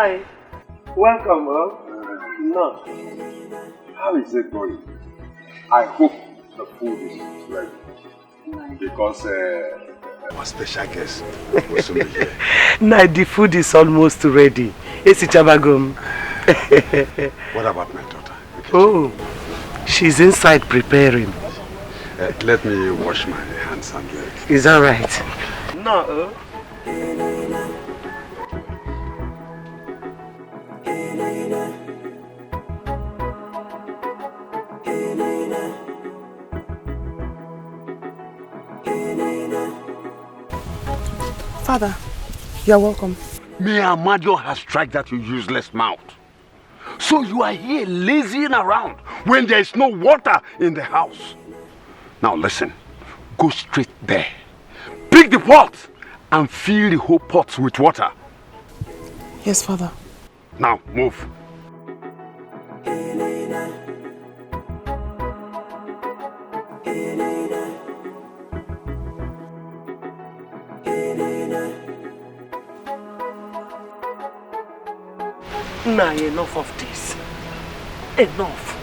Hi. Welcome, No. How is it going? I hope the food is ready. Because our special guest will soon be here. Now the food is almost ready. It's Chabagum. What about my daughter? Oh, she's inside preparing. Let me wash my hands and legs. Is that right? No. Father, you are welcome. May Amadio has struck that your useless mouth. So you are here lazying around when there is no water in the house. Now listen, go straight there. Pick the pot and fill the whole pot with water. Yes, Father. Now move. Nah, enough of this. Enough.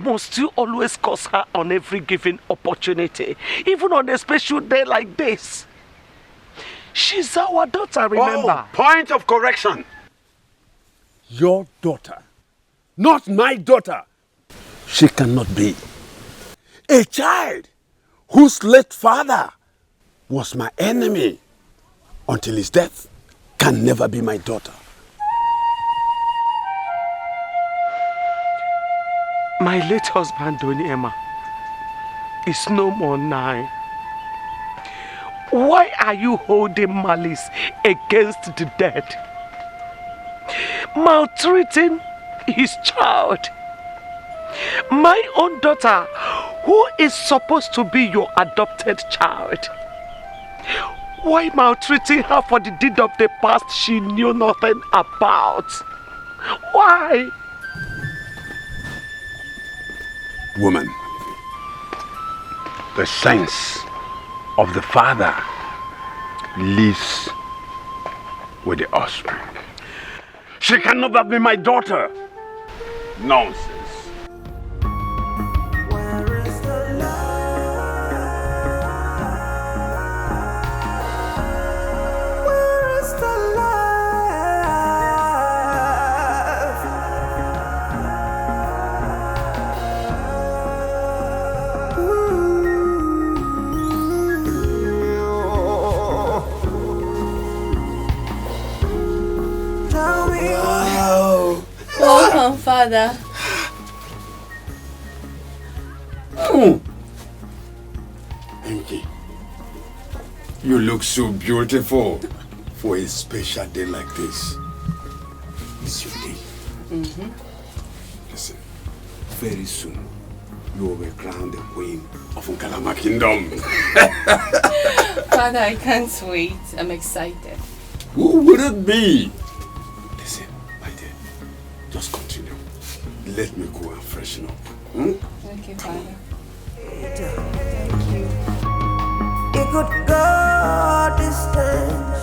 Must you always curse her on every given opportunity, even on a special day like this? She's our daughter, remember? Oh, point of correction. Your daughter, not my daughter. She cannot be. A child whose late father was my enemy until his death can never be my daughter. My late husband, Doniema, is no more now. Why are you holding malice against the dead? Maltreating his child. My own daughter, who is supposed to be your adopted child. Why maltreating her for the deed of the past she knew nothing about? Why? Woman, the sense of the father lives with the offspring. She can never be my daughter. Nonsense. Welcome, Father. Enki, you look so beautiful for a special day like this. It's your day. Listen, very soon you will be crowned the queen of Nkalama Kingdom. Father, I can't wait. I'm excited. Who would it be? Listen, my dear, just continue. Let me go and freshen up. Okay, Father. Thank you. It could go distance.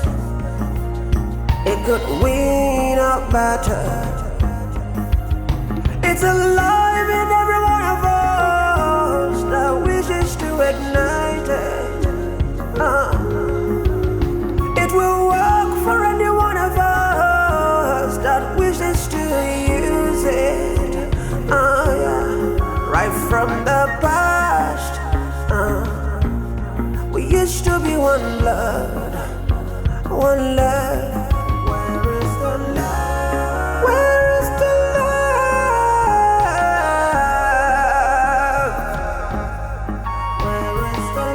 It could win a battle. It's alive in every one of us that wishes to ignite it. It will work for any one of us that wishes to use it. Yeah. Right from the past, we used to be one blood, one love. Where is the love? Where is the love? Where is the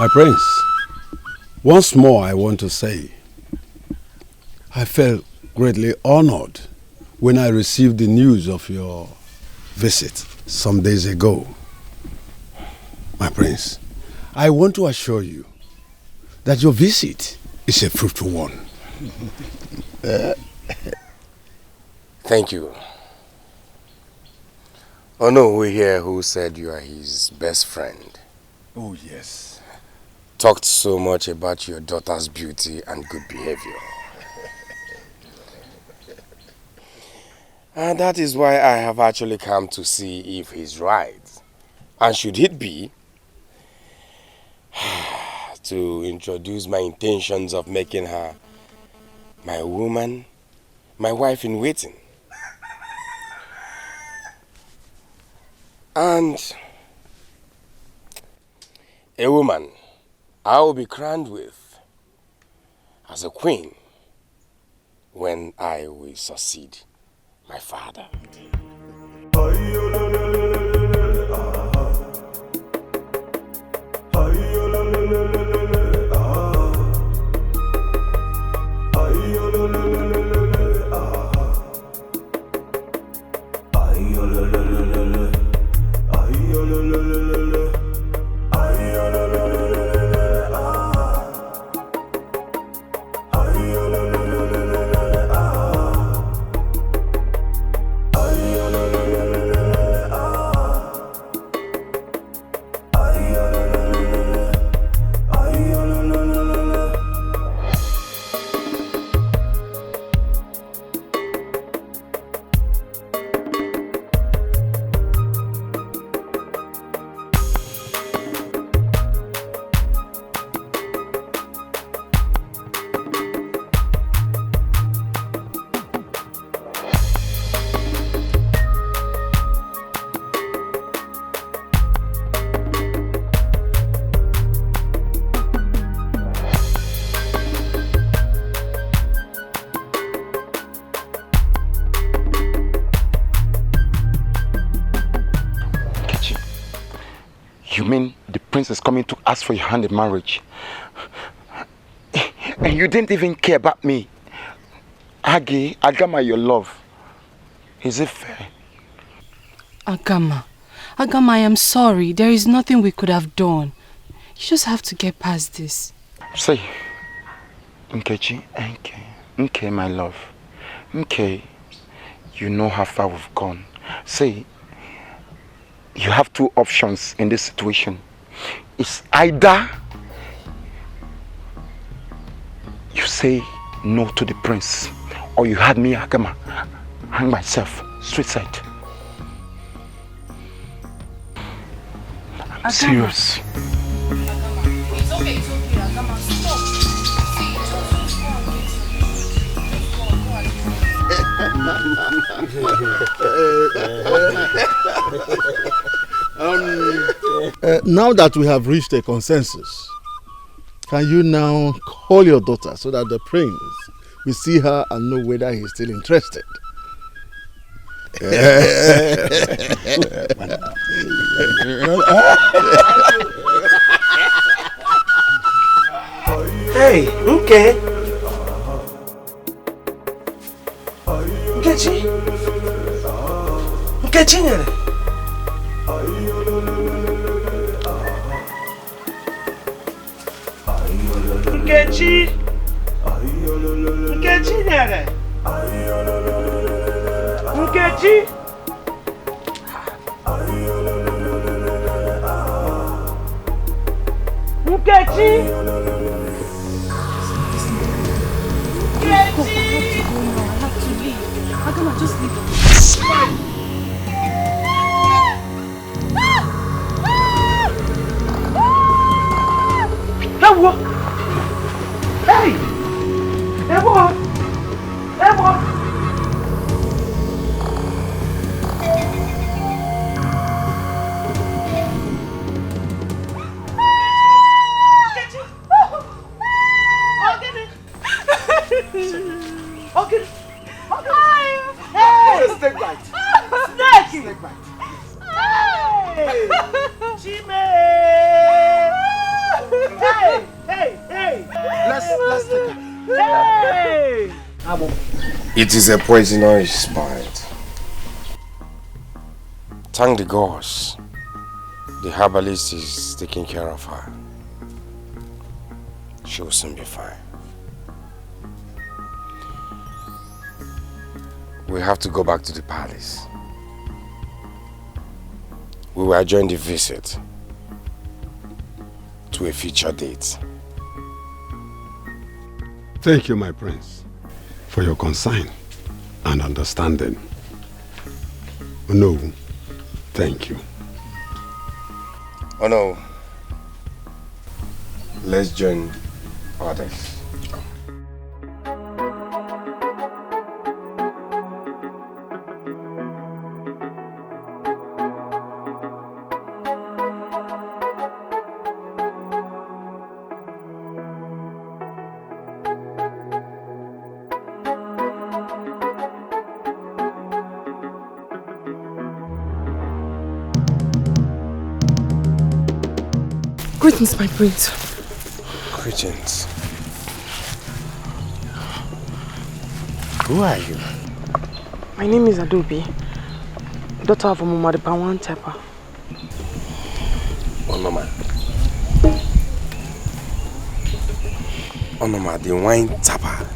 My prince, once more I want to say, I felt greatly honored when I received the news of your visit some days ago. My prince, I want to assure you that your visit is a fruitful one. Thank you. Oh no, we hear who said you are his best friend. Oh yes. Talked so much about your daughter's beauty and good behavior. And that is why I have actually come to see if he's right. And should it be, to introduce my intentions of making her my woman, my wife in waiting. And a woman I will be crowned with as a queen when I will succeed my father. You mean the prince is coming to ask for your hand in marriage? And you didn't even care about me. Agama, your love. Is it fair? Agama, I am sorry. There is nothing we could have done. You just have to get past this. Say, Nkechi, Nke, my love. Nke, you know how far we've gone. Say, you have two options in this situation. It's either you say no to the prince, or you had me, Agama, hang myself, suicide. I'm serious. It's okay, Agama, stop. Now that we have reached a consensus, can you now call your daughter so that the prince will see her and know whether he's still interested? Hey, okay. Nkechi. Nkechi nyere. Nkechi. Nkechi nyere. Nkechi. Nkechi. Agama, just leave. Ewo! Hey! Ewo! Ewo! Okay. Hey! Let's take right. It is a poisonous bite. Thank the gods. The herbalist is taking care of her. She will soon be fine. We have to go back to the palace. We will adjourn the visit to a future date. Thank you, my prince, for your concern and understanding. No, thank you. Oh no. Let's join others. Greetings, my prince. Greetings. Who are you? My name is Adobe, daughter of Omumade Pawan Tepa. Onoma. Onoma, the wine tapper.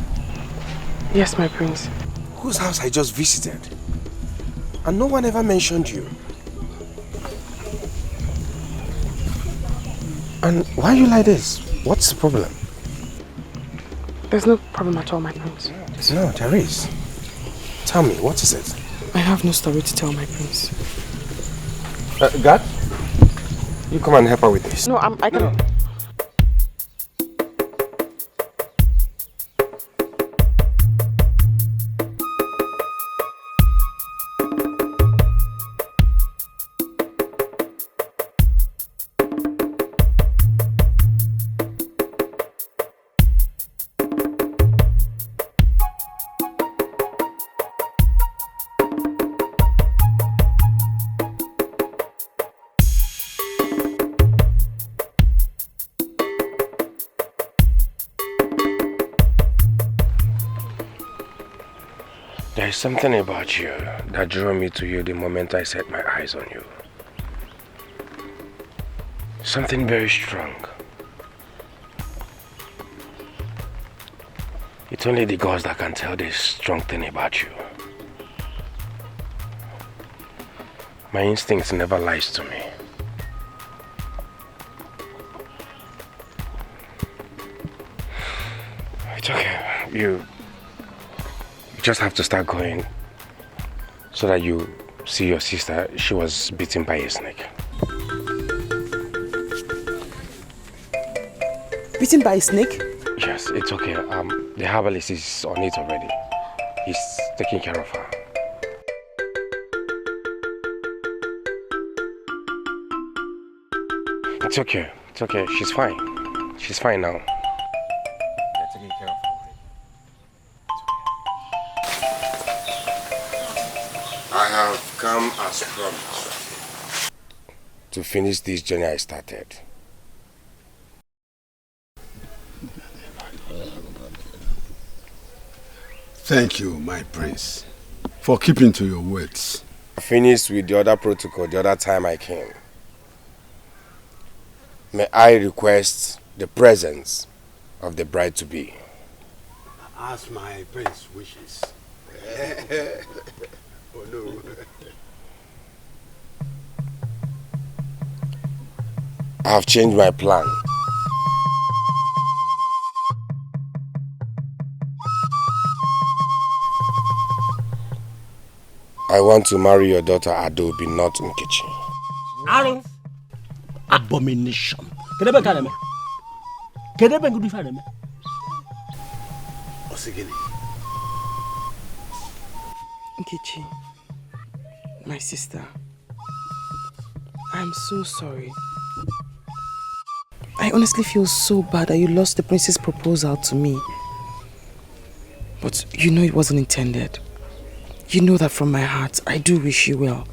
Yes, my prince. Whose house I just visited. And no one ever mentioned you. And why are you like this? What's the problem? There's no problem at all, my prince. No, there is. Tell me, what is it? I have no story to tell, my prince. God? You come and help her with this. No, I can... There is something about you that drew me to you the moment I set my eyes on you. Something very strong. It's only the gods that can tell this strong thing about you. My instinct never lies to me. It's okay. You just have to start going so that you see your sister. She was bitten by a snake. Bitten by a snake? Yes, it's okay. The herbalist is on it already. He's taking care of her. It's okay. It's okay. She's fine. She's fine now. They're taking care of her. I have come as promised to finish this journey I started. Thank you, my prince, for keeping to your words. I finished with the other protocol the other time I came. May I request the presence of the bride-to-be? As my prince wishes. Oh no. I have changed my plan. I want to marry your daughter Adobe, not Nkechi. Aaron, abomination. Kedebe kaneme. Kedebe ngudu faneme. Osigini. Nkechi, my sister, I'm so sorry. I honestly feel so bad that you lost the prince's proposal to me. But you know it wasn't intended. You know that from my heart, I do wish you well.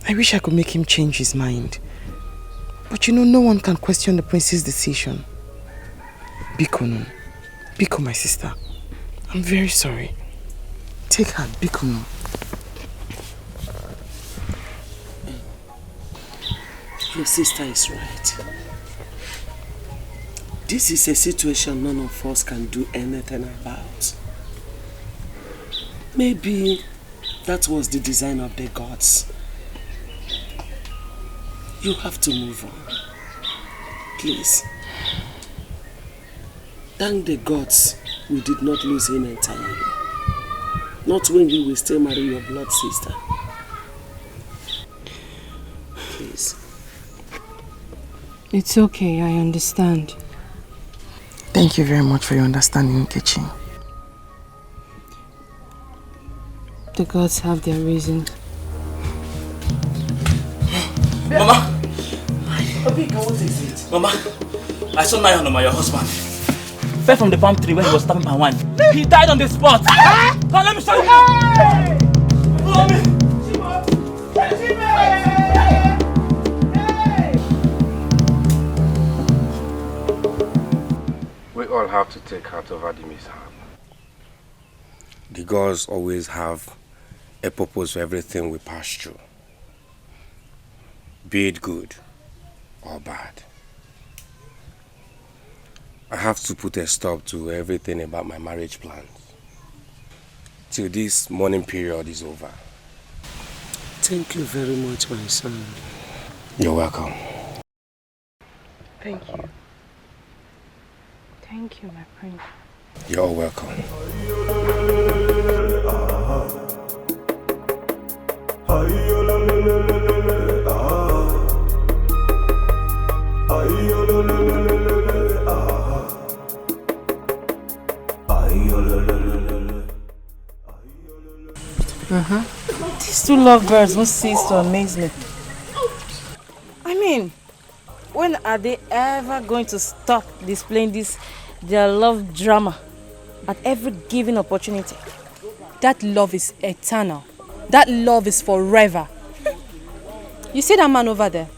I wish I could make him change his mind. But you know, no one can question the prince's decision. Biko, no. Biko, my sister. I'm very sorry. Take her, Bikono. Your sister is right. This is a situation none of us can do anything about. Maybe that was the design of the gods. You have to move on. Please. Thank the gods we did not lose him entirely. Not when he will still marry your blood sister. Please. It's okay, I understand. Thank you very much for your understanding, Nkechi. The gods have their reasons. Mama! Obika, what is it? Mama, I saw Naija, your husband. Fell from the palm tree where he was stabbing one. He died on the spot. Come, let me show you. Follow me. We all have to take heart over the mishap. The gods always have a purpose for everything we pass through. Be it good or bad. I have to put a stop to everything about my marriage plans till this mourning period is over. Thank you very much, my son. You're welcome. Thank you. Thank you, my prince. You're all welcome. These two lovebirds don't cease to amaze me. I mean, when are they ever going to stop displaying their love drama at every given opportunity? That love is eternal. That love is forever. You see that man over there?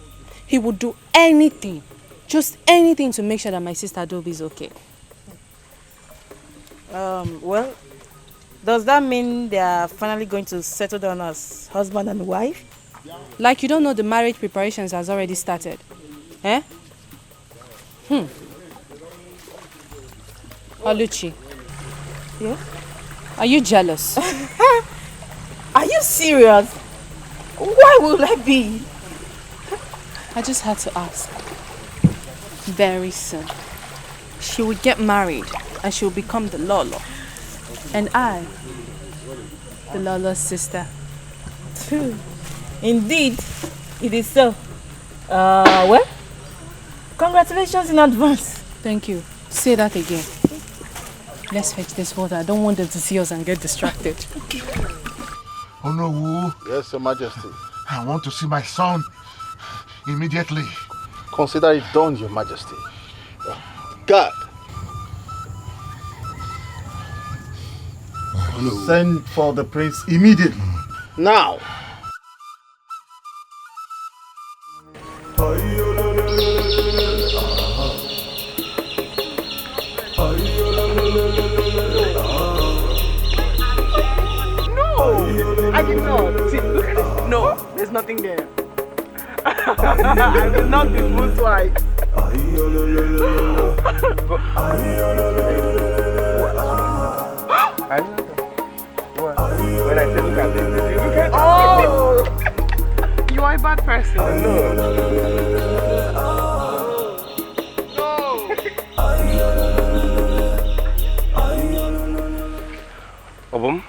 He would do anything, just anything to make sure that my sister Adobe is okay. Well, does that mean they are finally going to settle down as husband and wife? Like you don't know the marriage preparations has already started. Eh? Oluchi. Yeah? Are you jealous? Are you serious? Why would I be? I just had to ask. Very soon, she will get married and she will become the Lolo. And I, the Lolo's sister. Indeed, it is so. Well, congratulations in advance. Thank you. Say that again. Let's fetch this water. I don't want them to see us and get distracted. Oh no. Yes, Your Majesty. I want to see my son immediately. Consider it done, Your Majesty. God. Send for the prince immediately. Now. I did not. See, look at it. No, there's nothing there. I will not be fooled twice. When I say look at this, you look at oh! You are a bad person. Obum,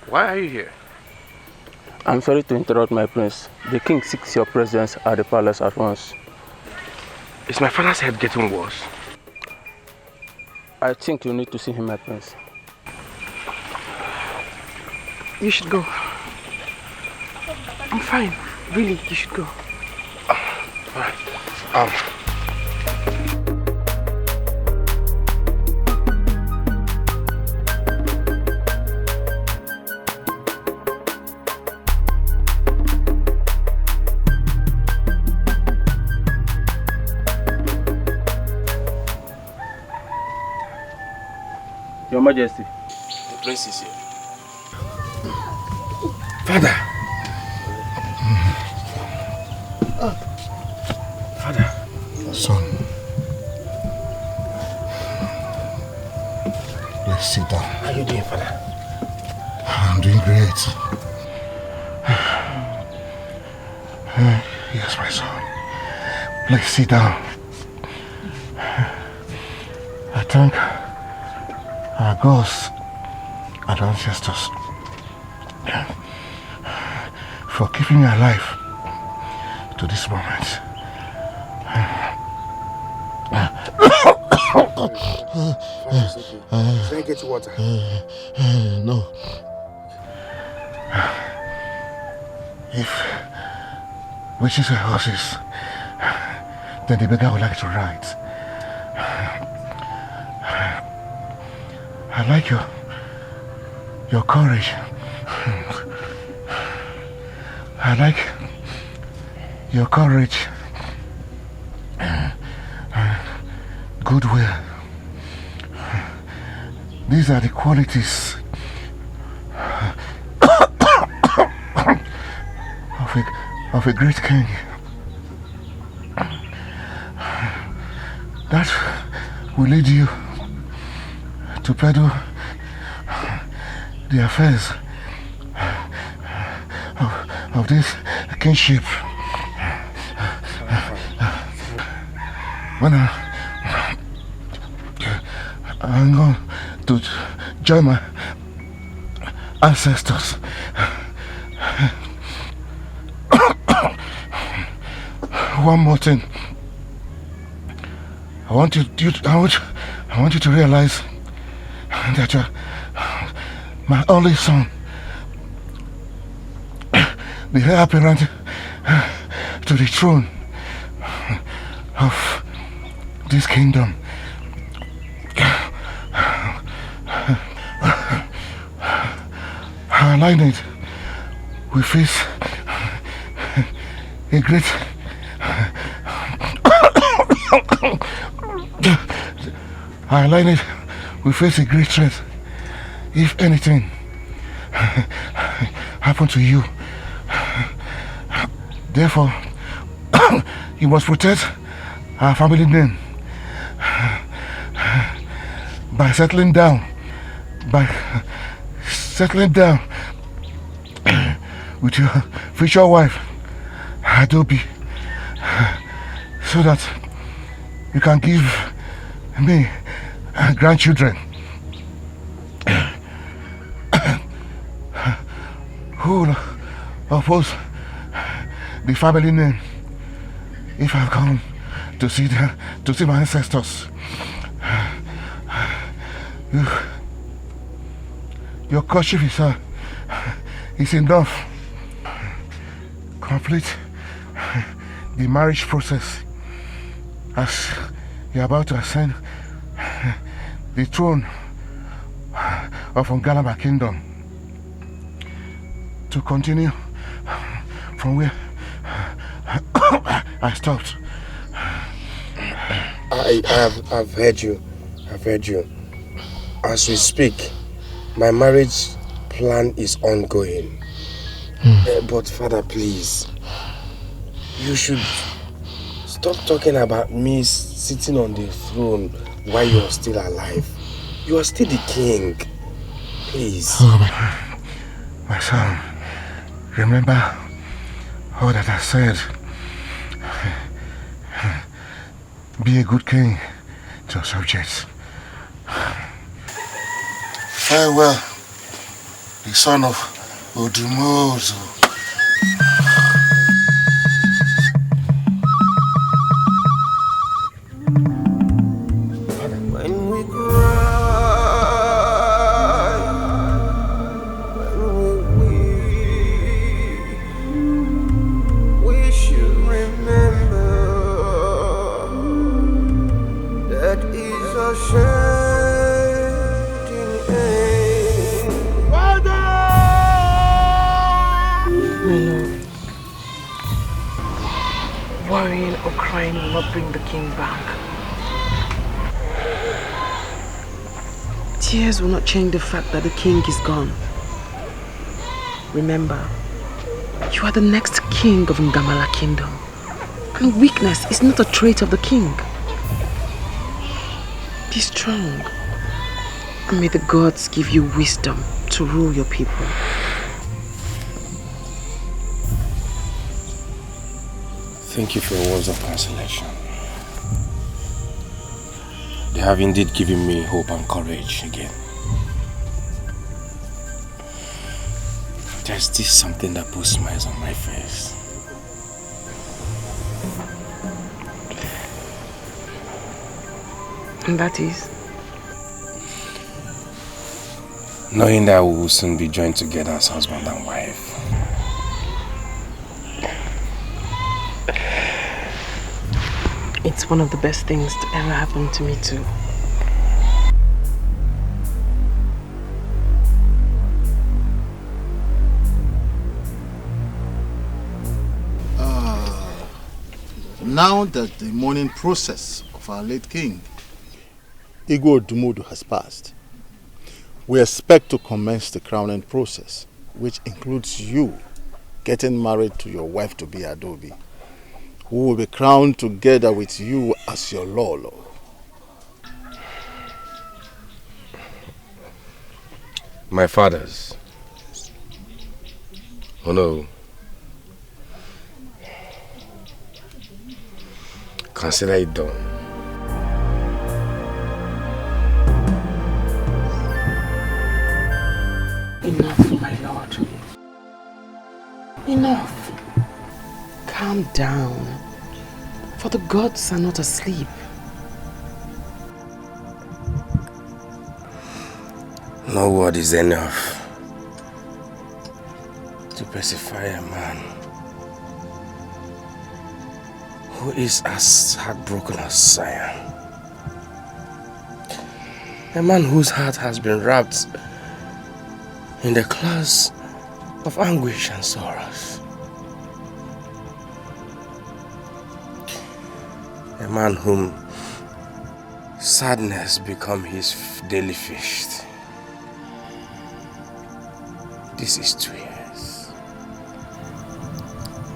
why are you here? I'm sorry to interrupt, my prince. The king seeks your presence at the palace at once. Is my father's head getting worse? I think you need to see him, my prince. You should go. I'm fine. Really, you should go. Alright. Your Majesty. prince is here. Father. Father. Son. Let's sit down. How are you doing, Father? I'm doing great. Yes, my son. Please sit down. I thank our gods and ancestors for keeping me alive to this moment. Can I get you water? No. If witches were horses, then the beggar would like to ride. I like your courage. I like your courage, goodwill. These are the qualities of a great king. That will lead you to peddle the affairs of this kingship. When I'm going to join my ancestors. One more thing. I want you to realize that you're my only son, the heir apparent to the throne of this kingdom. Our lineage will face a great threat if anything happen to you. Therefore, you must protect our family name by settling down with your future wife, Adobe, so that you can give me grandchildren who will oppose the family name if I've come to see my ancestors. Your courtship is enough. Complete the marriage process as you're about to ascend the throne of Ongalaba Kingdom, to continue from where I stopped. I've heard you. As we speak, my marriage plan is ongoing. But Father, please, you should stop talking about me sitting on the throne while you're still alive. You are still the king. Please. Oh, my son, remember all that I said. Be a good king to your subjects. Farewell, the son of Odumozo. When we cry, when we weep, we should remember that is a shedding aim. My lord, worrying or crying will not bring the king back. Tears will not change the fact that the king is gone. Remember, you are the next king of Ngamala Kingdom. And weakness is not a trait of the king. Be strong. And may the gods give you wisdom to rule your people. Thank you for your words of consolation. They have indeed given me hope and courage again. There's this something that puts smiles on my face. And that is? Knowing that we will soon be joined together as husband and wife. It's one of the best things to ever happen to me too. Now that the mourning process of our late king, Igwe Dumudu, has passed, we expect to commence the crowning process, which includes you getting married to your wife-to-be Adobe, who will be crowned together with you as your Lolo. My fathers. Oh no. Consider it done. Enough, my lord. Enough. Calm down, for the gods are not asleep. No word is enough to pacify a man who is as heartbroken as Zion. A man whose heart has been wrapped in the claws of anguish and sorrows. A man whom sadness become his daily feast. This is 2 years.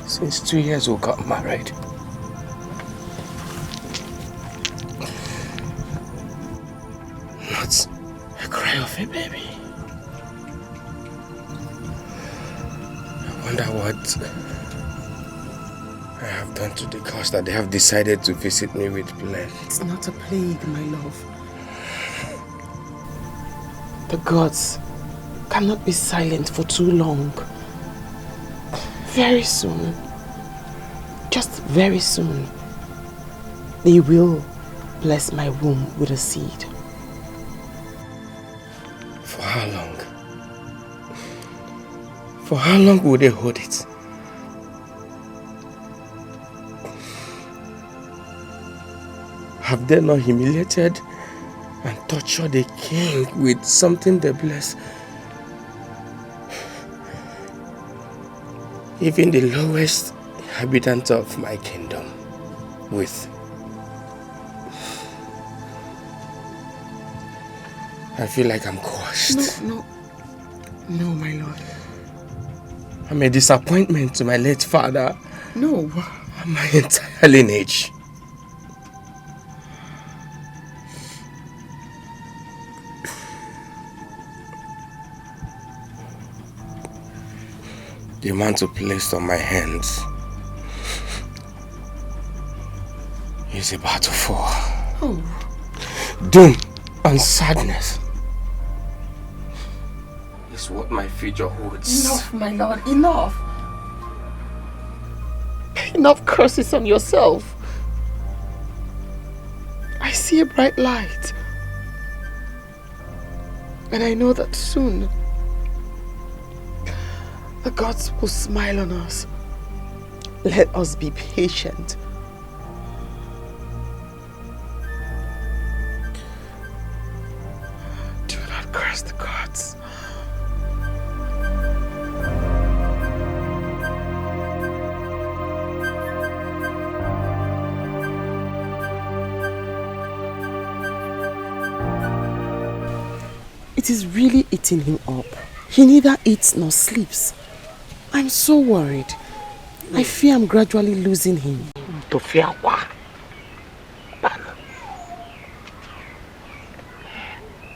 Since 2 years we got married. Not a cry of a baby. I wonder what I have done to the cause that they have decided to visit me with plague. It's not a plague, my love. The gods cannot be silent for too long. Very soon, just very soon, they will bless my womb with a seed. For how long? For how long will they hold it? Have they not humiliated and tortured the king with something they bless? Even the lowest inhabitant of my kingdom with. I feel like I'm crushed. No, my lord. I'm a disappointment to my late father. No. And my entire lineage. The mantle placed on my hands is about to fall. Oh. Doom and sadness is what my future holds. Enough, my lord, enough. Enough curses on yourself. I see a bright light. And I know that soon the gods will smile on us. Let us be patient. Do not curse the gods. It is really eating him up. He neither eats nor sleeps. I'm so worried. I fear I'm gradually losing him. To fear what?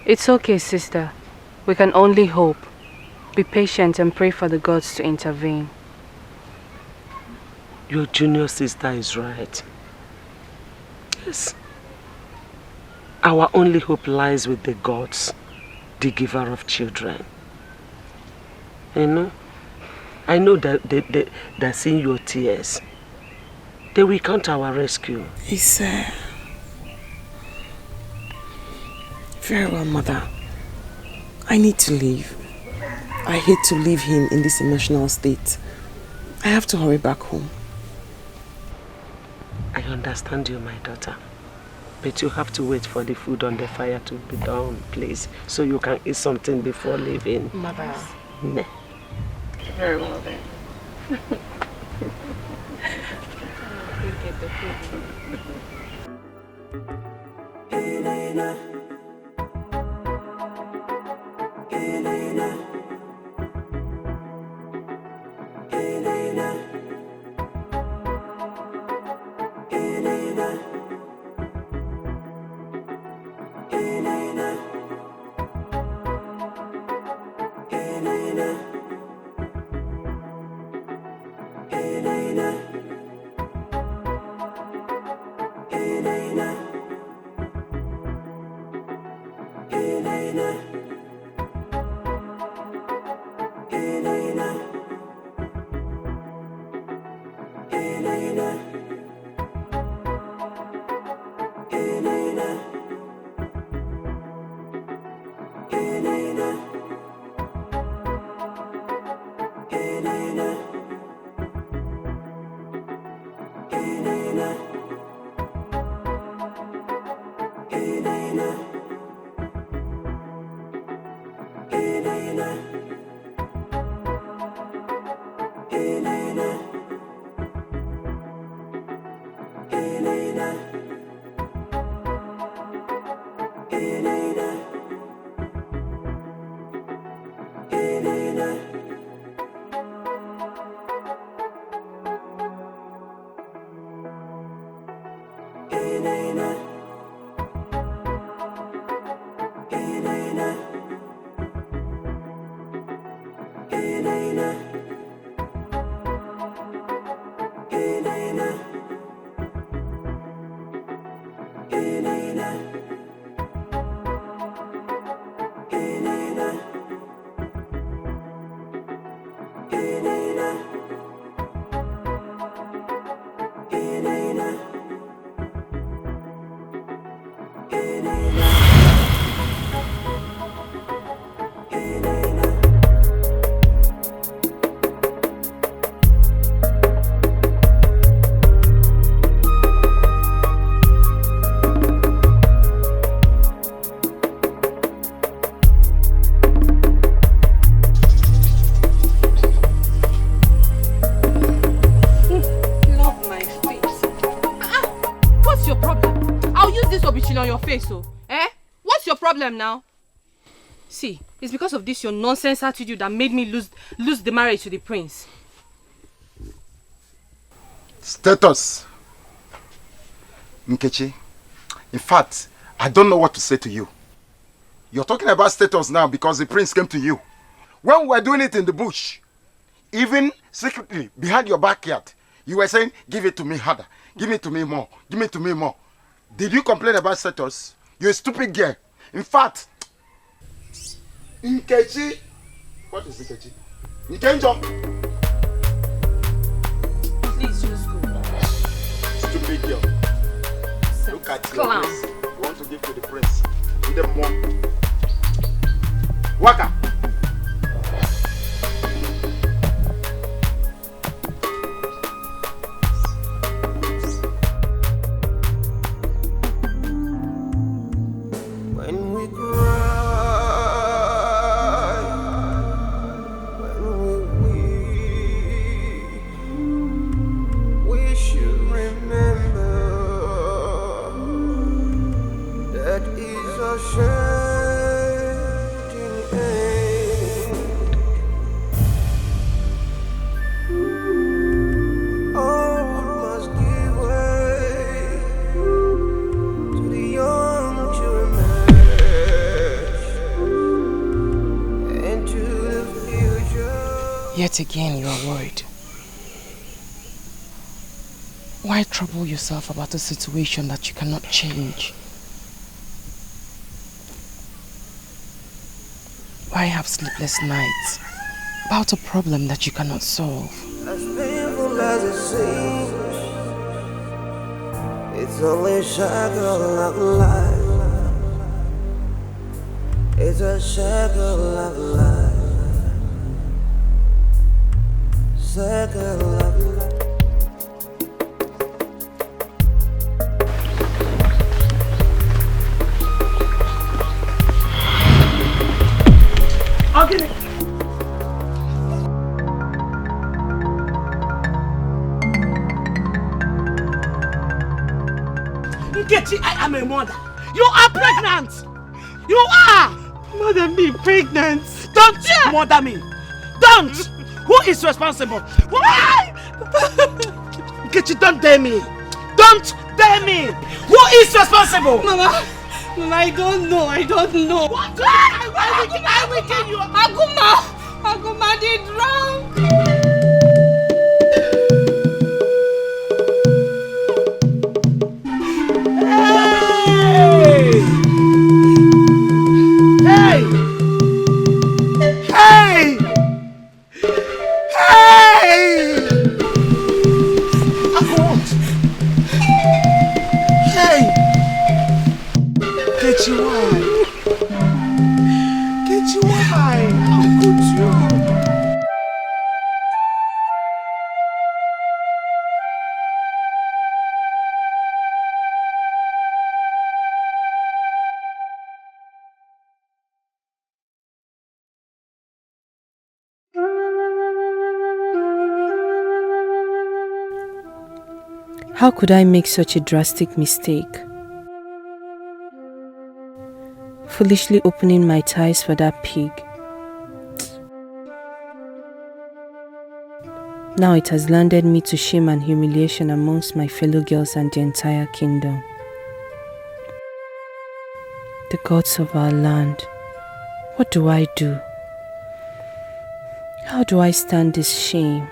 It's okay, sister. We can only hope. Be patient and pray for the gods to intervene. Your junior sister is right. Yes. Our only hope lies with the gods, the giver of children. You know, I know that they're seeing your tears. They will come to our rescue. It's very well, Mother. I need to leave. I hate to leave him in this emotional state. I have to hurry back home. I understand you, my daughter. But you have to wait for the food on the fire to be done, please. So you can eat something before leaving. Mother. Nah. Very well then. What's your problem now? See, it's because of this your nonsense attitude that made me lose the marriage to the prince. Status. Nkechi, in fact, I don't know what to say to you. You're talking about status now because the prince came to you. When we were doing it in the bush, even secretly behind your backyard, you were saying, give it to me harder, give it to me more, give it to me more. Did you complain about status? You're a stupid girl. In fact, Nkechi, what is Nkechi? Nkenjo. Please just go. Stupid girl. Look at you. You want to give to the prince. Give them more. Waka. That is a shade Yet again, you are worried. Why trouble yourself about a situation that you cannot change? Why have sleepless nights about a problem that you cannot solve? As painful as it seems, it's only a shackle of life. It's a shackle of life. Shackle of life. I'll get it. Nkechi, I am a mother. You are pregnant. You are. Mother me pregnant. Don't mother me. Don't. Who is responsible? Why? Nkechi, don't dare me. Don't dare me. Who is responsible? Mama, I don't know. What? I will kill you. Aguma did wrong. How could I make such a drastic mistake? Foolishly opening my ties for that pig. Now it has landed me to shame and humiliation amongst my fellow girls and the entire kingdom. The gods of our land, what do I do? How do I stand this shame?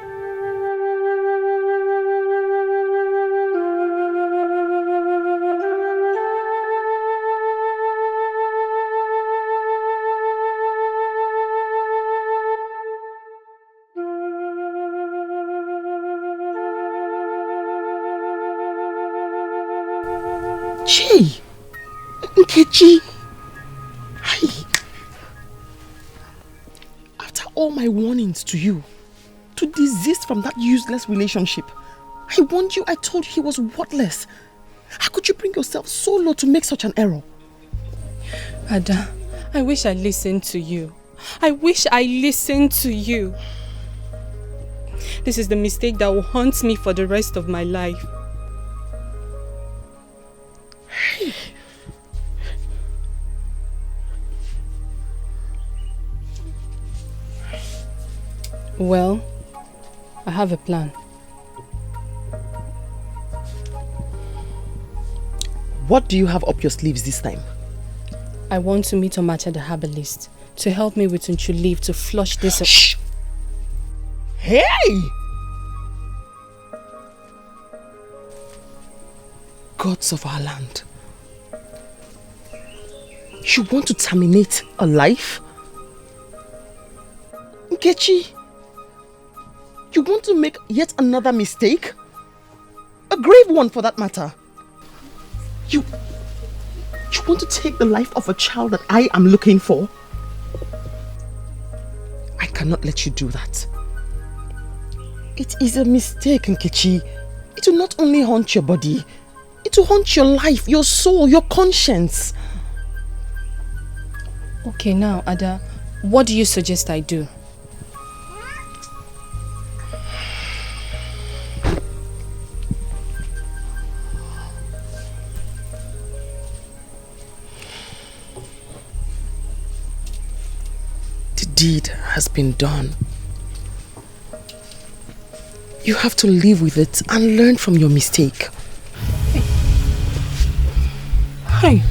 Nkechi! Hi! After all my warnings to you, to desist from that useless relationship, I warned you, I told you he was worthless. How could you bring yourself so low to make such an error? Ada, I wish I listened to you. This is the mistake that will haunt me for the rest of my life. Hey! Well, I have a plan. What do you have up your sleeves this time? I want to meet Omacha the herbalist to help me with Unchu leaf to flush this. Shh! Hey! Gods of our land. You want to terminate a life? Nkechi, you want to make yet another mistake? A grave one for that matter. You want to take the life of a child that I am looking for? I cannot let you do that. It is a mistake, Nkechi. It will not only haunt your body, it will haunt your life, your soul, your conscience. Okay, now, Ada, what do you suggest I do? The deed has been done. You have to live with it and learn from your mistake. Hi.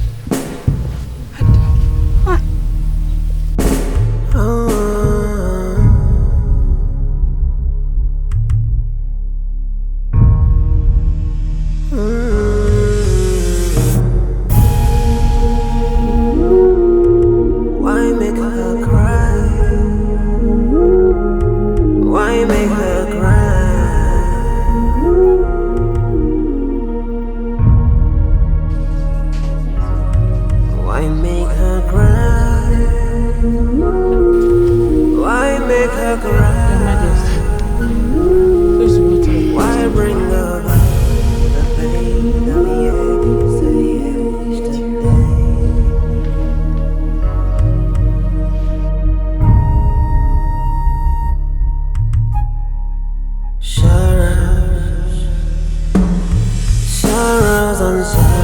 was uncertain.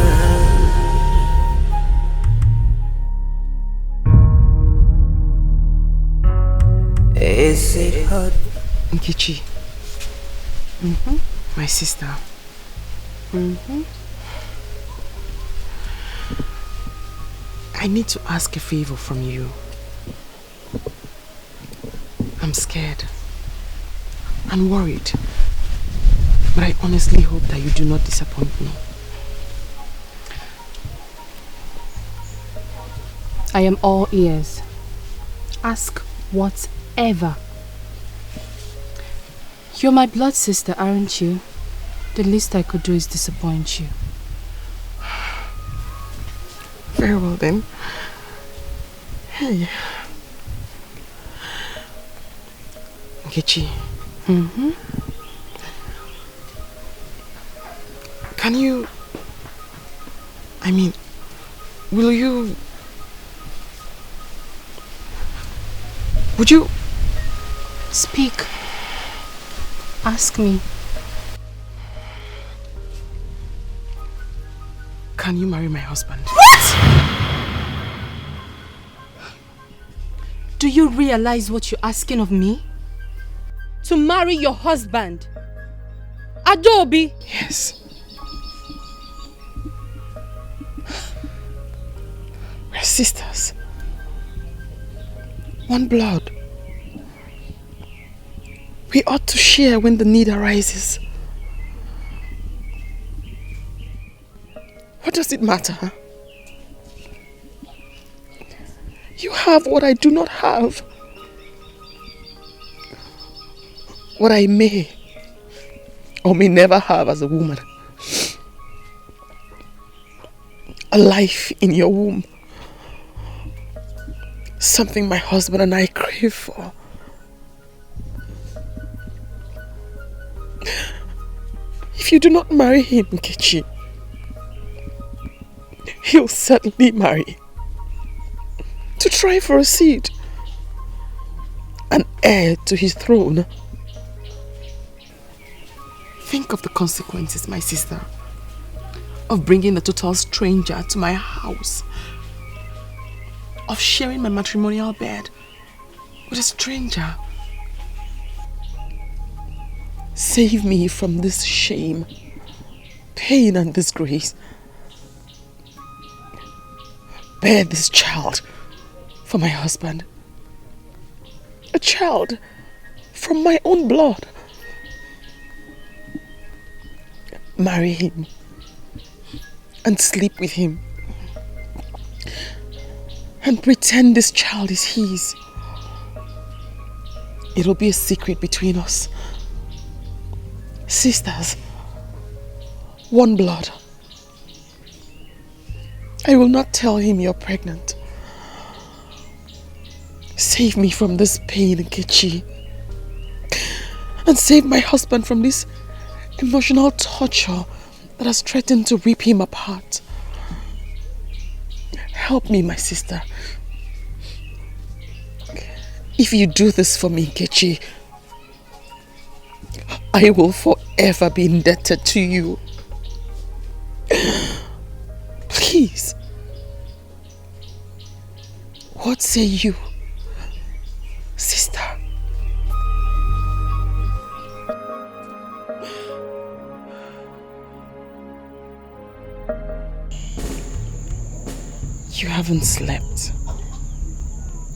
Is it hurt? Nkechi. My sister. I need to ask a favor from you. I'm scared and worried, but I honestly hope that you do not disappoint me. I am all ears. Ask whatever. You're my blood sister, aren't you? The least I could do is disappoint you. Very well then. Hey. Nkechi. Can you... I mean, will you... Would you... Speak. Ask me. Can you marry my husband? Do you realize what you're asking of me? To marry your husband? Adobe? Yes. We're sisters. One blood. We ought to share when the need arises. What does it matter? You have what I do not have. What I may or may never have as a woman. A life in your womb. Something my husband and I crave for. If you do not marry him, Nkechi, he'll certainly marry. To try for a seat. An heir to his throne. Think of the consequences, my sister, of bringing a total stranger to my house. Of sharing my matrimonial bed with a stranger. Save me from this shame, pain and disgrace. Bear this child for my husband. A child from my own blood. Marry him and sleep with him. And pretend this child is his. It'll be a secret between us. Sisters, one blood. I will not tell him you're pregnant. Save me from this pain, Nkechi. And save my husband from this emotional torture that has threatened to rip him apart. Help me, my sister. If you do this for me, Nkechi, I will forever be indebted to you. Please. What say you, sister? You haven't slept.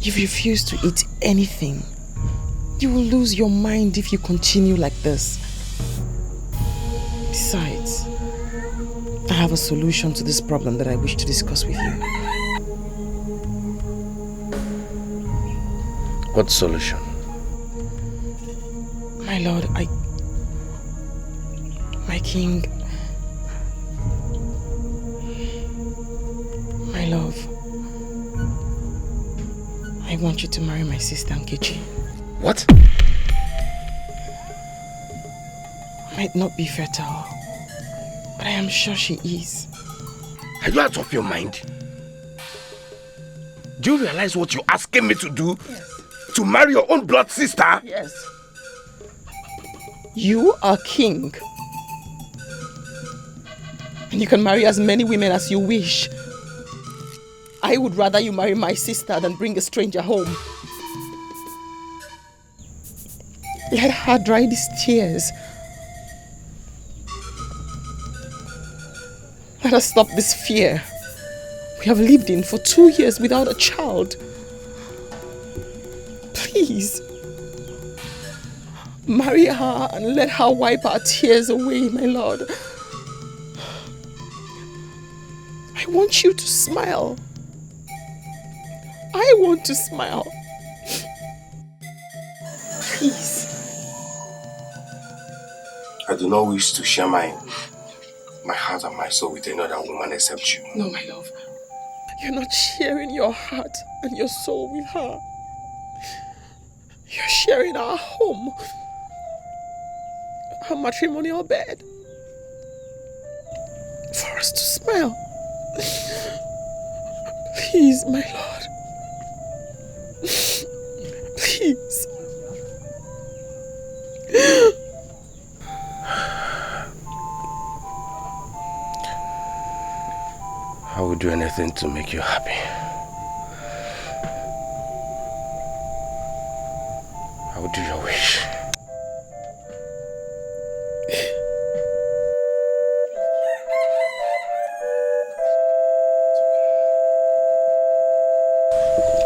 You've refused to eat anything. You will lose your mind if you continue like this. Besides, I have a solution to this problem that I wish to discuss with you. What solution? My lord, my king, my love, I want you to marry my sister Nkechi. What? Might not be fertile, but I am sure she is. Are you out of your mind? Do you realize what you're asking me to do? Yes. To marry your own blood sister? Yes. You are king. And You can marry as many women as you wish. I would rather you marry my sister than bring a stranger home. Let her dry these tears. Let us stop this fear we have lived in for 2 years without a child. Please. Marry her and let her wipe our tears away, my lord. I want you to smile. I want to smile. Please. I do not wish to share my heart and my soul with another woman except you. No, my love. You're not sharing your heart and your soul with her. You're sharing our home. Our matrimonial bed. For us to smile. Please, my lord. Please. I will do anything to make you happy. I will do your wish.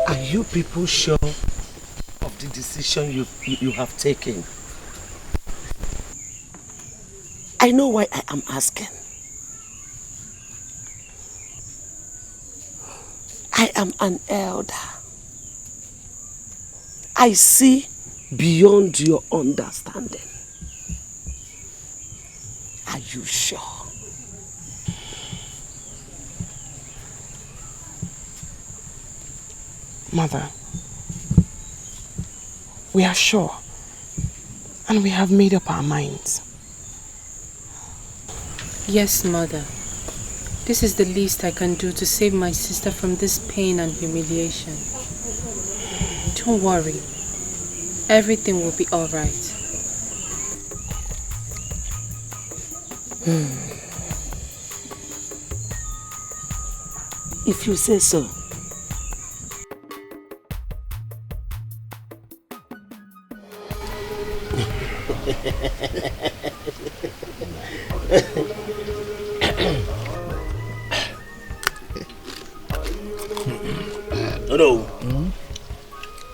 Are you people sure of the decision you have taken? I know why I am asking. I am an elder. I see beyond your understanding. Are you sure? Mother, we are sure, and we have made up our minds. Yes, Mother. This is the least I can do to save my sister from this pain and humiliation. Don't worry. Everything will be all right. If you say so. No.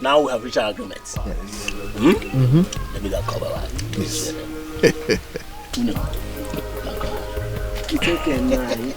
Now we have reached our agreement. Yes. Let me that cover right. Yes. It's okay, man.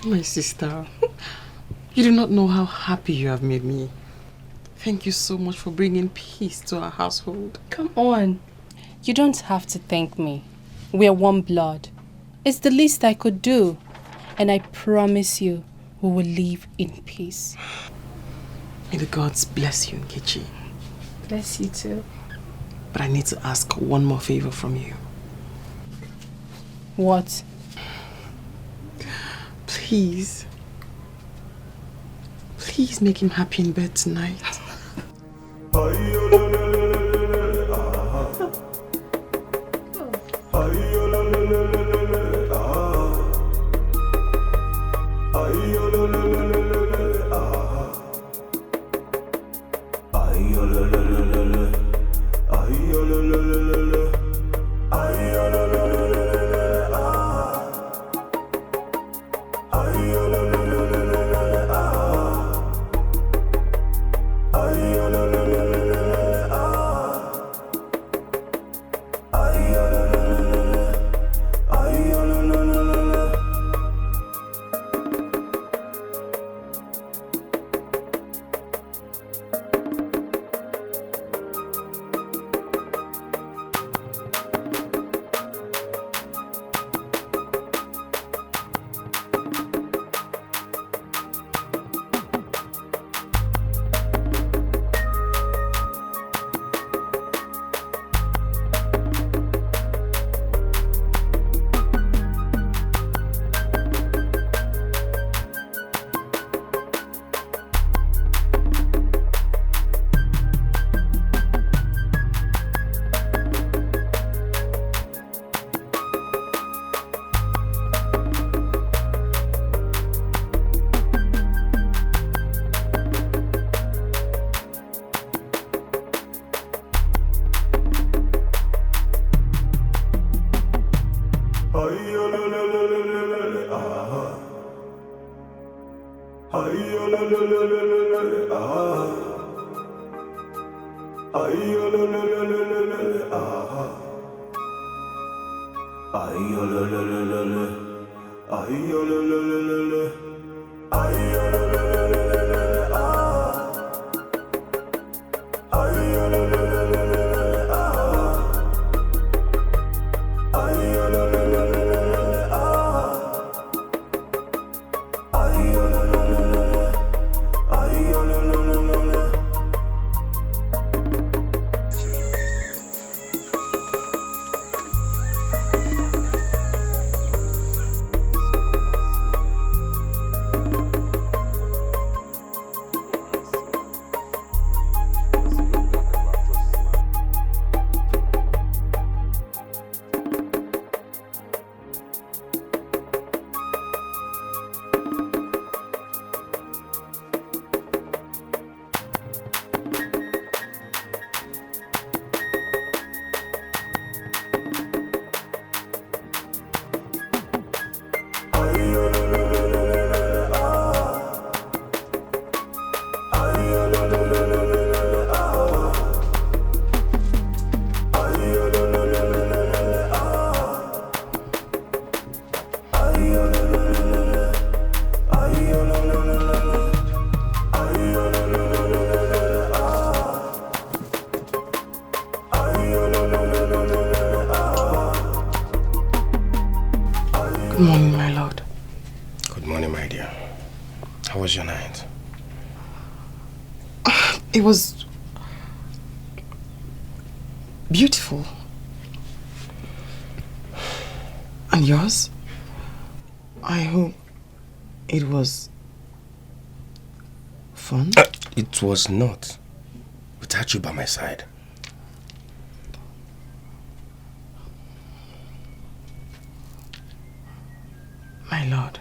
My sister, you do not know how happy you have made me. Thank you so much for bringing peace to our household. Come on. You don't have to thank me. We're one blood. It's the least I could do. And I promise you, we will live in peace. May the gods bless you, Nkechi. Bless you too. But I need to ask one more favor from you. What? Please. Please make him happy in bed tonight. Good morning, my lord. Good morning, my dear. How was your night? It was beautiful. And yours? I hope it was fun? It was not. Without you by my side. My lord,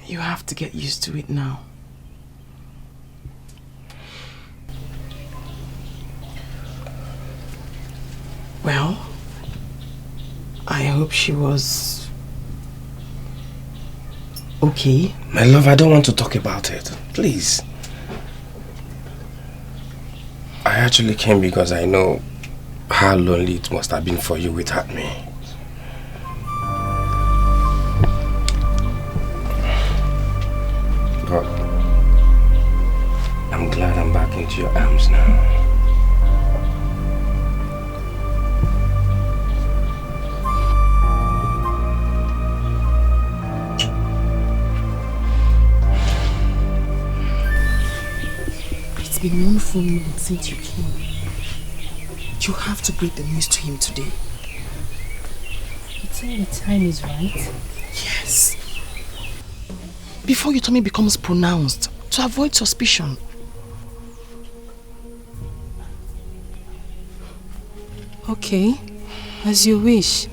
you have to get used to it now. Well, I hope she was okay. My love, I don't want to talk about it. Please. I actually came because I know how lonely it must have been for you without me. But I'm glad I'm back into your arms now. been 1 full month since you came. You have to break the news to him today. You think the time is right? Yes. Before your tummy becomes pronounced, to avoid suspicion. Okay, as you wish.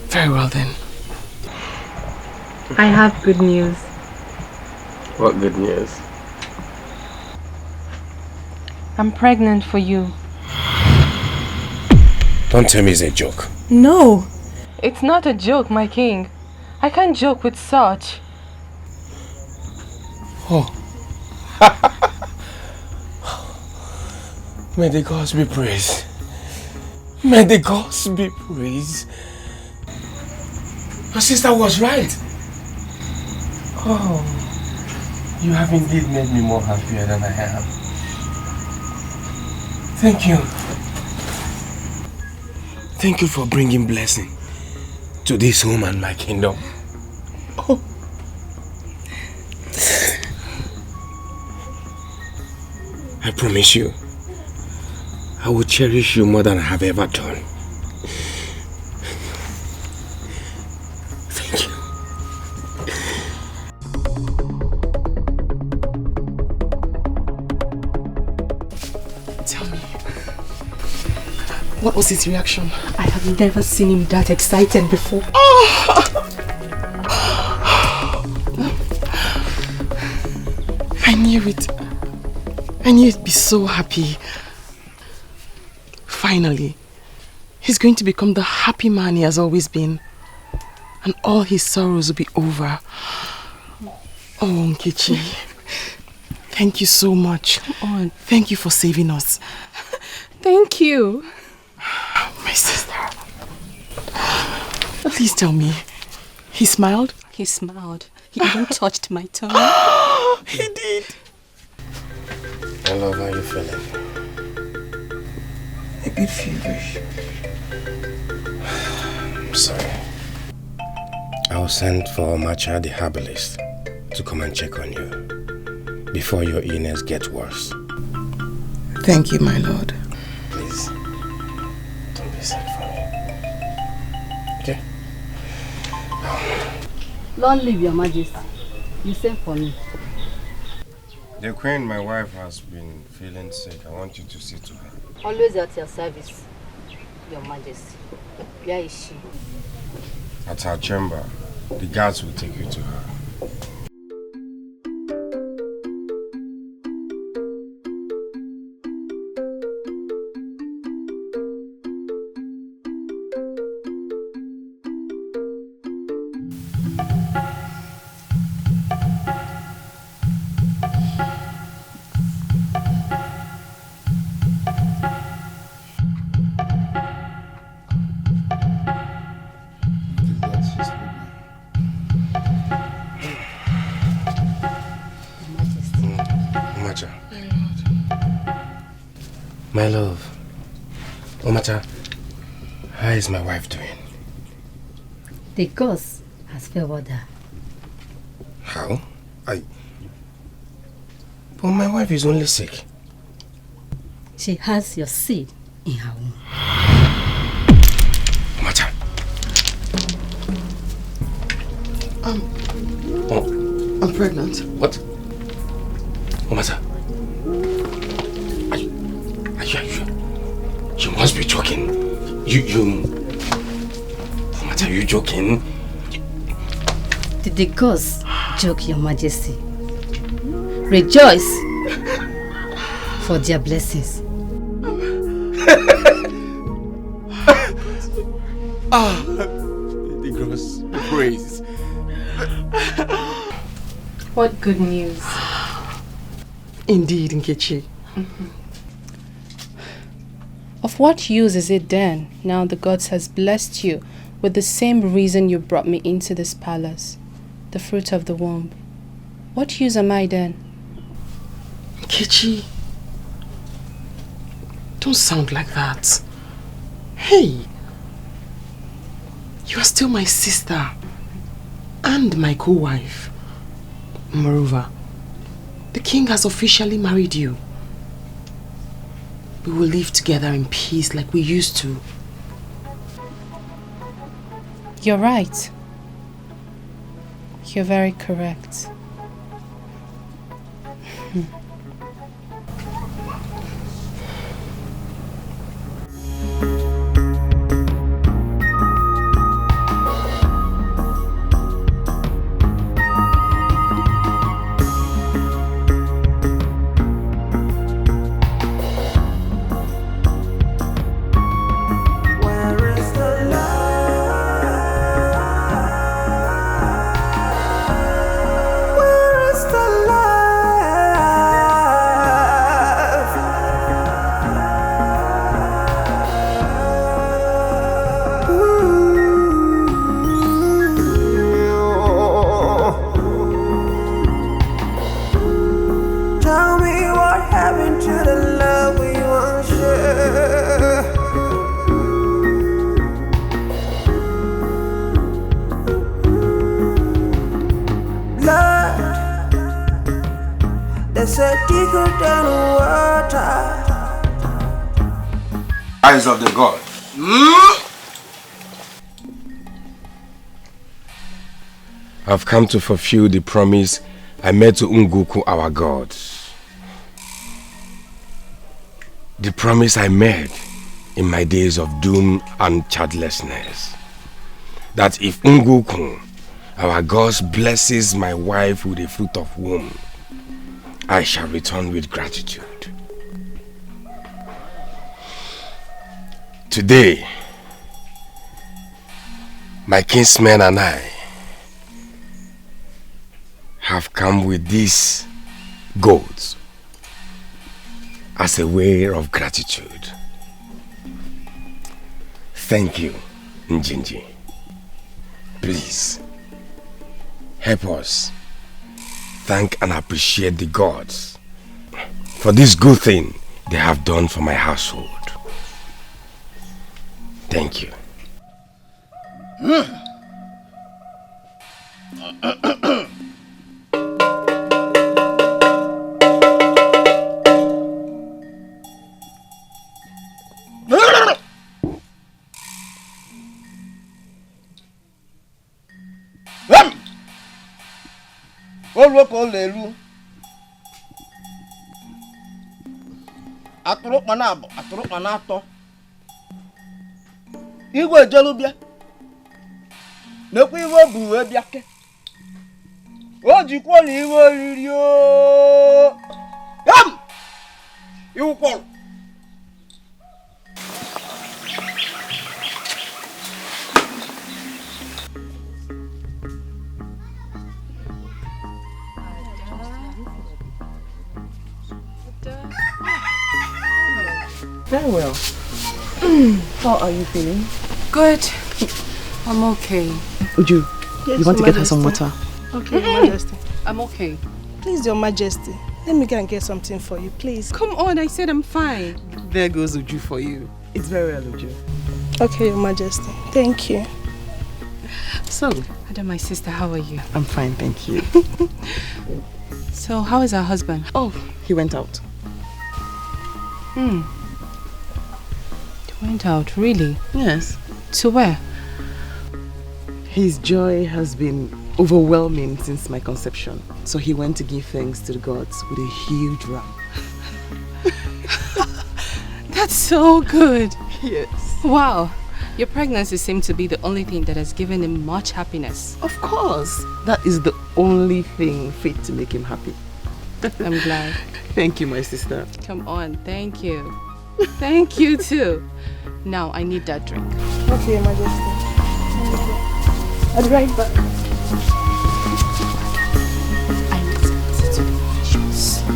Very well then. I have good news. What good news? I'm pregnant for you. Don't tell me it's a joke. No! It's not a joke, my king. I can't joke with such. Oh. May the gods be praised. May the gods be praised. Your sister was right. Oh, you have indeed made me more happier than I am. Thank you. Thank you for bringing blessing to this home and my kingdom. Oh. I promise you, I will cherish you more than I have ever done. Thank you. Tell me, what was his reaction? I have never seen him that excited before. I knew it. I knew he'd be so happy. Finally, he's going to become the happy man he has always been. And all his sorrows will be over. Oh, Nkechi. Thank you so much. Come on. Thank you for saving us. Thank you. My sister. Please tell me, he smiled? He smiled. He even touched my tongue. He did. I love how you're feeling. A bit feverish. I'm sorry. I'll send for Macha the herbalist to come and check on you before your illness gets worse. Thank you, my lord. Please, don't be sad for me. Okay? Long live your majesty. You sent for me. The queen, my wife, has been feeling sick. I want you to see to her. Always at your service, your majesty. Where is she? At her chamber. The guards will take you to her. My love, Omata, how is my wife doing? The gods has favored her. How? But my wife is only sick. She has your seed in her womb. Omata. I'm pregnant. What? Omata. You must be joking. Omata, are you joking? Did the gods joke, your majesty? Rejoice for their blessings. The gross praise. What good news. Indeed, Nkechi. Of what use is it then, now the gods has blessed you with the same reason you brought me into this palace, the fruit of the womb? What use am I then? Nkechi, don't sound like that. Hey, you are still my sister and my co-wife. Moreover, The king has officially married you. We will live together in peace like we used to. You're right. You're very correct. Eyes of the God. I've come to fulfill the promise I made to Nguku, our God. The promise I made in my days of doom and childlessness. That if Nguku, our God, blesses my wife with the fruit of womb, I shall return with gratitude. Today, my kinsmen and I have come with these goats as a way of gratitude. Thank you, Njinji. Please, help us thank and appreciate the gods for this good thing they have done for my household. Thank you. Igwe jelubia nekwa iwe bu we biake o jikwo na iwe oriri o yam iwukwo Very well. How are you feeling? Good. I'm okay. Uju, Yes, you want to Your get her some Majesty. water? Okay, Your Majesty. I'm okay. Please, Your Majesty, let me go and get something for you, please. Come on, I said I'm fine. There goes Uju for you. It's very well, Uju. Okay, Your Majesty. Thank you. So, Ada, my sister, how are you? I'm fine, thank you. So, how is our husband? Oh, he went out. He went out, really? Yes. To where? His joy has been overwhelming since my conception. So he went to give thanks to the gods with a huge ram. That's so good. Yes. Wow. Your pregnancy seems to be the only thing that has given him much happiness. Of course. That is the only thing fit to make him happy. I'm glad. Thank you, my sister. Come on, thank you. Thank you too. Now I need that drink. Okay, Your Majesty. I'll be right back. She was so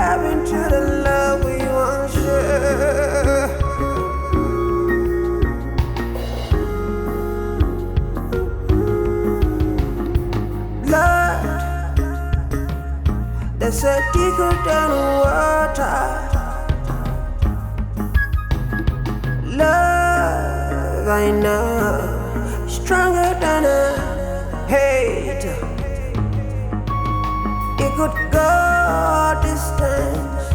step into the love we once shared. Blood, they say thicker than water. Love, I know, stronger than a hate. It could go distance.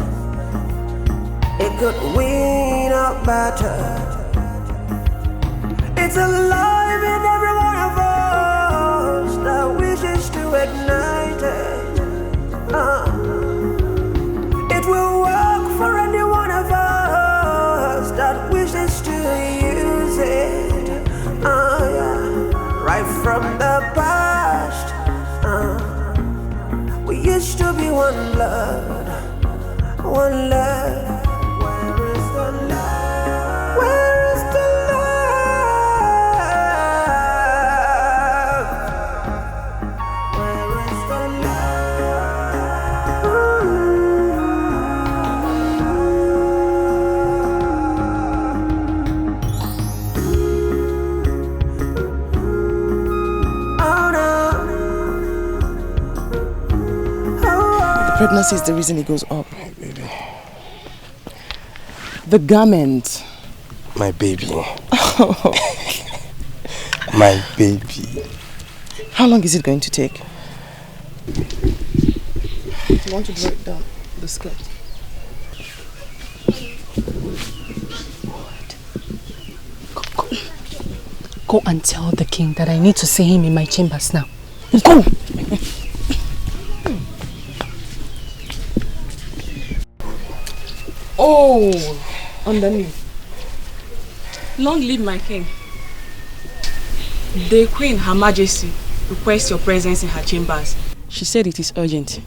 It could win a battle. It's alive in every one of us that wishes to ignite it. It will work for any one of us that wishes to use it. Yeah. Right from the past, we used to be one blood, one love. Where is the love? Where is the love? Where is the love? Oh no. Pregnancy is the reason it goes up. My baby. The garment. My baby. My baby. How long is it going to take? You want to draw it down, the skirt? Go and tell the king that I need to see him in my chambers now. Go! Oh, underneath. Long live my king. The Queen, Her Majesty, requests your presence in her chambers. She said it is urgent.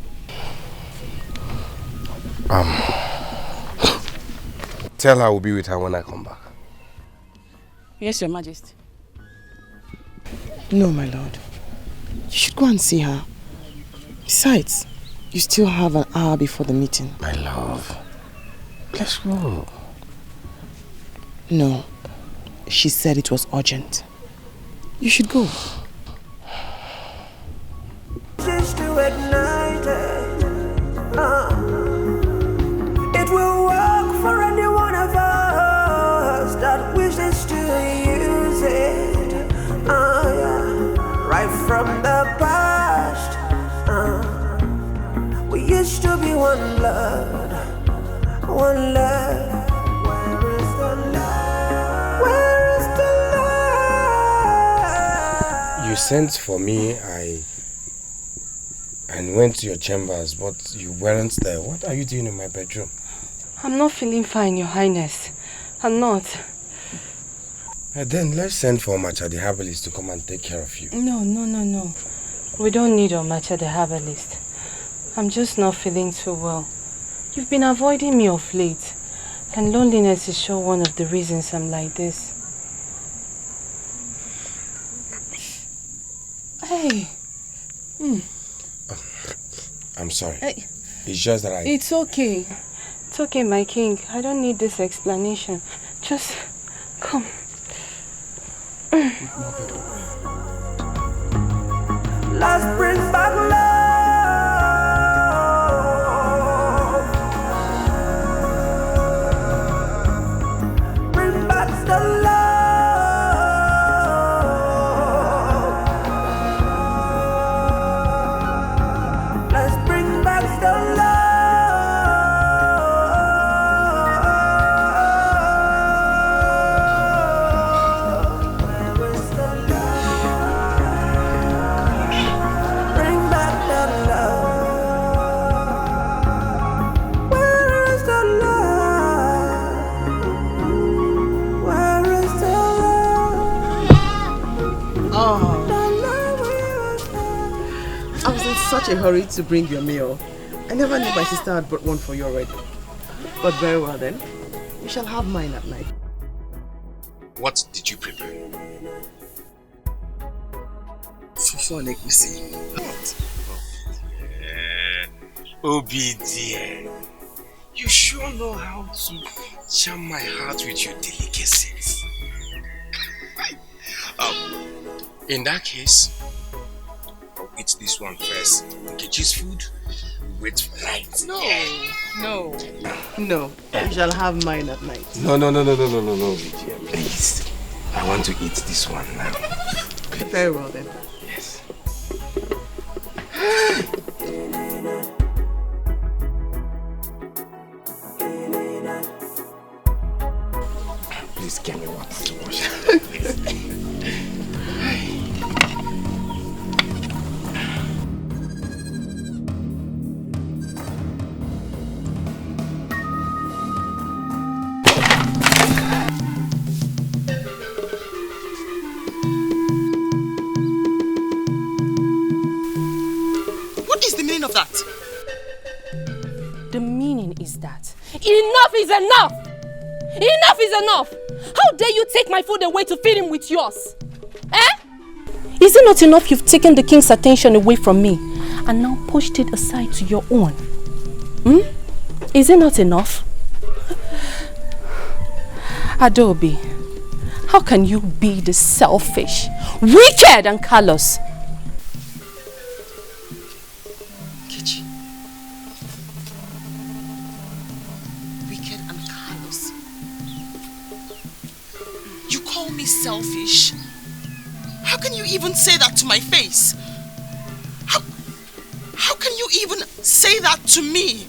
Tell her I will be with her when I come back. Yes, Your Majesty. No, my lord. You should go and see her. Besides, you still have an hour before the meeting. My love. Let's go. No. She said it was urgent. You should go. Just to ignite it. It will work for any one of us that wishes to use it. Yeah. Right from the past, we used to be one blood, one love. Where is the love? Where is the love? You sent for me, and went to your chambers, but you weren't there. What are you doing in my bedroom? I'm not feeling fine, Your Highness. I'm not. Then let's send for Macha the herbalist to come and take care of you. No. We don't need Omacha the herbalist. I'm just not feeling too well. You've been avoiding me of late, and loneliness is sure one of the reasons I'm like this. Hey. I'm sorry. Hey. It's just that It's okay. It's okay, my king. I don't need this explanation. Just come. Let's bring back love. Bring back the love. Let's bring back the love. Where is the love? Bring back the love. Where is the love? Where is the love? Oh. The love we was I was in such a hurry to bring your meal. I never knew my sister had brought one for you already. But very well then. You shall have mine at night. What did you prepare? Fufu and egusi. Obi dear. You sure know how to charm my heart with your delicacies. In that case, I'll eat this one first. Nkechi's food, wait for night. No. You shall have mine at night. No, Vigia, please. I want to eat this one now. Please. Very well then. Yes. Please get me water to wash. What is the meaning of that? The meaning is that enough is enough! Enough is enough! How dare you take my food away to feed him with yours? Eh? Is it not enough you've taken the king's attention away from me and now pushed it aside to your own? Is it not enough? Adobe, how can you be this selfish, wicked and callous? Kechi. Wicked and callous. You call me selfish? How can you even say that to my face? How can you even say that to me?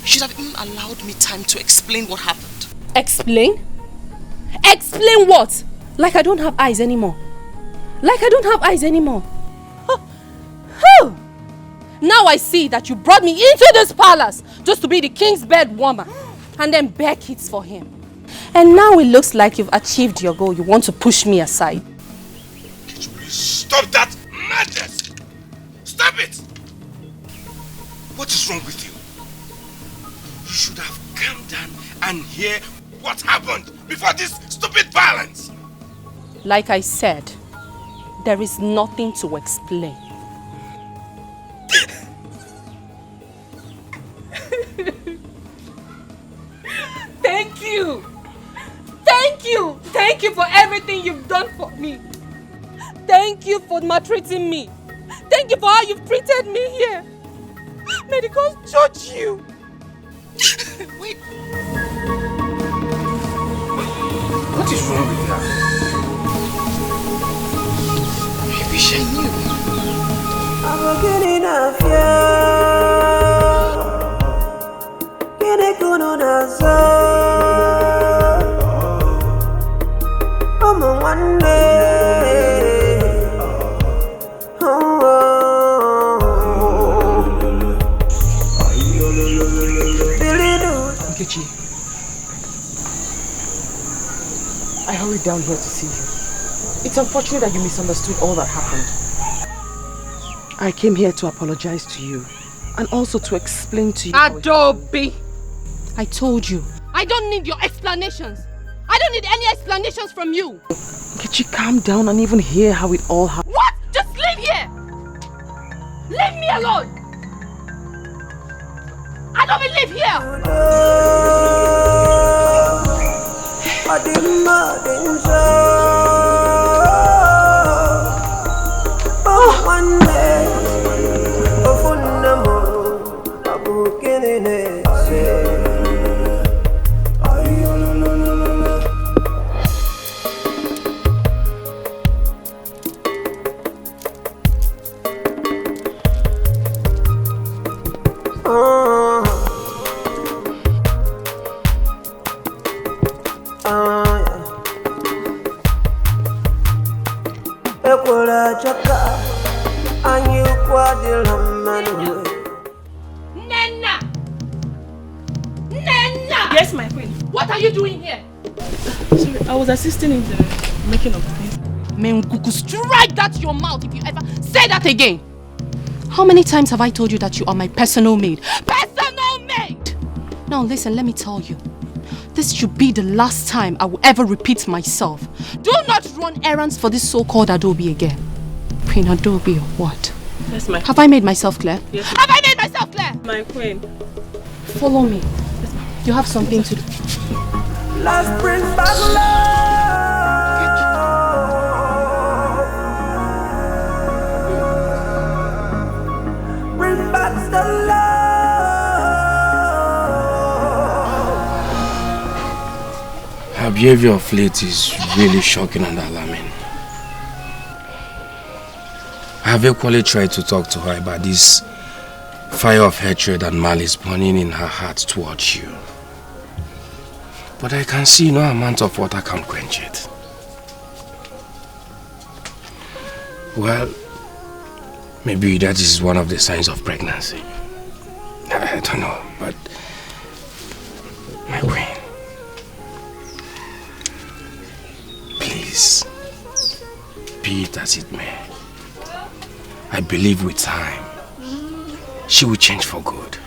You should have even allowed me time to explain what happened. Explain? Explain what? Like I don't have eyes anymore. Like I don't have eyes anymore. Now I see that you brought me into this palace just to be the king's bed warmer and then bear kids for him. And now it looks like you've achieved your goal. You want to push me aside. Could you please stop that madness? Stop it! What is wrong with you? You should have calmed down and hear what happened before this stupid violence. Like I said, there is nothing to explain. Thank you! Thank you! Thank you for everything you've done for me. Thank you for maltreating me. Thank you for how you've treated me here. May the gods judge you. Wait. What is wrong with her? I wish I knew. I'm getting a fear. Getting good on us. I'm a one day. Nkechi, I hurried down here to see you. It's unfortunate that you misunderstood all that happened. I came here to apologize to you and also to explain to you. Adobe! I told you, I don't need your explanations. I don't need any explanations from you. Nkechi, calm down and even hear how it all happened. What? Just leave here! Leave me alone! I don't live here! One day, Yes, my queen. What are you doing here? Sorry, I was assisting in the making of the thing. Menguku, strike that your mouth if you ever say that again. How many times have I told you that you are my personal maid? Personal maid! Now listen, let me tell you. This should be the last time I will ever repeat myself. Do not run errands for this so-called Adobe again. Queen Adobe or what? Yes, my Have I made myself clear? Yes, have I made myself clear? My queen. Follow me. You have something to do. Love brings back love. Bring back the love. Her behavior of late is really shocking and alarming. I have equally tried to talk to her about this fire of hatred and malice burning in her heart towards you. But I can see no amount of water can quench it. Well, maybe that is one of the signs of pregnancy. I don't know, but my queen, please, be it as it may, I believe with time, she will change for good.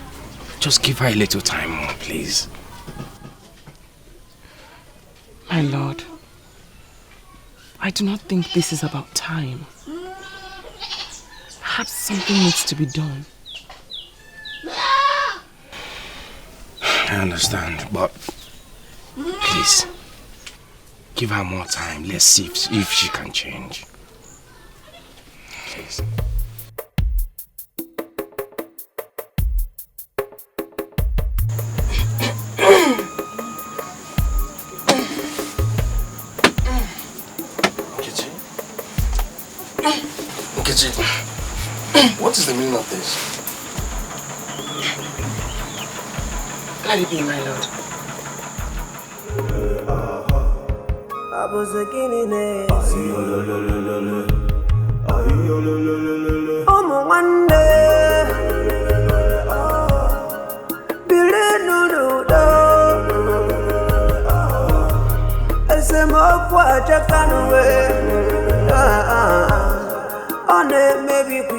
Just give her a little time more, please. My lord, I do not think this is about time. Perhaps something needs to be done. I understand, but please, give her more time. Let's see if she can change. Please. What is the meaning of this? Let it be, my lord. I was a guinea. Oh, my one day. Billy no. I say, more what you can on it, maybe we.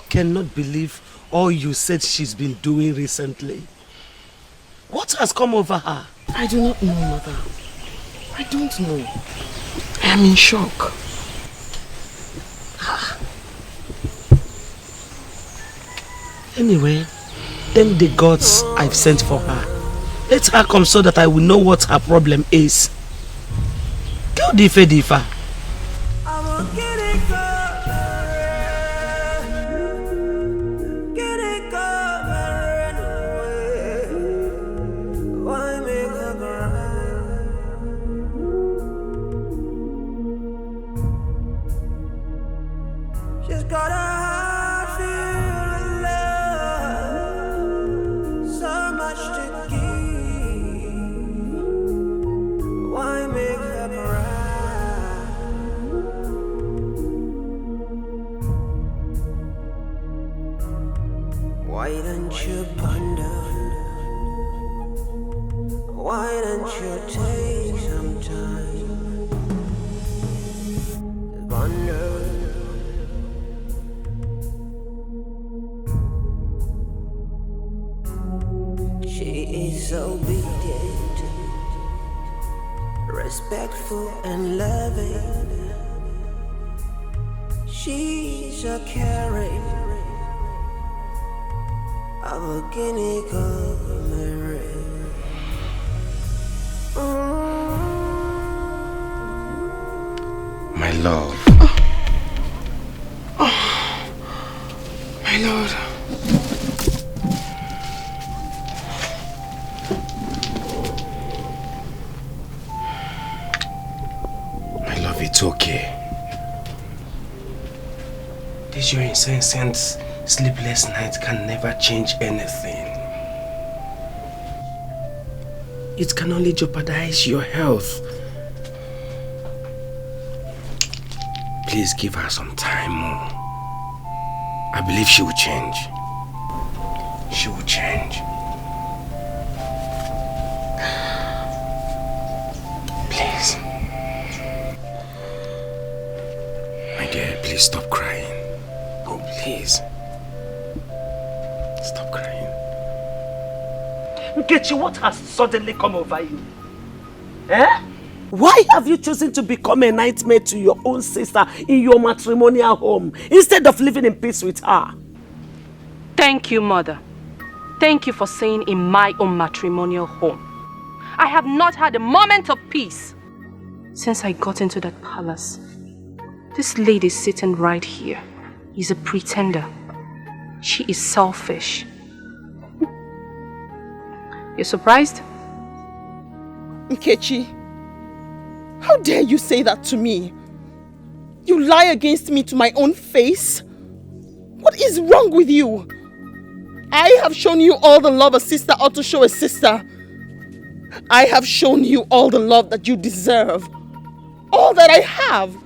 Cannot believe all you said she's been doing recently. What has come over her? I do not know, mother. I don't know. I am in shock. Anyway, thank the gods I've sent for her. Let her come so that I will know what her problem is. Go Difa. Respectful and loving, she's a caring of a guinea cock Mary. My love. My lord. It's okay. This your incessant sleepless night can never change anything. It can only jeopardize your health. Please give her some time more. I believe she will change. She will change. Please. My dear, please stop crying. Oh, please. Stop crying. Nkechi, what has suddenly come over you? Eh? Why have you chosen to become a nightmare to your own sister in your matrimonial home instead of living in peace with her? Thank you, Mother. Thank you for saying in my own matrimonial home. I have not had a moment of peace since I got into that palace. This lady sitting right here is a pretender. She is selfish. You're surprised? Nkechi, how dare you say that to me? You lie against me to my own face? What is wrong with you? I have shown you all the love a sister ought to show a sister. I have shown you all the love that you deserve. All that I have.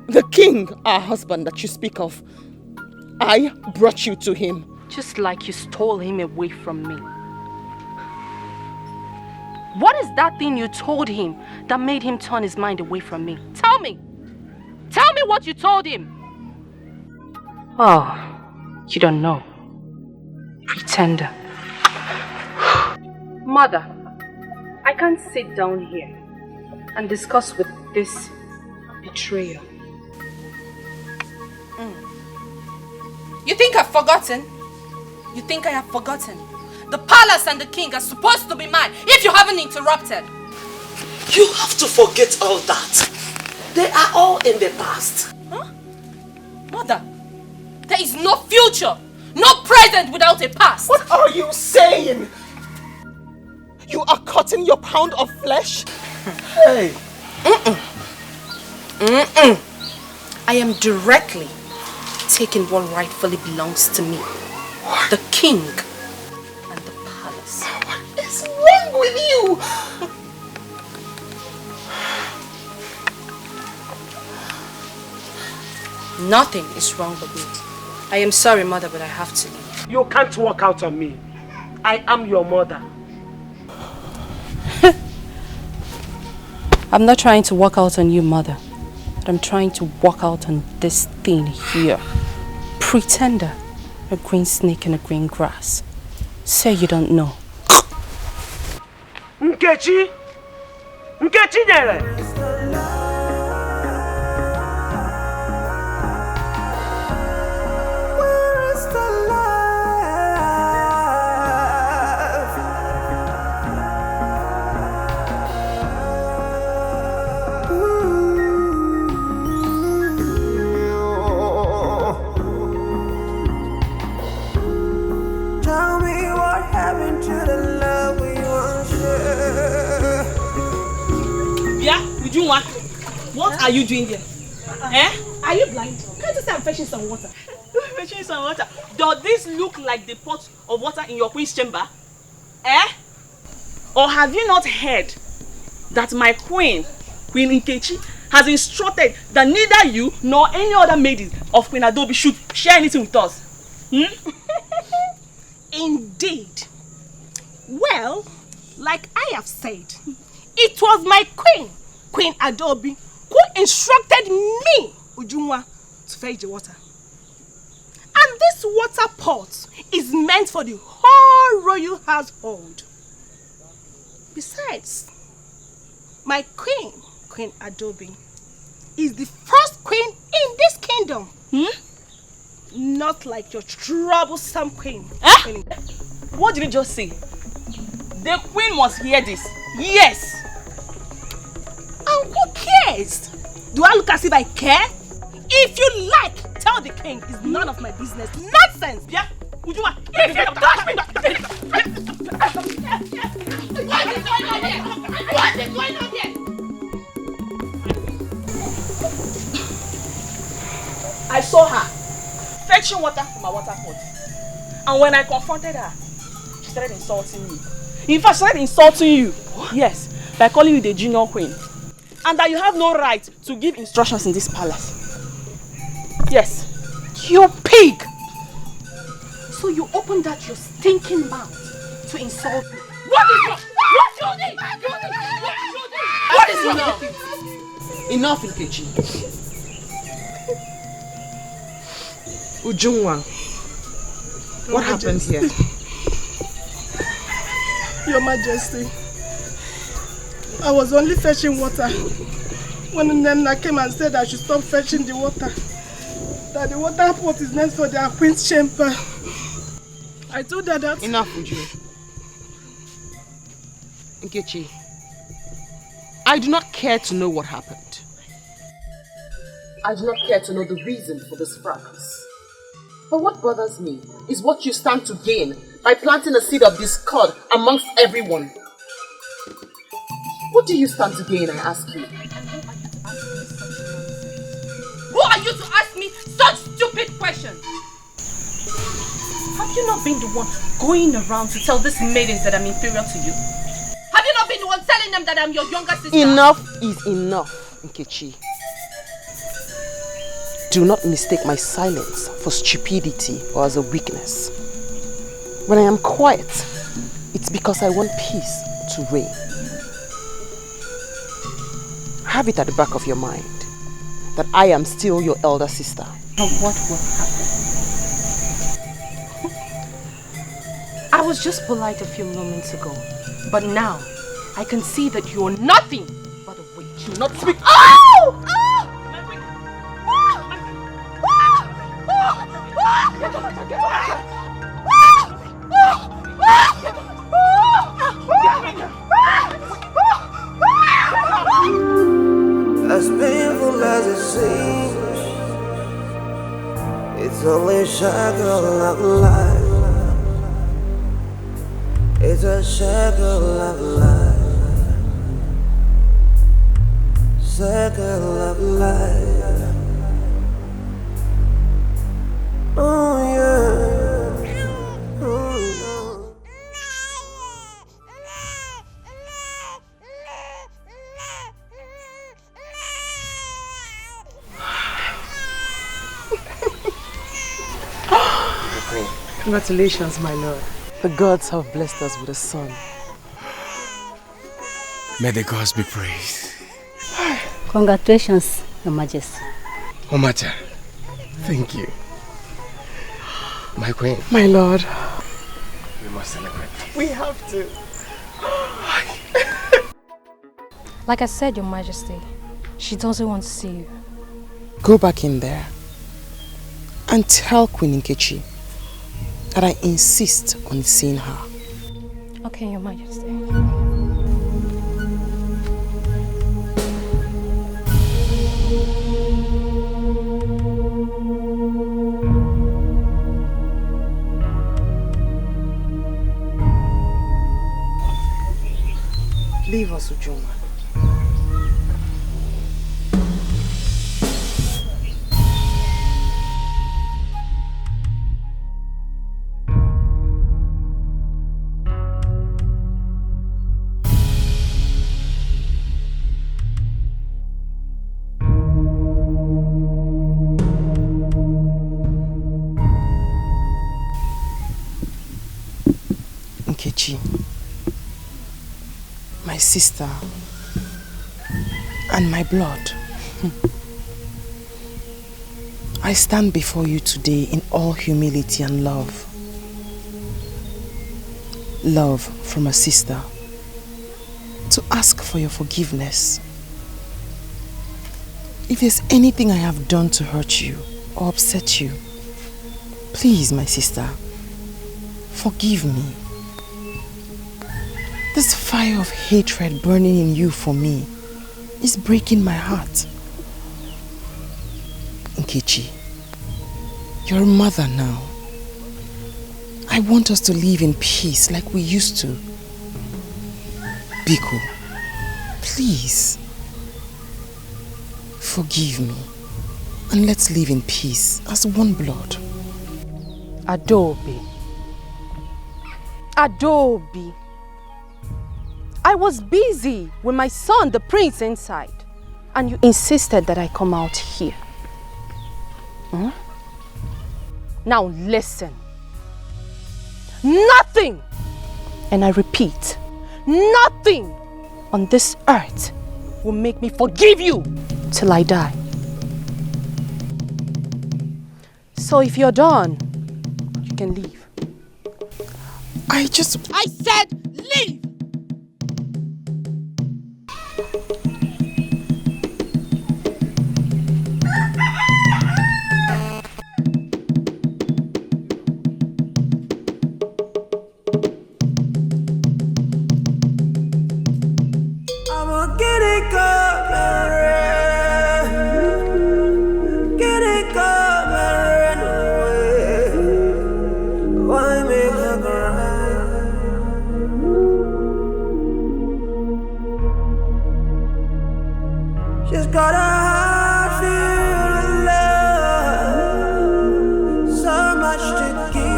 The king, our husband that you speak of, I brought you to him. Just like you stole him away from me. What is that thing you told him that made him turn his mind away from me? Tell me! Tell me what you told him! Oh, you don't know. Pretender. Mother, I can't sit down here and discuss with this betrayer. You think I've forgotten? You think I have forgotten? The palace and the king are supposed to be mine if you haven't interrupted. You have to forget all that. They are all in the past. Huh? Mother, there is no future, no present without a past. What are you saying? You are cutting your pound of flesh? Hey. I am directly taking what rightfully belongs to me. What? The king and the palace. What is wrong with you? Nothing is wrong with me. I am sorry, Mother, but I have to leave. You can't walk out on me. I am your mother. I'm not trying to walk out on you, Mother. But I'm trying to walk out on this thing here. Pretender. A green snake in a green grass. Say you don't know. Nkechi! Nkechi nyere! What are you doing here? Are you blind? Can't you say I'm fetching some water? Fetching some water? Does this look like the pot of water in your queen's chamber? Or have you not heard that my queen, Queen Nkechi, has instructed that neither you nor any other maiden of Queen Adobe should share anything with us? Indeed. Well, like I have said, it was my queen, Queen Adobe, who instructed me, Ujunwa, to fetch the water. And this water pot is meant for the whole royal household. Besides, my queen, Queen Adobe, is the first queen in this kingdom. Not like your troublesome queen. What did you just say? The queen must hear this. Yes. And who cares? Do I look as if I care? If you like, tell the king it's none of my business. Nonsense! Yeah? Ujuma, if you touch me! What is going on here? What is going on here? I saw her fetching water from my water pot. And when I confronted her, she started insulting me. In fact, she started insulting you. What? Yes, by calling you the junior queen. And that you have no right to give instructions in this palace. Yes. You pig! So you opened that your stinking mouth to insult me. What is wrong? What is wrong? Enough, Nkechi. Ujunwa, What happened here? Your Majesty, I was only fetching water when Nena came and said I should stop fetching the water. That the water pot is next for their queen's chamber. I told her that... Enough, Uju. Nkechi, I do not care to know what happened. I do not care to know the reason for this fracas. But what bothers me is what you stand to gain by planting a seed of discord amongst everyone. What do you stand to gain, I ask you? Who are you to ask me such stupid questions? Have you not been the one going around to tell these maidens that I'm inferior to you? Have you not been the one telling them that I'm your younger sister? Enough is enough, Nkechi. Do not mistake my silence for stupidity or as a weakness. When I am quiet, it's because I want peace to reign. Have it at the back of your mind that I am still your elder sister. And what will happen? I was just polite a few moments ago, but now I can see that you're nothing but a witch. Do not speak. Oh! As painful as it seems, it's only a shackle of life. It's a shackle of life. Shackle of life. Oh yeah. Oh no. Congratulations, my lord. The gods have blessed us with a son. May the gods be praised. Congratulations, Your Majesty. Omata, thank you. My queen. My lord. We must celebrate. We have to. Like I said, Your Majesty, she doesn't want to see you. Go back in there and tell Queen Nkechi that I insist on seeing her. Okay, Your Majesty. Leave us, Ujoma. Nkechi, my sister and my blood. I stand before you today in all humility and love. Love from a sister to ask for your forgiveness. If there's anything I have done to hurt you or upset you, please, my sister, forgive me. This fire of hatred burning in you for me is breaking my heart. Nkechi, you're a mother now. I want us to live in peace like we used to. Biko, please, forgive me and let's live in peace as one blood. Adobe. Adobe. I was busy with my son, the prince, inside. And you insisted that I come out here. Hmm? Now listen. Nothing, and I repeat, nothing on this earth will make me forgive you till I die. So if you're done, you can leave. I said leave! I'm a guinea come and rain. Guinea come and rain away. Why make her cry? She's got a heart filled with love, so much to give.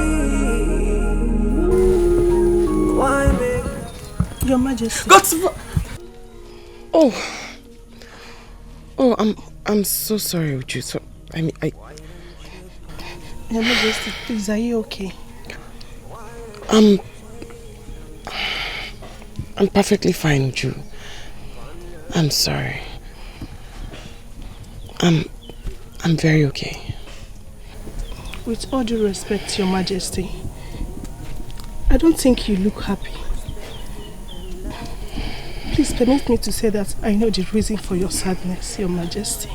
Why make Your Majesty. Oh, I'm so sorry, Uju. So, Your Majesty, please, are you okay? I'm perfectly fine, Uju. I'm sorry. I'm very okay. With all due respect, Your Majesty, I don't think you look happy. Please permit me to say that I know the reason for your sadness, Your Majesty.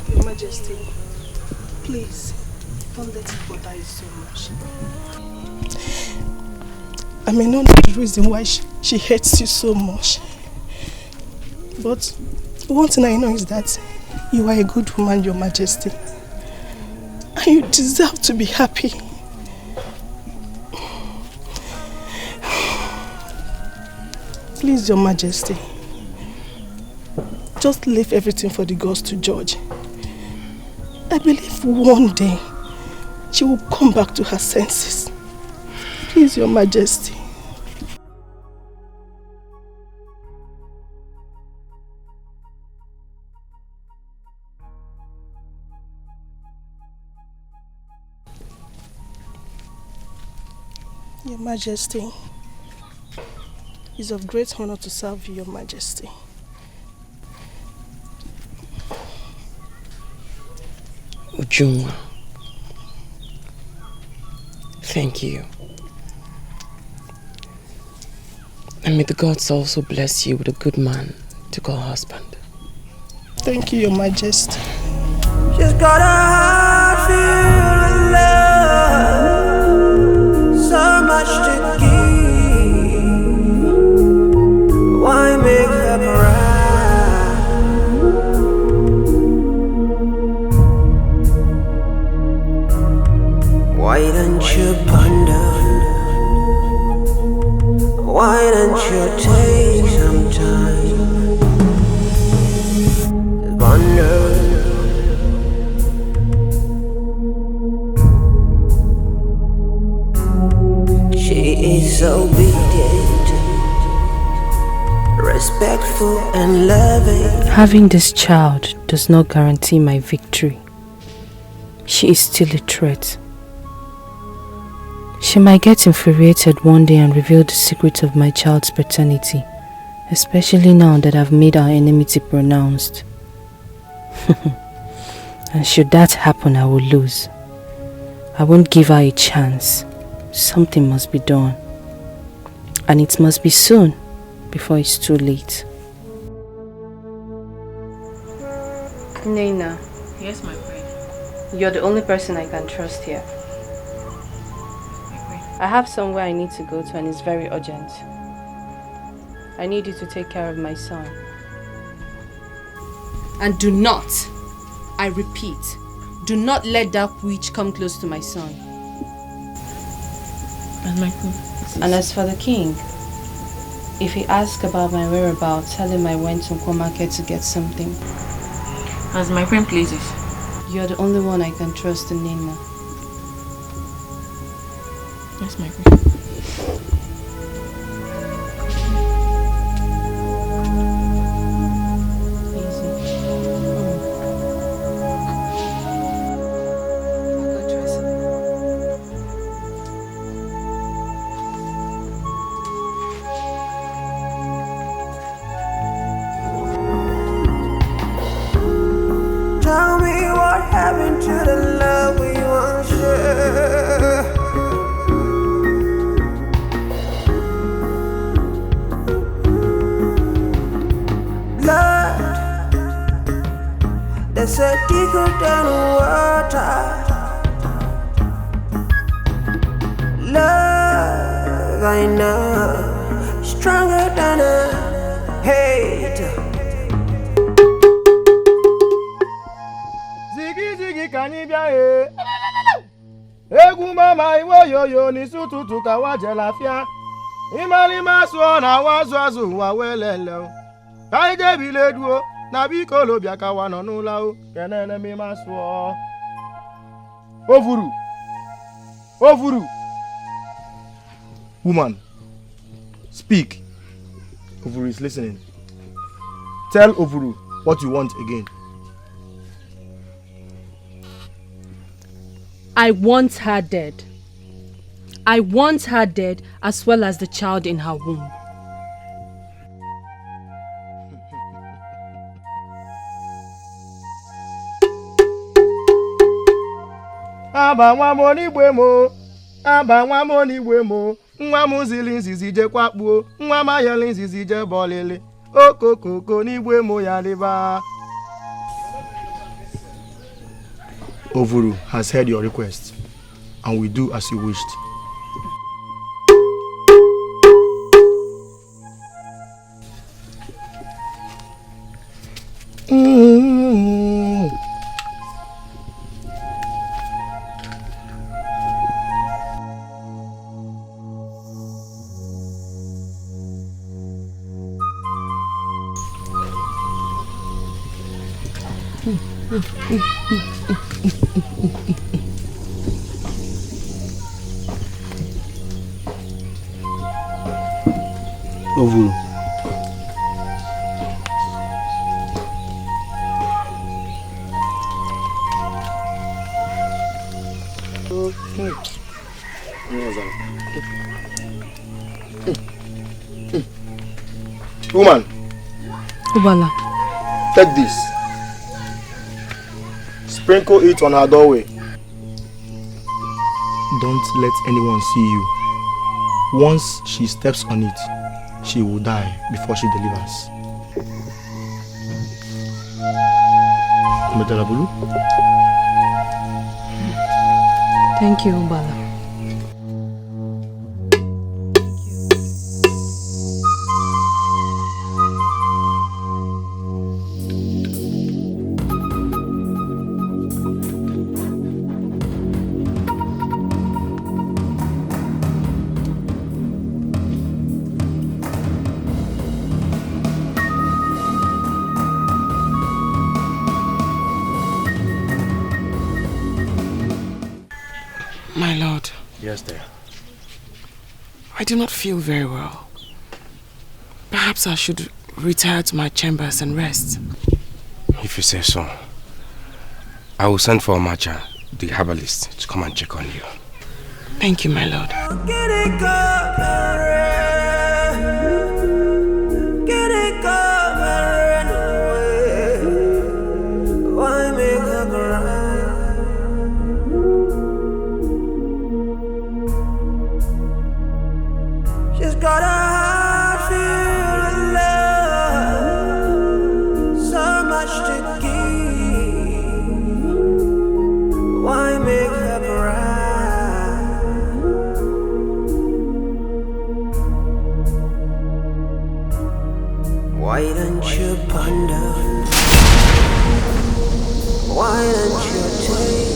Your Majesty, please, don't let it bother you so much. I may not know the reason why she hates you so much. But one thing I know is that you are a good woman, Your Majesty. And you deserve to be happy. Please, Your Majesty, just leave everything for the gods to judge. I believe one day she will come back to her senses. Please, Your Majesty. Your Majesty, it's of great honor to serve you, Your Majesty. Ujunwa, thank you. And may the gods also bless you with a good man to call husband. Thank you, Your Majesty. She's got a heart filled with love, so much to give. Why make her cry? Why don't you ponder? Why don't you take some time to ponder? She is obedient, respectful and loving. Having this child does not guarantee my victory. She is still a threat. She might get infuriated one day and reveal the secret of my child's paternity, especially now that I've made our enmity pronounced. And should that happen, I will lose. I won't give her a chance. Something must be done. And it must be soon, before it's too late. Nena. Yes, my queen. You're the only person I can trust here. I have somewhere I need to go to and it's very urgent. I need you to take care of my son. And do not, I repeat, do not let that witch come close to my son. And my queen. And as for the king, if he asks about my whereabouts, tell him I went to Nkwo market to get something. As my queen pleases. You're the only one I can trust in Nina. Yes, my queen. Tell me what happened to the love we once shared. than water. Love, I know, stronger than a hate. Ziggy ziggy can you be Egu mama iwo yoyo ni sututu kawaje lafia. Imali maso na wazu wa welele. Kaije bileduo na biko lo bia ka wa no nula o. Kenene mi maso. Ovuru. Ovuru. Woman, speak. Ovuru is listening. Tell Ovuru what you want again. I want her dead. I want her dead as well as the child in her womb. Aba nwa mo ni gbe mo. Aba nwa mo ni gbe mo. Nwa mu zili nzizi je kwakpuo. Nwa ma yeli nzizi je bolele. Okokoko ni gbe mo ya liba. Ovuru has heard your request and will do as you wished. Ovuru. Woman. Ubala. Take this. Sprinkle it on her doorway. Don't let anyone see you. Once she steps on it, she will die before she delivers. Metalabulu? Thank you, Ubala. My lord. Yes, dear. I do not feel very well. Perhaps I should retire to my chambers and rest. If you say so. I will send for Omacha, the herbalist, to come and check on you. Thank you, my lord. She's got a heart filled with love, so much to give. Why make her cry? Why don't you ponder? Why don't you take?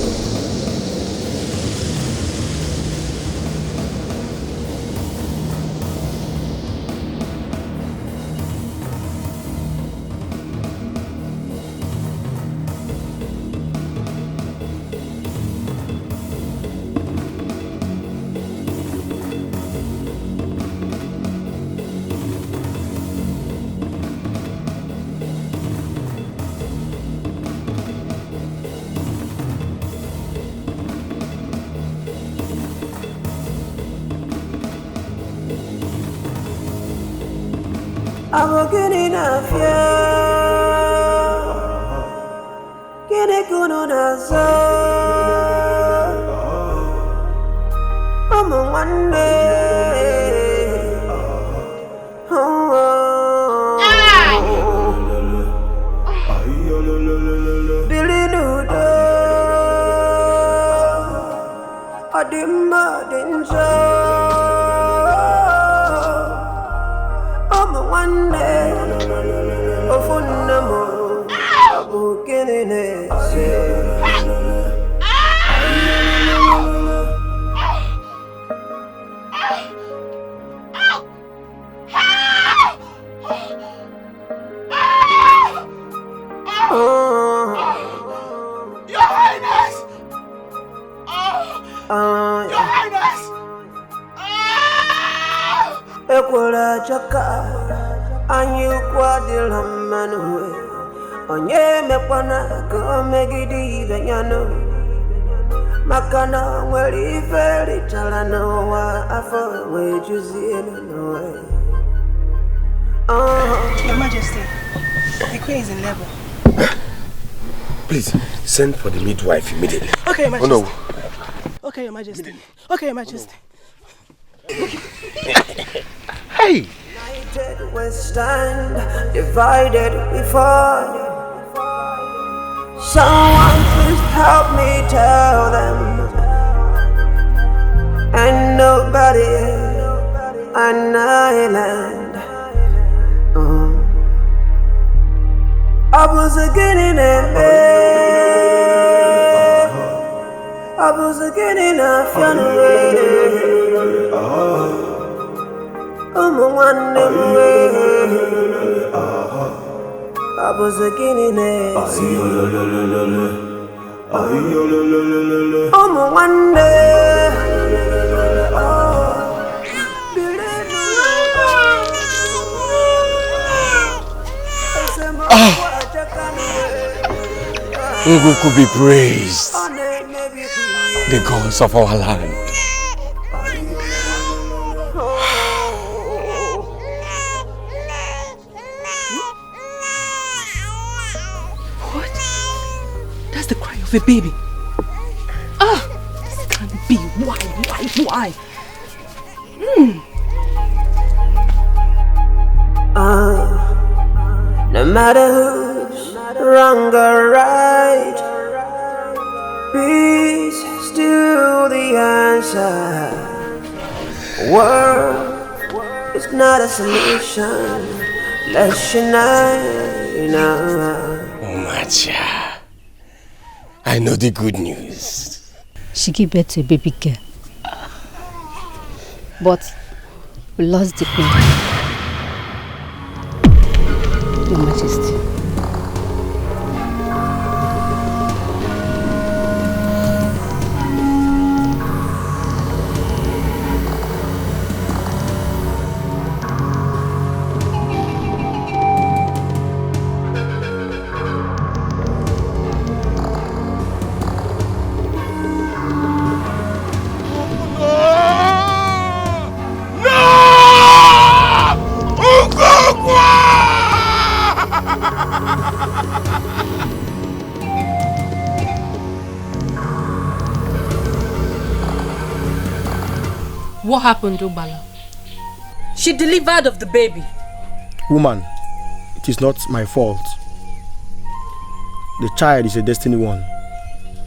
I'm getting a fear. Getting good on us. I'm a one day. Billy Noodle. dinjo. I'm one day of unamo. I'm getting it. Your Highness! Your Highness! Ekwela chaka anyi kwadila manwe onye mekwana ka megidi benyano makana nwere ife ritala n'ụwa afọ wee juzie n'ụwa. Your Majesty, the queen is in labor. Please, send for the midwife immediately. Okay, Your Majesty. Oh no. Okay, Your Majesty. Okay, Your Majesty. Hey! United we stand, divided we fall. Someone please help me tell them. And nobody an island. I was again in a bed. I was again in a funeral. I'm one way. I was again in a I'm one day. Who could be praised? The gods of our land. What? That's the cry of a baby. This can't be. Why? No matter who's wrong or right, peace is still the answer. War is not a solution. Let's unite. Oh my child, I know the good news. She gave birth to a baby girl. But we lost the queen. Your Majesty. What happened, Ubala? She delivered of the baby. Woman, it is not my fault. The child is a destiny one.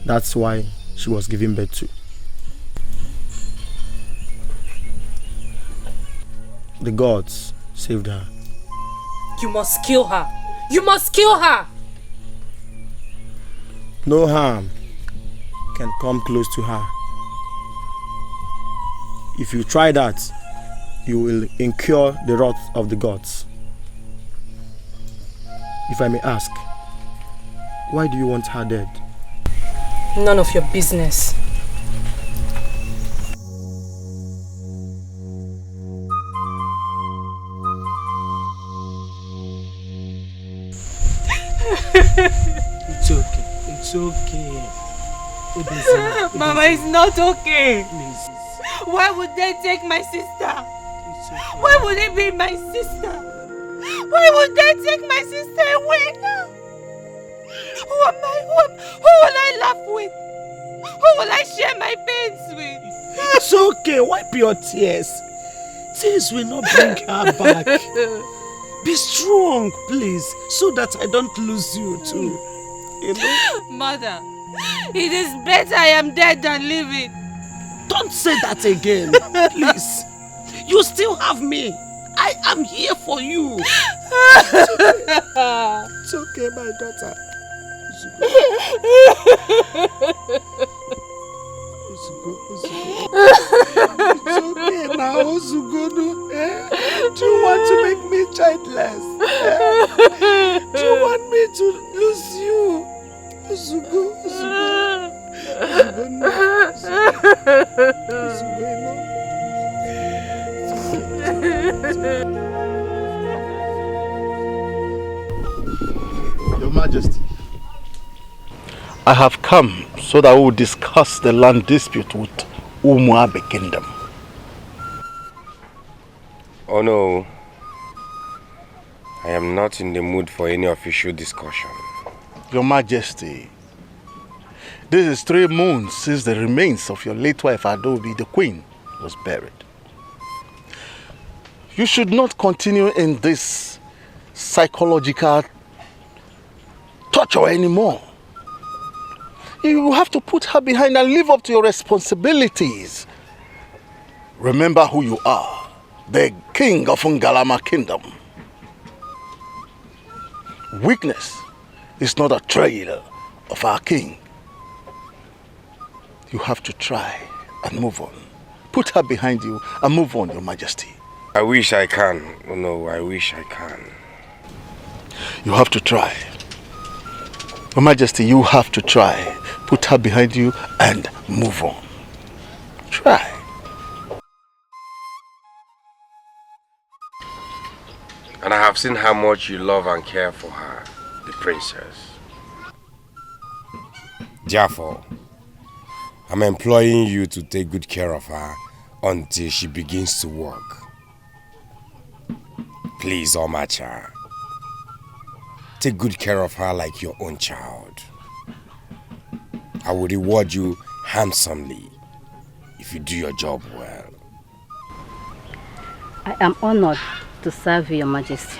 That's why she was given birth to. The gods saved her. You must kill her. You must kill her. No harm can come close to her. If you try that, you will incur the wrath of the gods. If I may ask, why do you want her dead? None of your business. It's okay. It's okay. Mama, it's not okay. Please. Why would they take my sister? Why would they be my sister? Why would they take my sister away now? Who am I? Who will I laugh with? Who will I share my pains with? It's okay. Wipe your tears. Tears will not bring her back. Be strong, please, so that I don't lose you too. You know? Mother, it is better I am dead than living. Don't say that again, please. You still have me. I am here for you. It's okay, my daughter. It's okay now, Ozugono. Do you want to make me childless? Do you want me to lose you? Ozugo, Your Majesty, I have come so that we will discuss the land dispute with Umuabe Kingdom. Oh no, I am not in the mood for any official discussion. Your Majesty, this is 3 moons since the remains of your late wife Adobe, the Queen, was buried. You should not continue in this psychological torture anymore. You have to put her behind and live up to your responsibilities. Remember who you are, the king of Ngalama Kingdom. Weakness is not a trail of our king. You have to try and move on. Put her behind you and move on, Your Majesty. I wish I can. Oh no, I wish I can. You have to try. Your Majesty, you have to try. Put her behind you and move on. Try. And I have seen how much you love and care for her, the princess. Therefore, I'm employing you to take good care of her until she begins to work. Please, Omacha, take good care of her like your own child. I will reward you handsomely if you do your job well. I am honored to serve you, Your Majesty.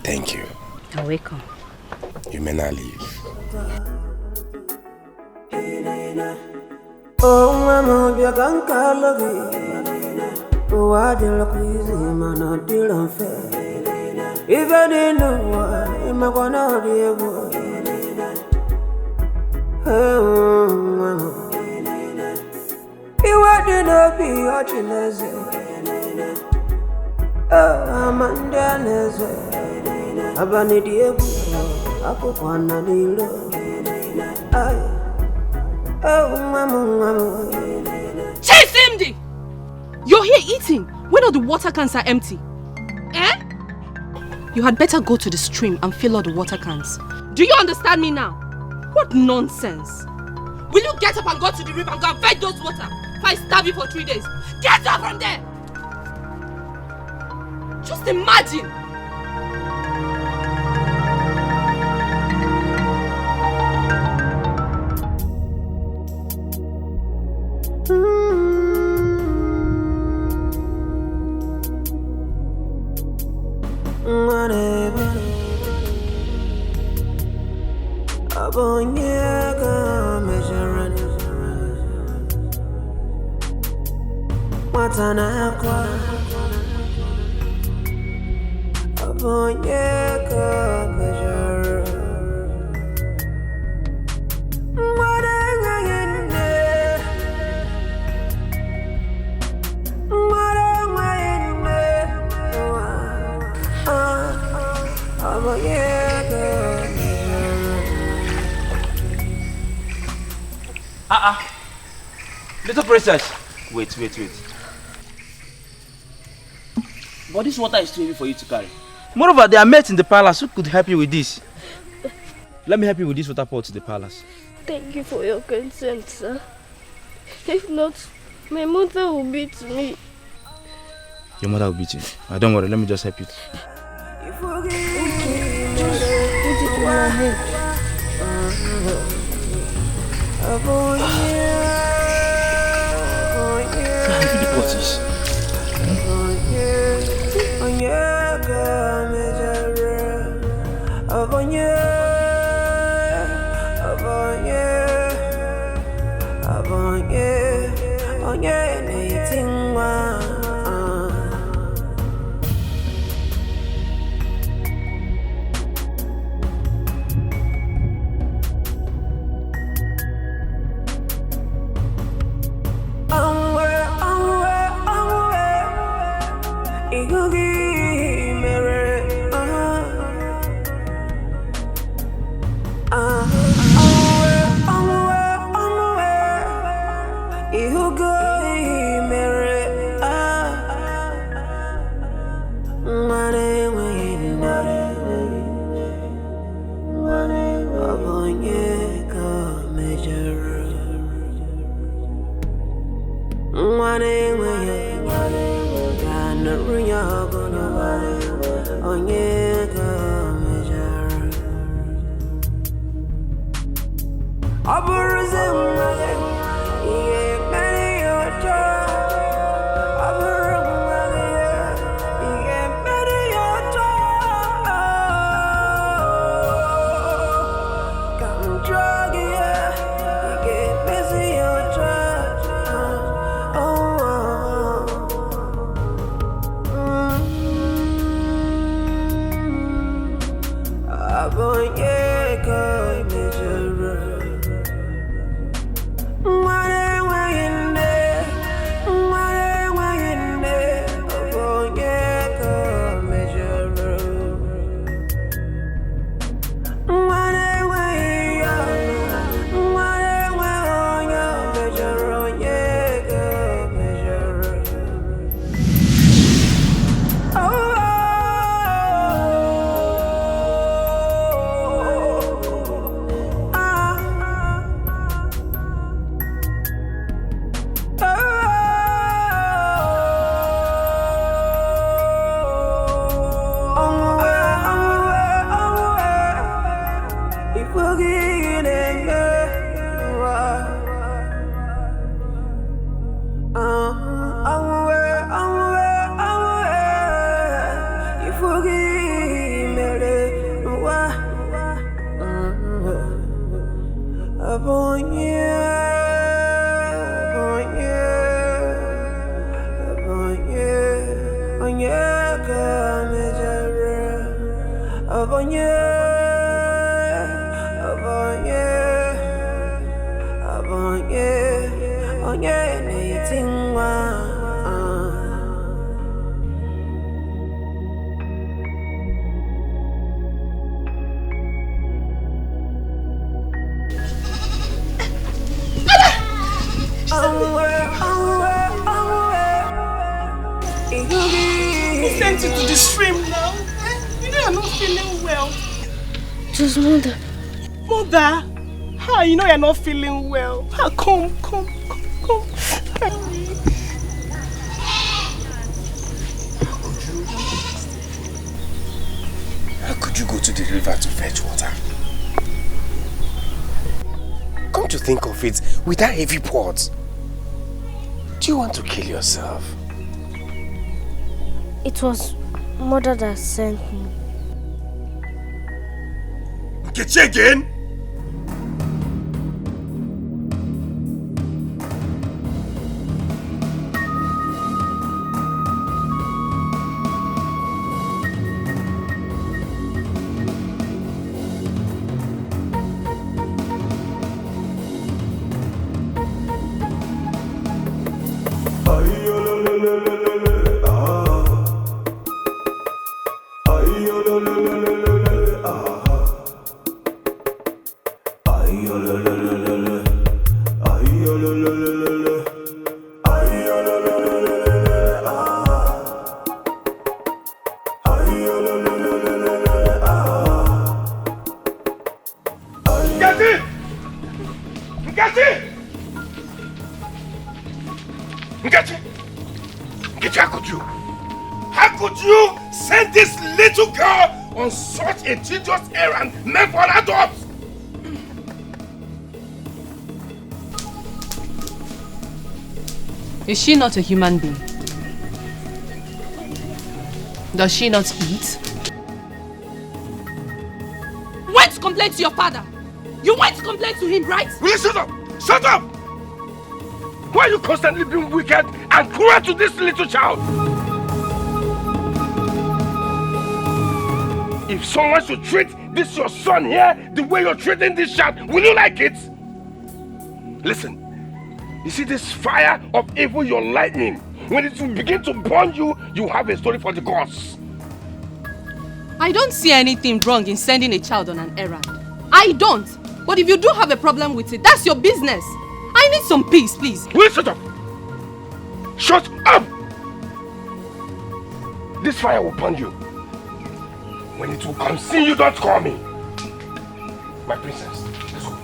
Thank you. You're welcome. You may now leave. Oh, mama, be a gankalogi. Oh, I did look easy, man, I did unfair. If I didn't know why, I'm gonna be a boy. Oh, mama. You didn't be watching us. Oh, I'm under this. I'm a idiot. I could want a little. Oh, mama. Chase MD! You're here eating when all the water cans are empty. Eh? You had better go to the stream and fill all the water cans. Do you understand me now? What nonsense! Will you get up and go to the river and go and fetch those water? If I starve you for 3 days, get up from there! Just imagine! Little princess. Wait. But this water is too heavy for you to carry. Moreover, there are mates in the palace who could help you with this. Let me help you with this water pot to the palace. Thank you for your consent, sir. If not, my mother will beat me. Your mother will beat you. Don't worry, let me just help you. Okay, just put it in my head. The pot is. You know you're not feeling well. Come. How could you go to the river to fetch water? Come to think of it, with that heavy pot, do you want to kill yourself? It was Mother that sent me. Nkechi again? A tedious errand meant for adults. Is she not a human being? Does she not eat? Went to complain to your father. You went to complain to him, right? Will you shut up? Shut up! Why are you constantly being wicked and cruel to this little child? If someone should treat this your son here the way you're treating this child, will you like it? Listen, you see this fire of evil you're lighting When it will begin to burn you, you have a story for the gods. I don't see anything wrong in sending a child on an errand. I don't. But if you do have a problem with it, that's your business. I need some peace, please. Will you shut up? Shut up! This fire will burn you. When it will consume you, don't call me. My princess, let's go.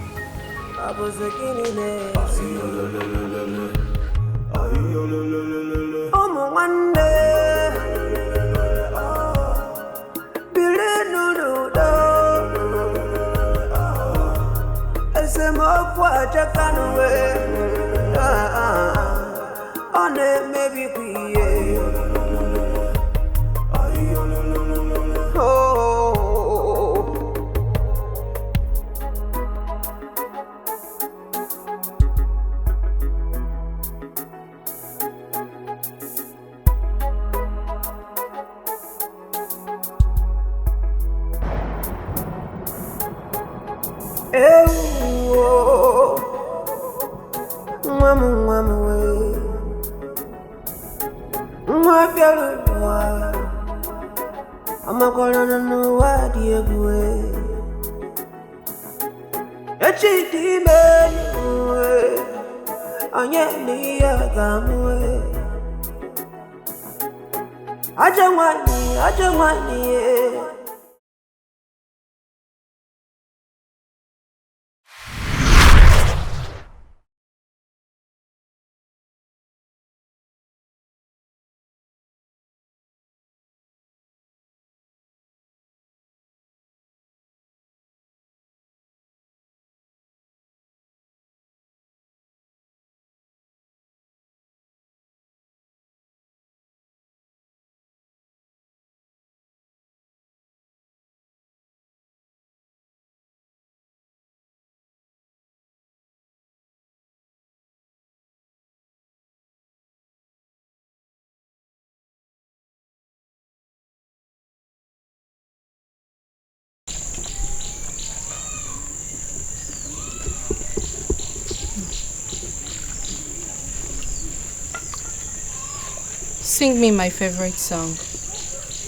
Sing me my favorite song.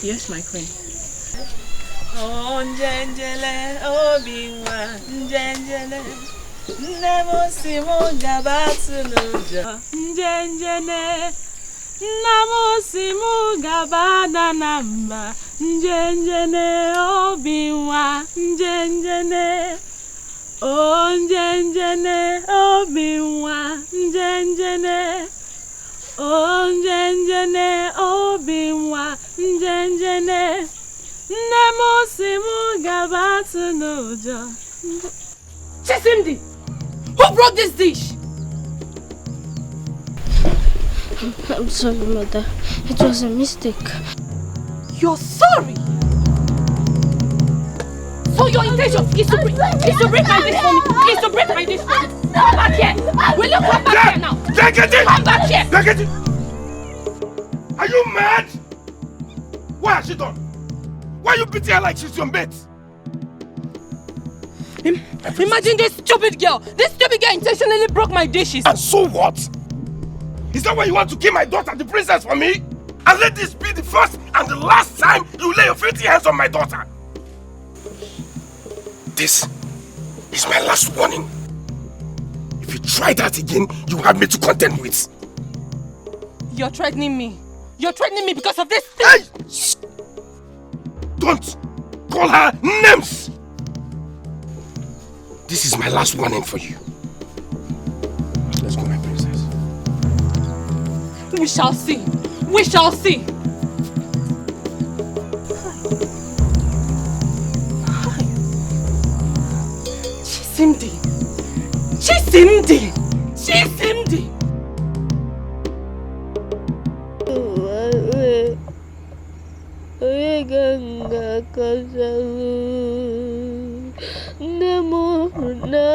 Yes, my queen. Onjenjele obinwa njenjele Namosimu gabatsunuja njenjele Namosimu gabana namba njenjele obinwa njenjele Onjenjele obinwa njenjele Onjenjele obinwa njenjele Nemosimu gabatsunuja. Chisimdi! Who brought this dish? I'm sorry, Mother. It was a mistake. You're sorry? So your intention is to bring my dish for me? Is to bring my dish for me? Come back here! Will you come back here now? Take it! Come back here! Take it! Are you mad? What has she done? Why you beating her like she's your mate? Imagine this stupid girl! This stupid girl intentionally broke my dishes! And so what? Is that why you want to kill my daughter, the princess, for me? And let this be the first and the last time you lay your filthy hands on my daughter! This is my last warning. If you try that again, you have me to contend with. You're threatening me. You're threatening me because of this thing! Hey! Shh. Don't call her names! This is my last warning for you. Let's go, my princess. We shall see. We shall see. Chisimdi. Chisimdi. Chisimdi. Ganga kasalu nemuna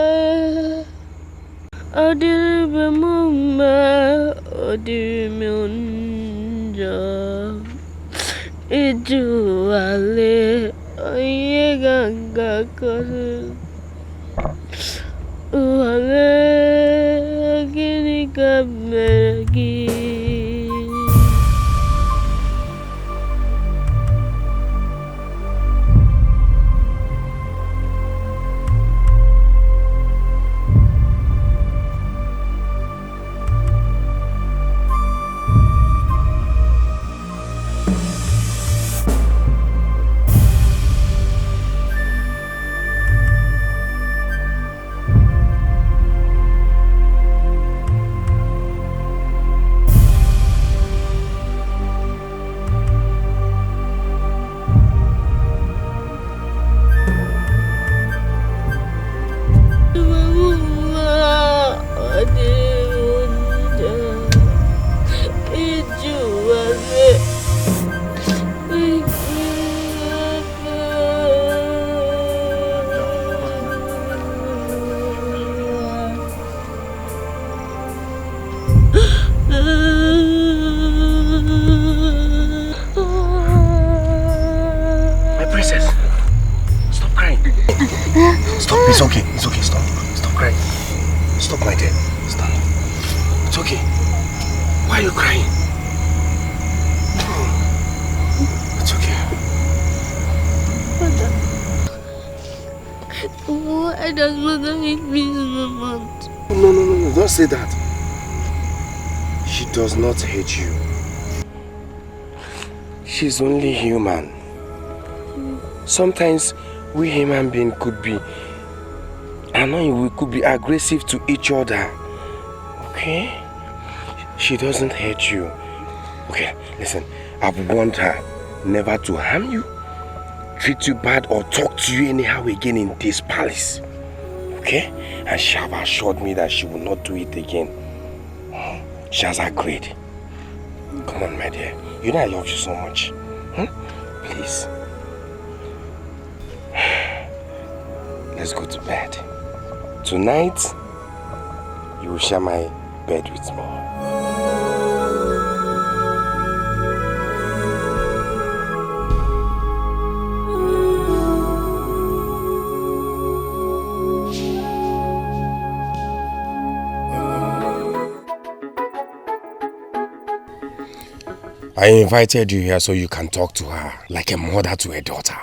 adirbe mumma adirme unja itu ale aye ganga kasalu ale gini kamergi My princess, stop crying. Stop, it's okay, stop. Stop crying. Stop, my dear. Stop. It's okay. Why are you crying? It's okay. Why does mother hate me so much? No, don't say that. She does not hate you. She's only human. Sometimes we human beings could be annoying, we could be aggressive to each other. Okay? She doesn't hate you. Okay, listen, I've warned her never to harm you, treat you bad or talk to you anyhow again in this palace. Okay? And she has assured me that she will not do it again. She has agreed. Come on, my dear. You know I love you so much. Please. Let's go to bed. Tonight, you will share my bed with me. I invited you here so you can talk to her like a mother to a daughter.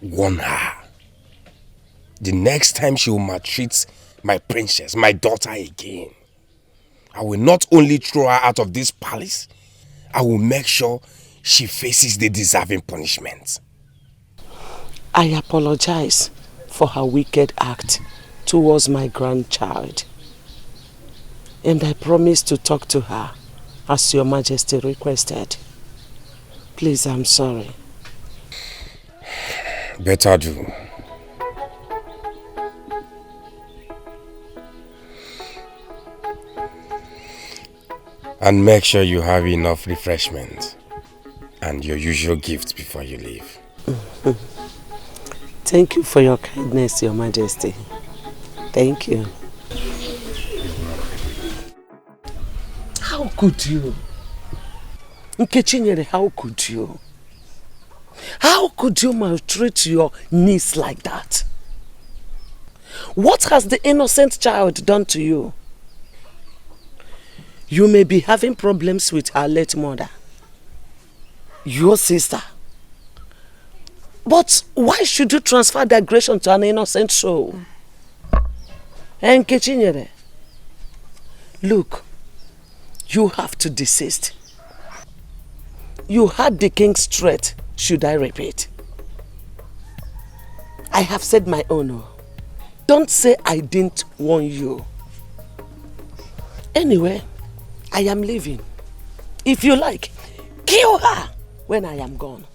Warn her. The next time she will maltreat my princess, my daughter again, I will not only throw her out of this palace, I will make sure she faces the deserving punishment. I apologize for her wicked act towards my grandchild. And I promise to talk to her as Your Majesty requested. Please, I'm sorry. Better do. And make sure you have enough refreshment and your usual gifts before you leave. Thank you for your kindness, Your Majesty. Thank you. How could you? Nkechinyere, how could you? How could you maltreat your niece like that? What has the innocent child done to you? You may be having problems with her late mother, your sister. But why should you transfer the aggression to an innocent soul? Nkechinyere, look, you have to desist. You had the king's threat, should I repeat? I have said my own. Don't say I didn't warn you. Anyway, I am leaving. If you like, kill her when I am gone.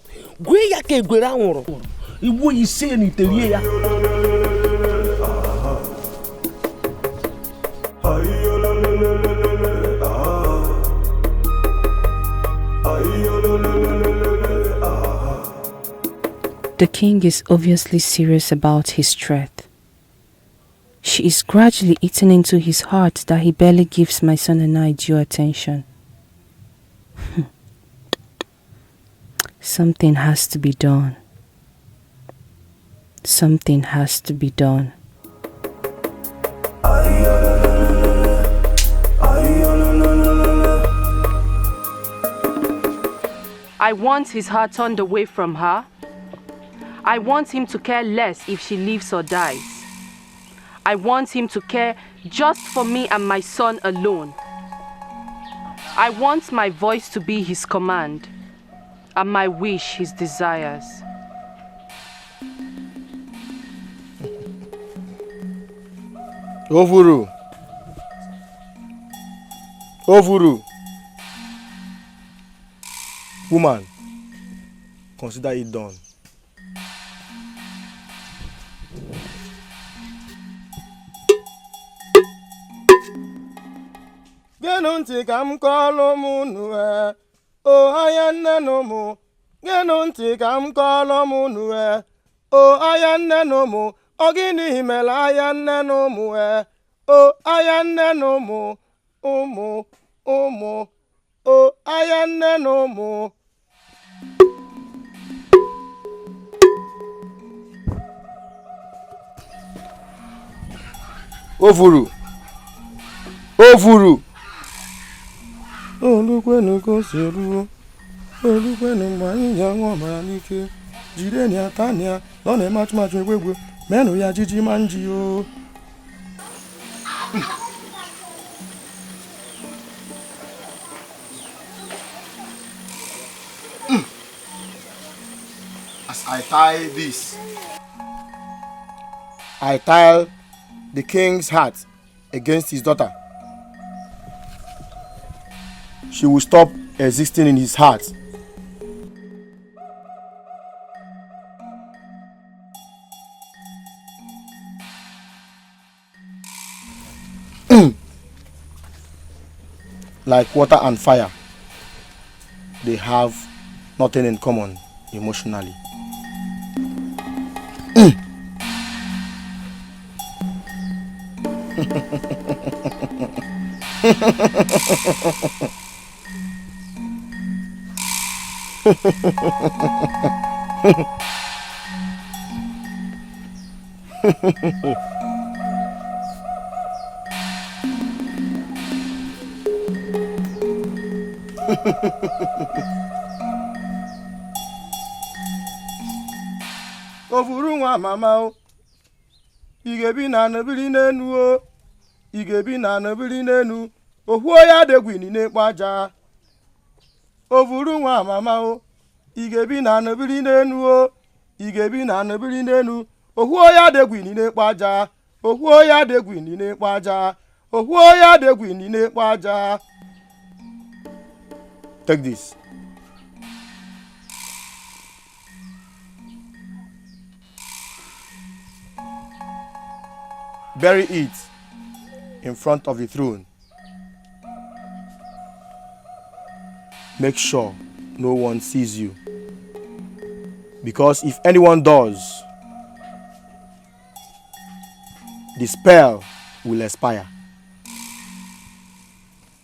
The king is obviously serious about his threat. She is gradually eating into his heart that he barely gives my son and I due attention. Something has to be done. Something has to be done. I want his heart turned away from her. I want him to care less if she lives or dies. I want him to care just for me and my son alone. I want my voice to be his command and my wish his desires. Ovuru. Woman, consider it done. Genu ntị ka m kọọrọ m unu o aya nne na ụmụ. Genu ntị ka m kọọrọ m unu o aya nne na ụmụ. Ọ gịnị mere aya nne na ụmụ o aya nne na ụmụ. Omo, omo, oh, ayanne no mo. Ovuru. Ovuru. Olukwenu koseru. Olukwenu mwanyi yango manike. Jideni atania. Lone match wegwe. Menu ya jiji manji o. As I tie this, I tie the king's heart against his daughter. She will stop existing in his heart. Like water and fire, they have nothing in common emotionally. Ovuru nwa mama o, igebi na nobili n'enu o, igebi na nobili n'enu, ohuo ya degwini n'ekpo aja. Ovuru nwa mama o, igebi na nobili n'enu o, igebi na nobili n'enu, ohuo ya degwini n'ekpo aja, ohuo ya degwini n'ekpo aja, ohuo ya degwini n'ekpo aja. Take this. Bury it in front of the throne. Make sure no one sees you. Because if anyone does, the spell will expire.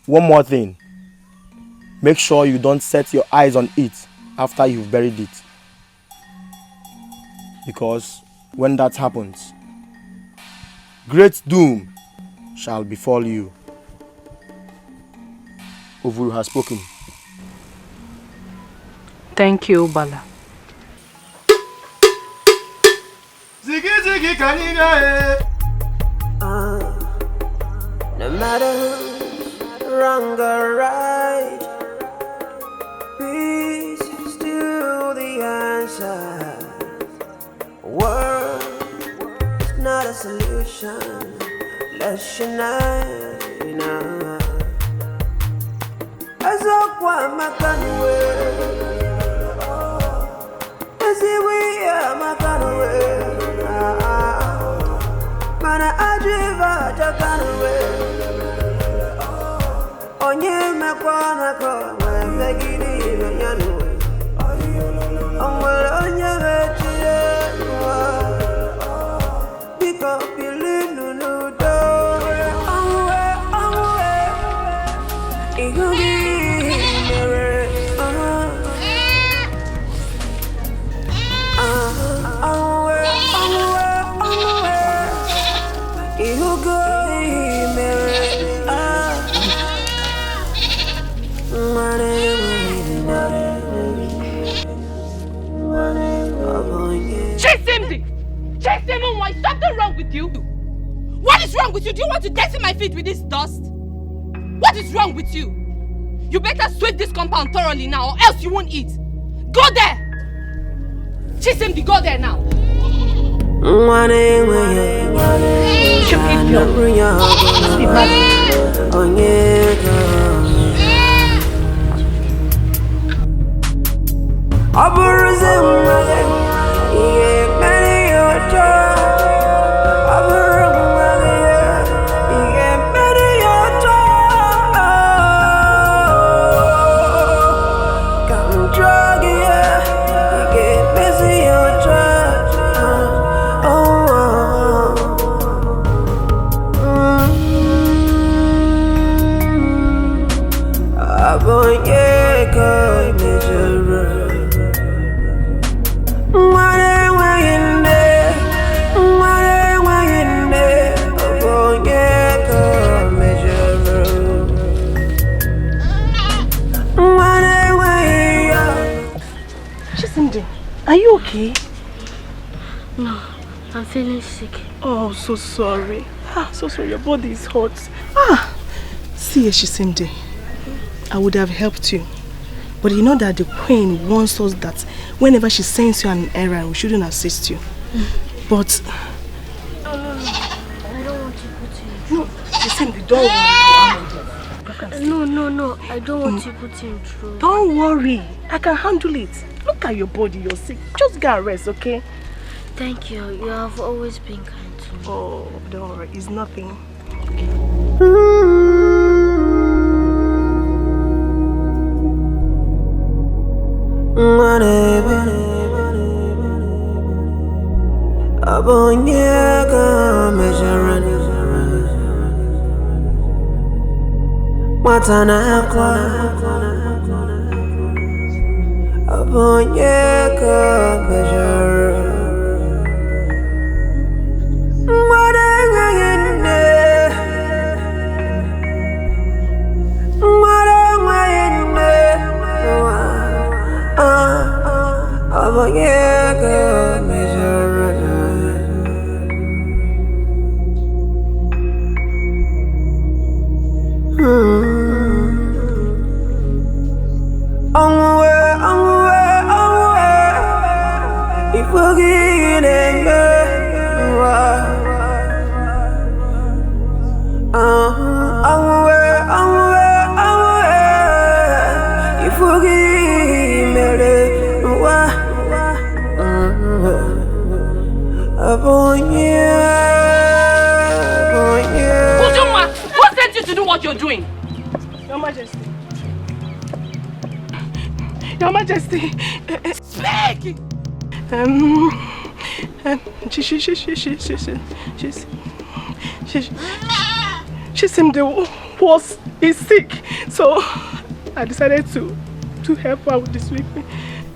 One more thing. Make sure you don't set your eyes on it after you've buried it. Because when that happens, great doom shall befall you. Ovuru has spoken. Thank you, Bala. Ziggy ziggy kanina No matter who's wrong or right, peace is still the answer. War is not a solution. Let's unite. As a Kwamakanwe, as we are Makanwe, Mana Ajiva Jakanwe, Onye Makwana Ko, Megidi Yanwe, Onye Vetia, Pick up your little door, Is something wrong with you? What is wrong with you? Do you want to dirty my feet with this dust? What is wrong with you? You better sweep this compound thoroughly now or else you won't eat. Go there! Chisimdi, go there now. okay? No, I'm feeling sick. Oh, so sorry. So sorry, your body is hot. See, Shisimde, I would have helped you. But you know that the queen wants us that whenever she sends you an errand, we shouldn't assist you. But... No. I don't want to put you. No, Shisimde, don't worry. No. I don't want to put you in trouble. Don't worry. I can handle it. Look at your body, you're sick. Just get a rest, okay? Thank you. You have always been kind to me. Oh, don't worry. It's nothing. Who sent you to do what you're doing? Your Majesty. Your Majesty. Speak! Shisimde is sick, so I decided to help her with the sweeping.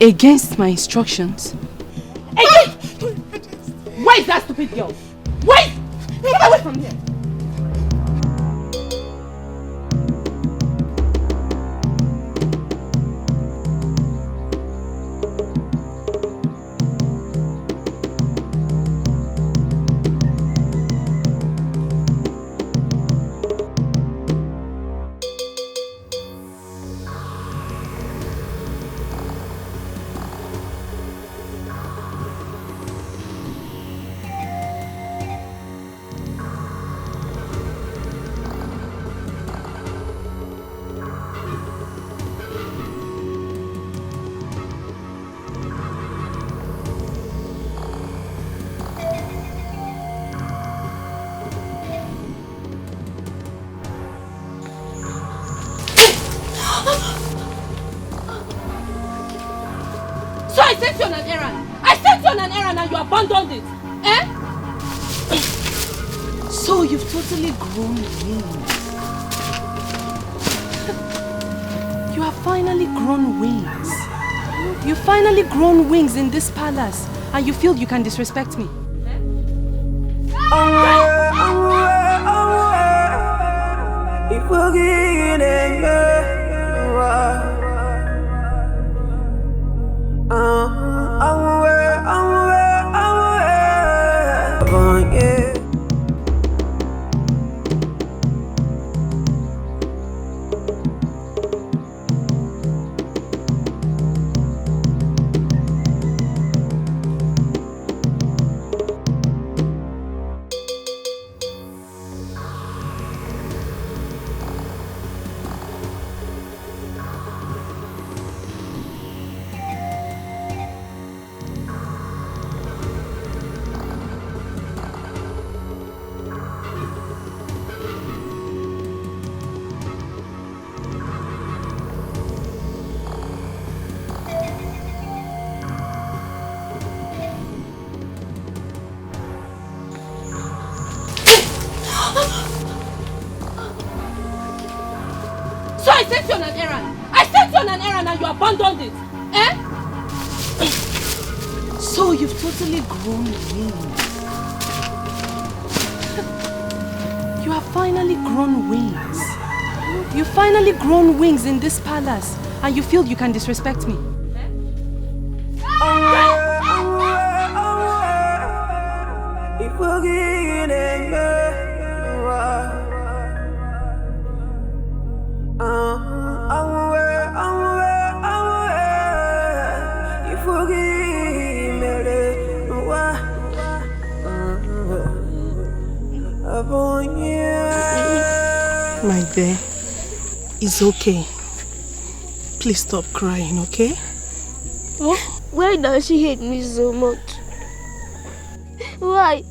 Against my instructions? Where is that stupid girl? Wait! Get away from here! So I sent you on an errand. I sent you on an errand and you abandoned it. Eh? So you've totally grown wings. You have finally grown wings. You've finally grown wings in this palace and you feel you can disrespect me. So I sent you on an errand. I sent you on an errand and you abandoned it. Eh? So you've totally grown wings. You have finally grown wings. You've finally grown wings in this palace and you feel you can disrespect me. My dear, it's okay. Please stop crying, okay? Oh, why does she hate me so much? Why?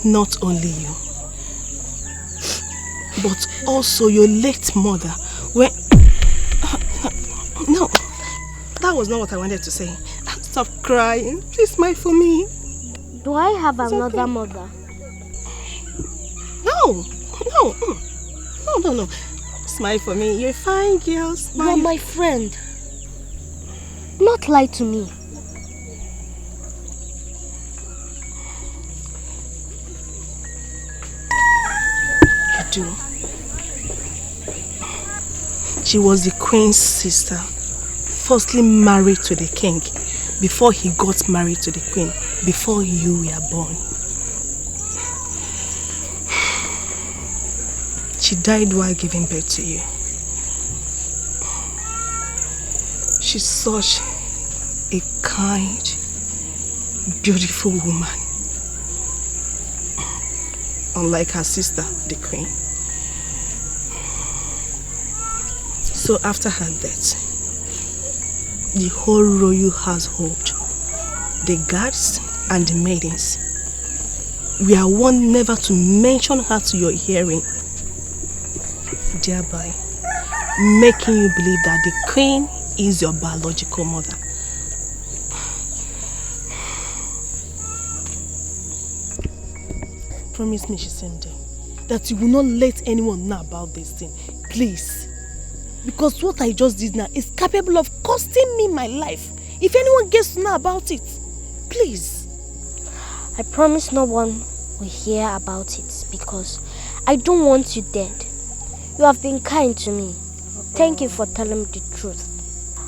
Not only you, but also your late mother. When no, that was not what I wanted to say. Stop crying. Please smile for me. Do I have another mother? No. Smile for me. You're fine, girl. Smile. You're my friend. Not lie to me. You do. She was the queen's sister, firstly married to the king before he got married to the queen, before you were born. She died while giving birth to you. She's such a kind, beautiful woman. Unlike her sister, the queen. So after her death, the whole royal household, the guards and the maidens, we are warned never to mention her to your hearing, thereby making you believe that the queen is your biological mother. Promise me, Shisende, that you will not let anyone know about this thing, please. Because what I just did now is capable of costing me my life. If anyone gets to know about it, please. I promise no one will hear about it because I don't want you dead. You have been kind to me. Thank you for telling me the truth.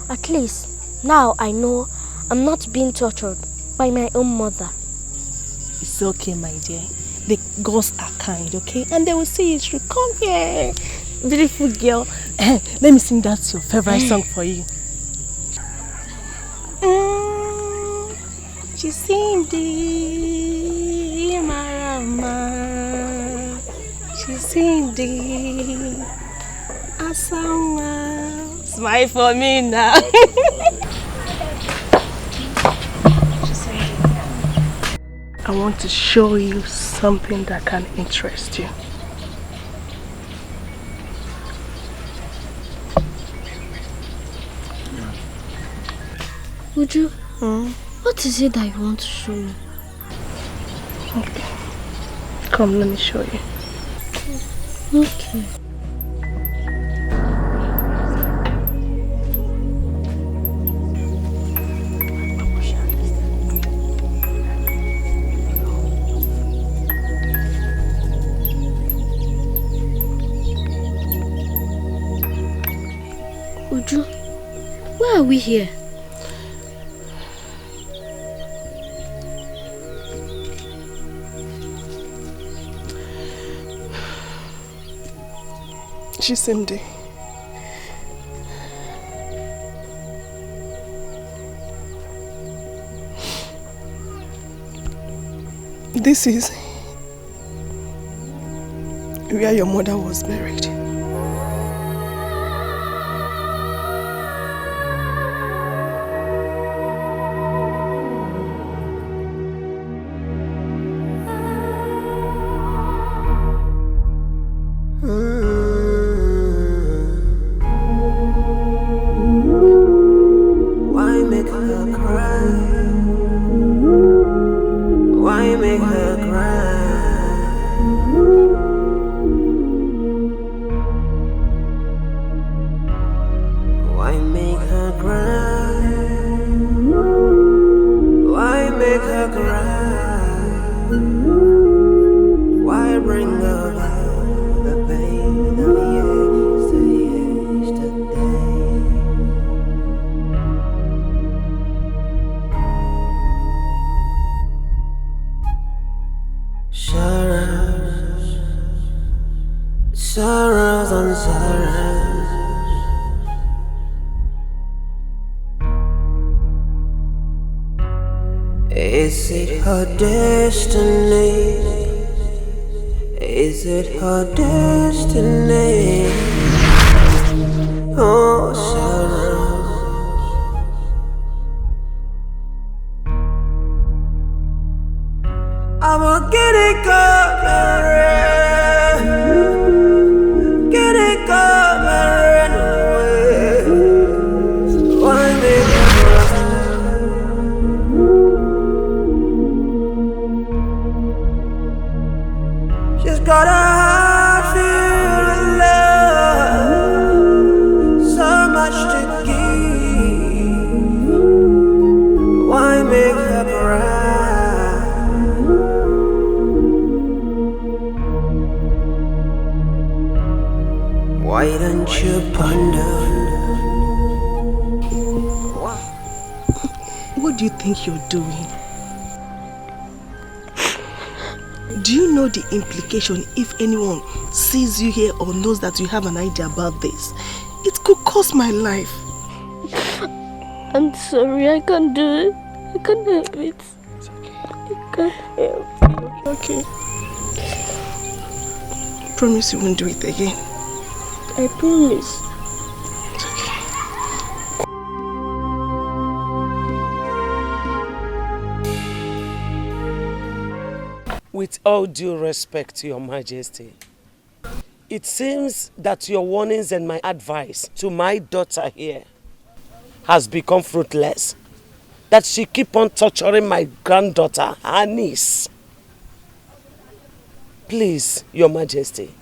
At least now I know I'm not being tortured by my own mother. It's okay, my dear. The gods are kind, okay? And they will see you through. Come here, beautiful girl. Let me sing that your favorite song for you. Chisindi marama, Chisindi asama. Smile for me now. I want to show you something that can interest you. Uju, what is it that you want to show me? Okay. Come, let me show you. Okay. Uju, why are we here? Chisimdi. This is where your mother was buried. Why make her cry? Why make her cry? sorrows and sorrows. Is it her destiny? Is it her destiny? Oh, sorrow. I'm a giddy get it come and run away. Why make it right? She's got a heart filled with love, so much to give. Why make her cry? Why don't you ponder? What do you think you're doing? Do you know the implication if anyone sees you here or knows that you have an idea about this? It could cost my life. I'm sorry, I can't do it. I can't help it. It's okay. I can't help it. Okay. Promise you won't do it again. I promise. With all due respect to Your Majesty, it seems that your warnings and my advice to my daughter here has become fruitless. That she keep on torturing my granddaughter, her niece. Please, Your Majesty,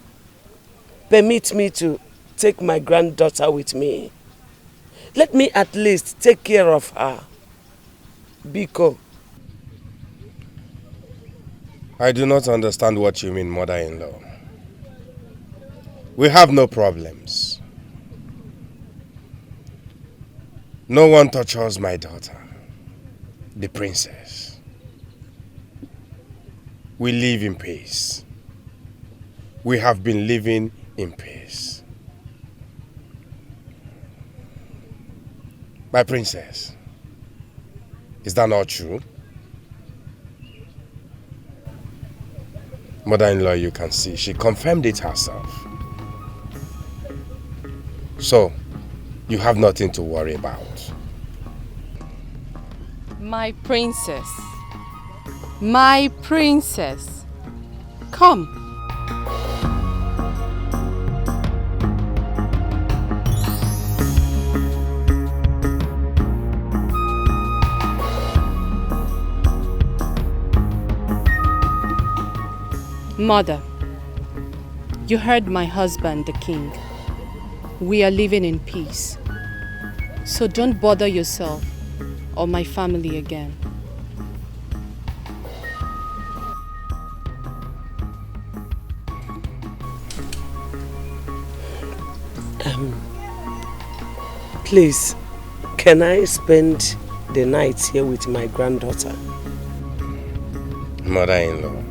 permit me to take my granddaughter with me. Let me at least take care of her. Biko. I do not understand what you mean, mother-in-law. We have no problems. No one tortures my daughter, the princess. We live in peace. We have been living in peace. My princess, is that not true? Mother-in-law, you can see, she confirmed it herself. So, you have nothing to worry about. My princess. My princess. Come. Mother, you heard my husband, the king. We are living in peace. So don't bother yourself or my family again. Please, can I spend the night here with my granddaughter? Mother-in-law,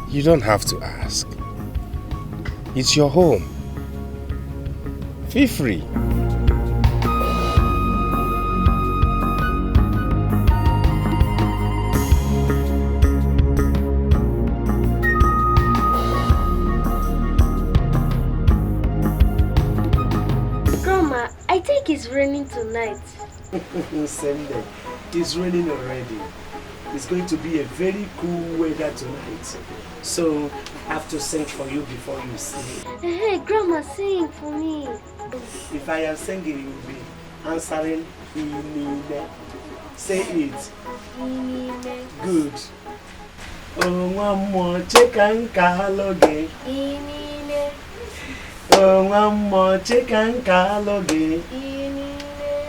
you don't have to ask. It's your home. Feel free. Grandma, I think it's raining tonight. Same day. It's raining already. It's going to be a very cool weather tonight. So I have to sing for you before you sleep. Hey, Grandma, sing for me. If I am singing, you will be answering Inine. Say it. Inine. Good. Oh, one more chicken kaloge. Inine. Oh, one more chicken kaloge. Inine.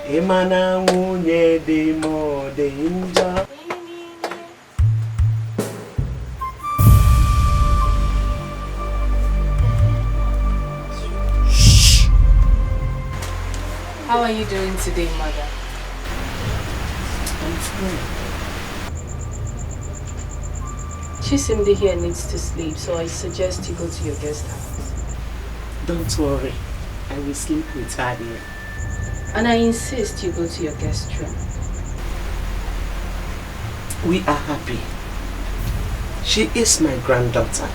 Imana unye de mo de inja. How are you doing today, Mother? I'm fine. Chisimdi here needs to sleep, so I suggest you go to your guest house. Don't worry. I will sleep with her here. And I insist you go to your guest room. We are happy. She is my granddaughter.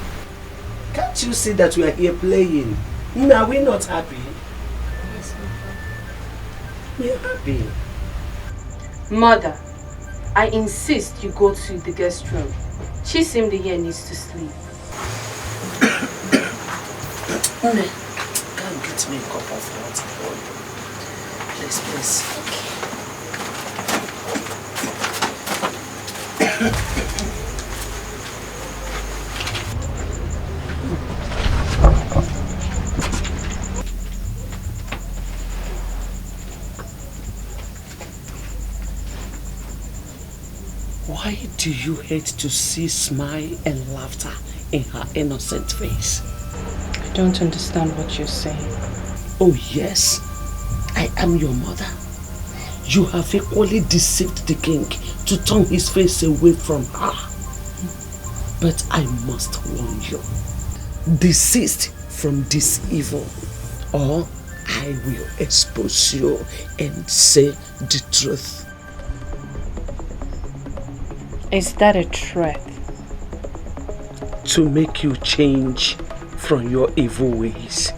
Can't you see that we are here playing? Are we not happy? Yes, we are happy. Mother, I insist you go to the guest room. Chisimdi here needs to sleep. Come get me a cup of water. Please, please. Why do you hate to see smile and laughter in her innocent face? I don't understand what you're saying. Oh yes, I am your mother. You have equally deceived the king to turn his face away from her. But I must warn you, desist from this evil, or I will expose you and say the truth. Is that a threat? To make you change from your evil ways.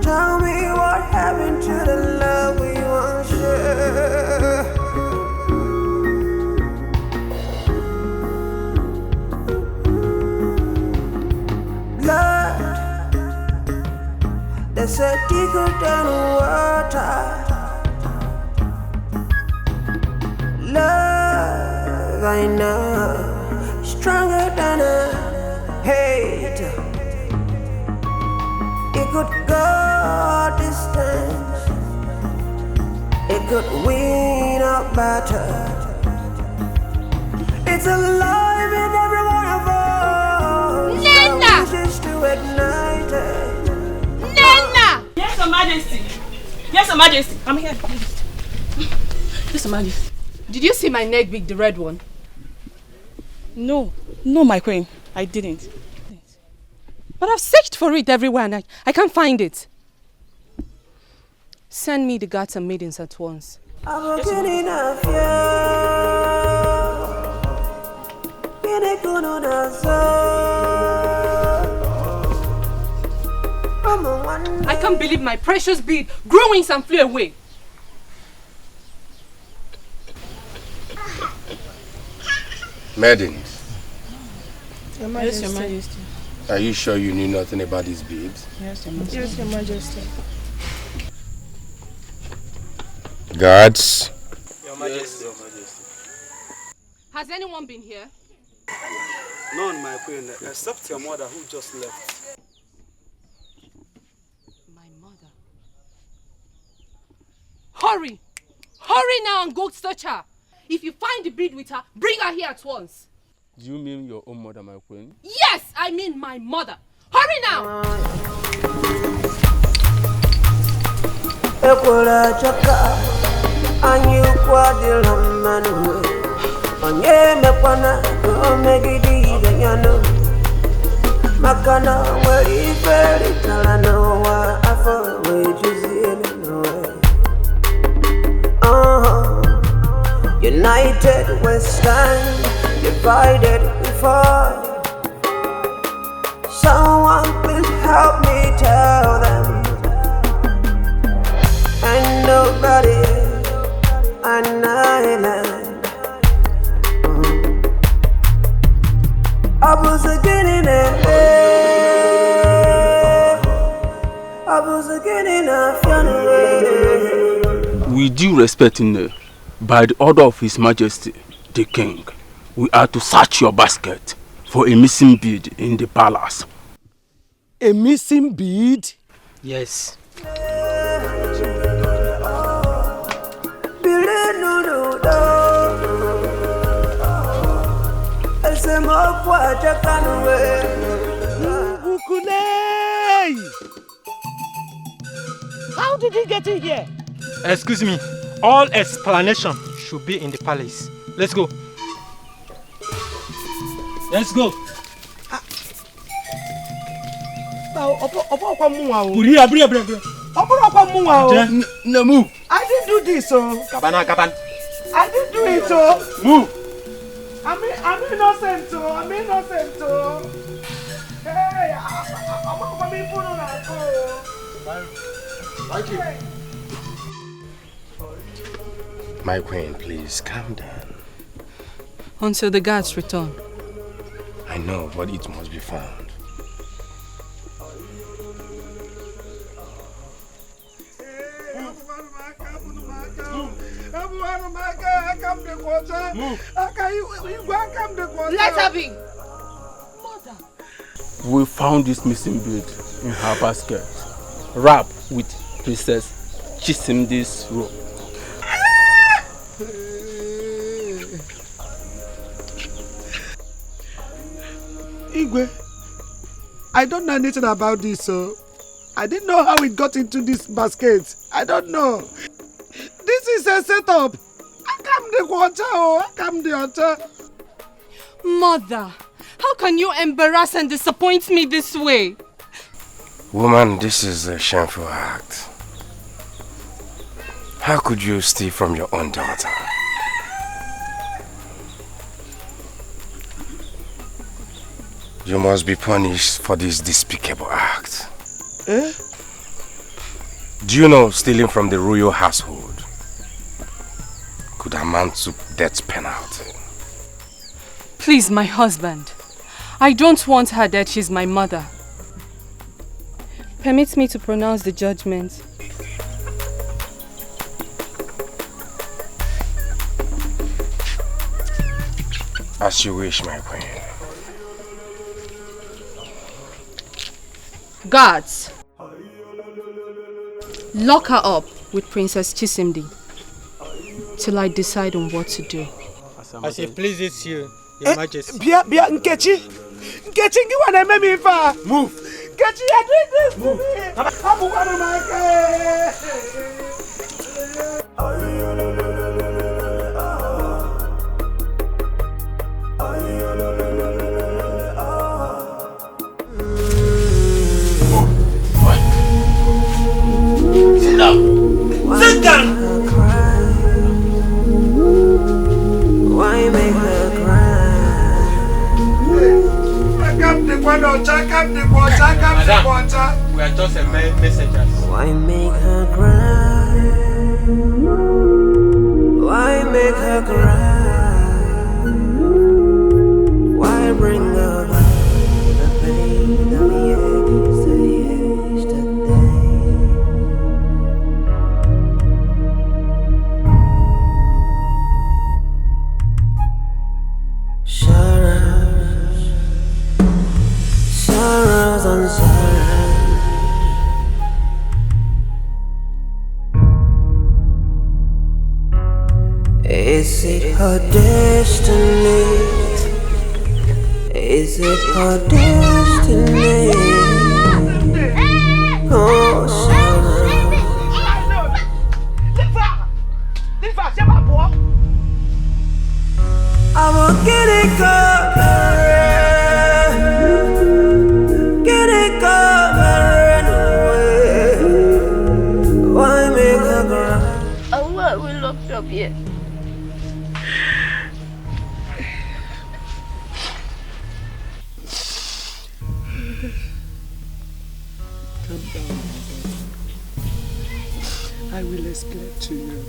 Tell me what happened to the love we once shared. Blood, they said thicker than water. Love, I know, stronger than a hate. It could go distance. It could win a battle. It's alive in every one of us. Nena! Wishes to ignite it. Nena! Yes, Your Majesty. Yes, Your Majesty. I'm here. Yes, Your Majesty. Did you see my neck beak, the red one? No, my queen. I didn't. But I've searched for it everywhere and I can't find it. Send me the guards and maidens at once. I'm getting a I can't believe my precious bead grew wings and flew away. Maidens, Yes, Your Majesty. are you sure you knew nothing about these beads? Yes, Your Majesty. Yes, Your Majesty. Guards, Your Majesty. Has anyone been here? None, my queen, except your mother who just left. My mother. Hurry! Hurry now and go search her. If you find the bead with her, bring her here at once. Do you mean your own mother, my queen? Yes, I mean my mother. Hurry now! Makana wari very kalano wa afo united we stand, divided we fall. Someone please help me tell them. And nobody an island. I was again in With due respect, by the order of His Majesty, the King, we are to search your basket for a missing bead in the palace. A missing bead? Yes. How did he get in here? Excuse me, all explanation should be in the palace. Let's go. Let's go. No, move. I didn't do this, so. Kaban. I didn't do it, so. Move. I'm innocent, so. I'm innocent, so. Hey, I'm coming for that. Thank you. My queen, please calm down. Until the guards return. I know, but it must be found. Let her be. We found this missing bead in her basket, wrapped with Princess Chisimdi's robe. Igwe, I don't know anything about this, so I didn't know how it got into this basket. I don't know. This is a setup. I come the water. Mother, how can you embarrass and disappoint me this way? Woman, this is a shameful act. How could you steal from your own daughter? You must be punished for this despicable act. Eh? Do you know stealing from the royal household could amount to death penalty? Please, my husband. I don't want her dead. She's my mother. Permit me to pronounce the judgment. As you wish, my queen. Guards, lock her up with Princess Chisimdi till I decide on what to do. As it pleases you, Your Majesty. Bia, Nkechi, you want to make me far? Move. Nkechi, you're doing this to me. I'm one of my Sit down. Sit down. Why make her cry? Madam, we are just a messengers. Why make her cry? Why make her cry? Why bring her back the pain that we yesterday? Sorrows and sorrows. Is it her destiny? Is it her destiny? Oh, sorrow. I will get it covered. Get it covered away. Why make her cry? Oh, why we locked up here? Calm down, my daughter. I will explain to you.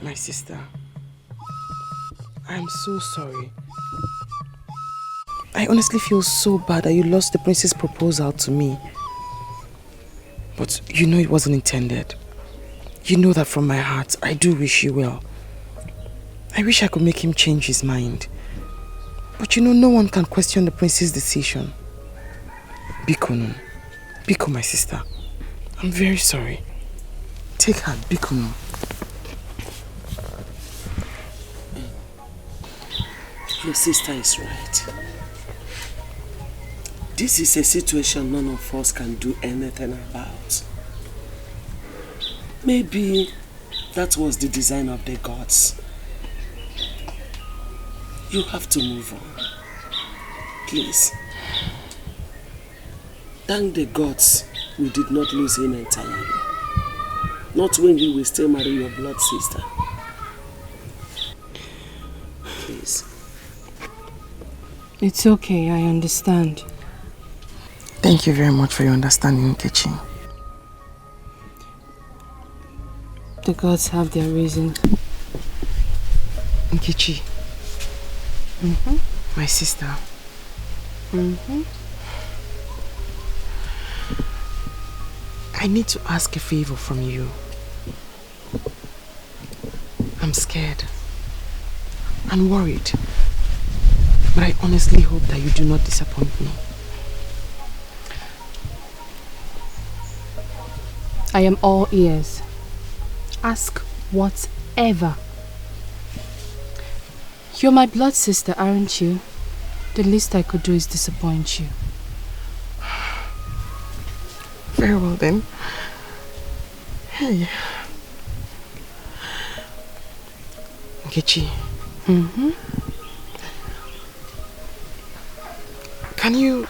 My sister, I'm so sorry. I I honestly feel so bad that you lost the prince's proposal to me. But you know it wasn't intended. You know that from my heart, I do wish you well. I wish I could make him change his mind. But you know, no one can question the prince's decision. Biko, Biko, my sister. I'm very sorry. Take her, Biko. Your sister is right. This is a situation none of us can do anything about. Maybe that was the design of the gods. You have to move on. Please. Thank the gods we did not lose him entirely. Not when you will still marry your blood sister. Please. It's okay, I understand. Thank you very much for your understanding, Nkechi. The gods have their reason. Nkechi. My sister. I need to ask a favor from you. I'm scared and worried, but I honestly hope that you do not disappoint me. I am all ears. Ask whatever. You're my blood sister, aren't you? The least I could do is disappoint you. Very well then. Hey. Nkechi. Can you...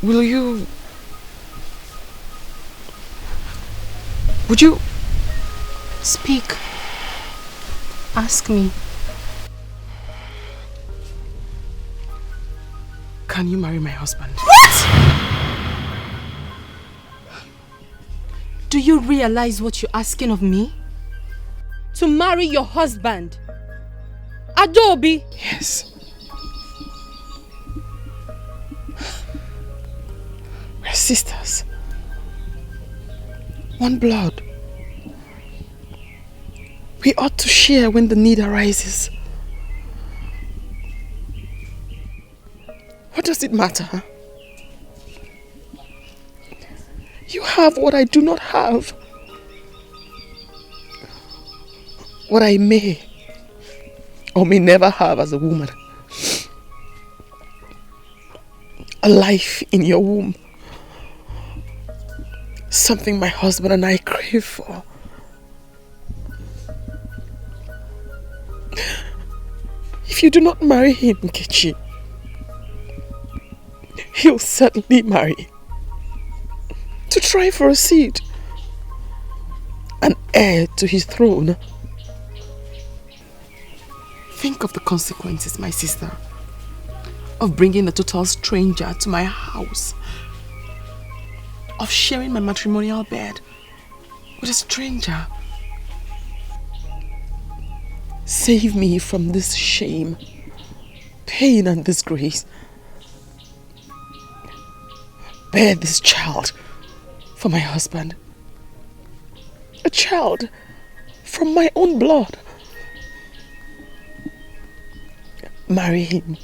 will you... Would you... Speak. Ask me. Can you marry my husband? What? Do you realize what you're asking of me? To marry your husband? Adobe? Yes. We're sisters. One blood. We ought to share when the need arises. What does it matter? Huh? You have what I do not have. What I may or may never have as a woman. A life in your womb. Something my husband and I crave for. If you do not marry him, Nkechi, he'll certainly marry. To try for a seat. An heir to his throne. Think of the consequences, my sister, of bringing a total stranger to my house. Of sharing my matrimonial bed with a stranger. Save me from this shame, pain and disgrace. Bear this child for my husband. A child from my own blood. Marry him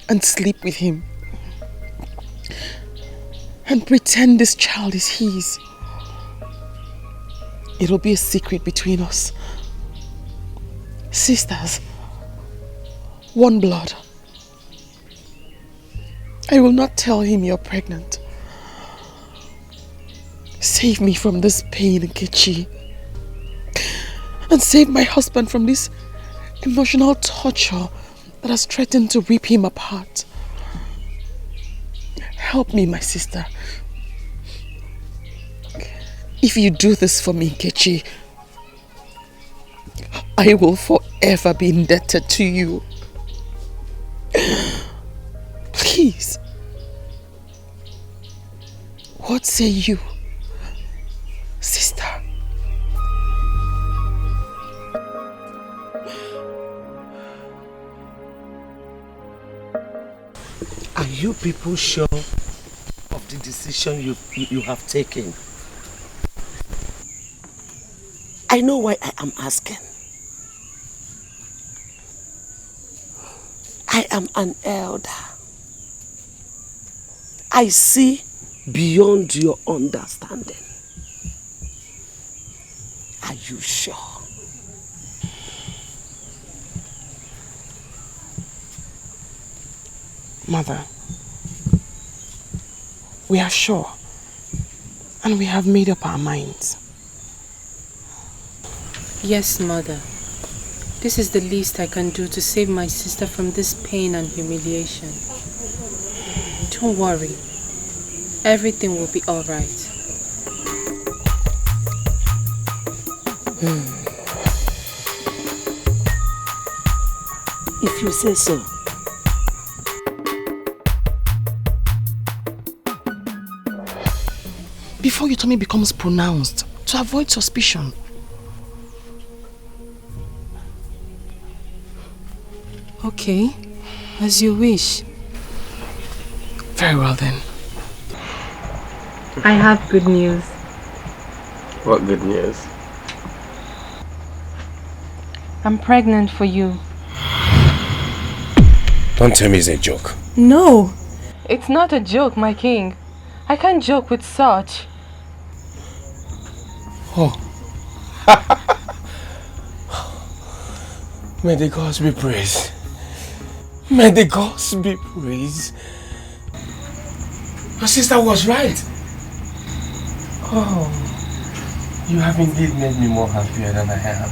and sleep with him. And pretend this child is his. It'll be a secret between us. Sisters, one blood. I will not tell him you're pregnant. Save me from this pain, Nkechi. And save my husband from this emotional torture that has threatened to rip him apart. Help me, my sister. If you do this for me, Nkechi, I will forever be indebted to you. Please. What say you, sister? people sure of the decision you have taken? I know why I am asking. I am an elder. I see beyond your understanding. Are you sure? Mother, we are sure, and we have made up our minds. Yes, Mother. This is the least I can do to save my sister from this pain and humiliation. Don't worry. Everything will be all right. If you say so. Before your tummy becomes pronounced, to avoid suspicion. Okay, as you wish. Very well then. I have good news. What good news? I'm pregnant for you. Don't tell me it's a joke. No, it's not a joke, my king. I can't joke with such. Oh. May the gods be praised. May the gods be praised. Your sister was right. Oh, you have indeed made me more happier than I am.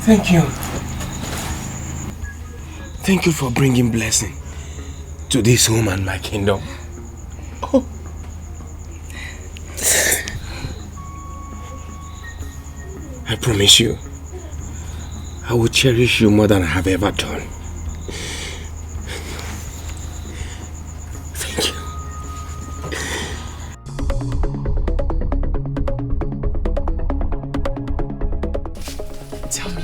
Thank you. Thank you for bringing blessing to this home and my kingdom. Oh. I promise you, I will cherish you more than I have ever done. Thank you. Tell me,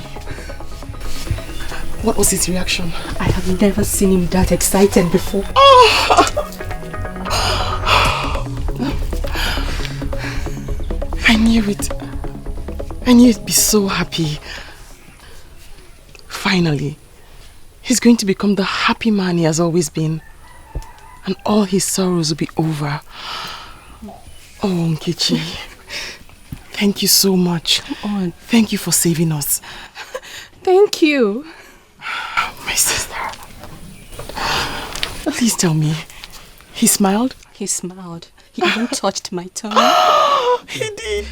what was his reaction? I have never seen him that excited before. I knew it. I knew he'd be so happy. Finally, he's going to become the happy man he has always been. And all his sorrows will be over. Oh, Nkechi. Thank you so much. Come on. Thank you for saving us. Thank you. My sister. Please tell me, he smiled? He smiled. He even touched my tongue. He did.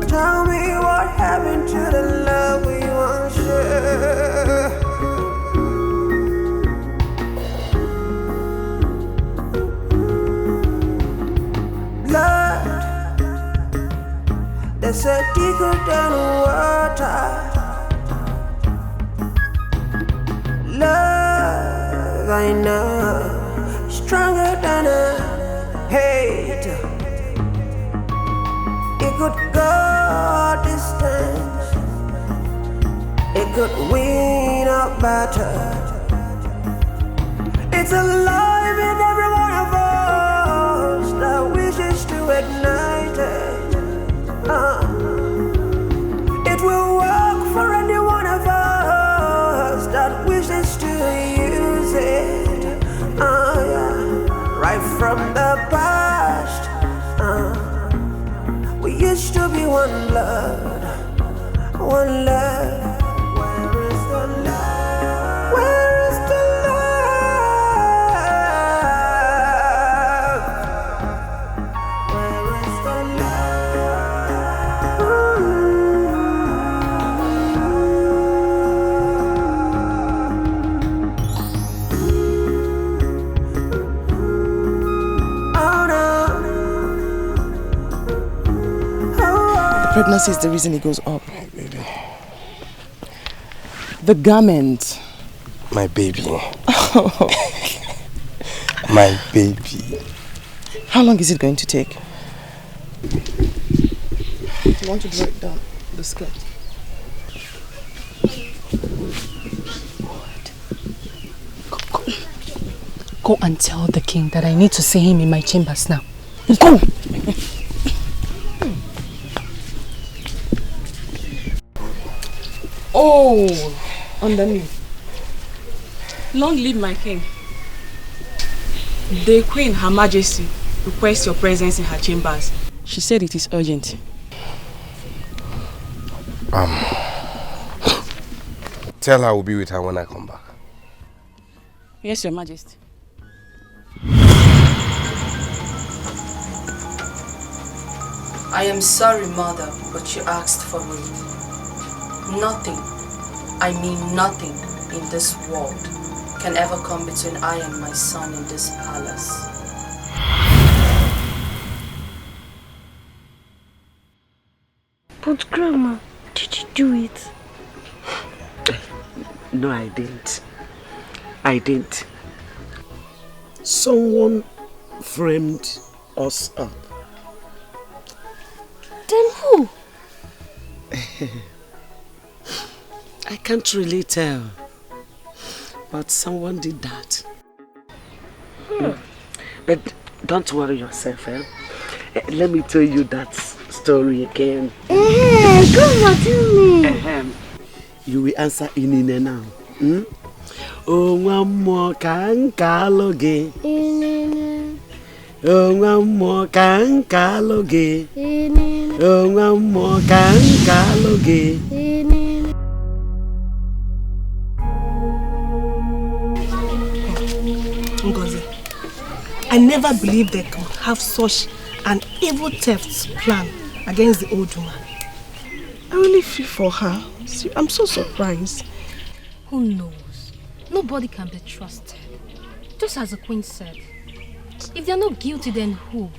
Tell me what happened to the love we once shared. Blood, they said thicker than water. Love, I know, stronger than a hate. It could go distance. It could win a battle. It's alive in every one of us that wishes to ignite it. It will work for any one of us that wishes to use it. Yeah. Right from the past. We used to be one blood, one love. Where is the love? Where is the love? Where is the love? pregnancy is the reason it goes up. My baby. The garment. My baby. My baby. How long is it going to take? You want to draw it down, the skirt? Go and tell the king that I need to see him in my chambers now. Go! Oh, underneath. Long live my king. The Queen, Her Majesty, requests your presence in her chambers. She said it is urgent. Tell her I will be with her when I come back. Yes, Your Majesty. I am sorry, mother, but you asked for me. Nothing, I mean nothing in this world can ever come between I and my son in this palace. But Grandma, did you do it? No, I didn't. I didn't. Someone framed us up. Then who? I can't really tell. But someone did that. But don't worry yourself, eh? Let me tell you that story again. Grandma, tell me. You will answer in now. Oh, one more can kaloge. Oh, one more can kaloge. Oh, one more can kaloge. Ngozi, I never believed they could have such an evil theft plan against the old woman. I really feel for her. See, I'm so surprised. Who knows? Nobody can be trusted. Just as the queen said. If they're not guilty, then who?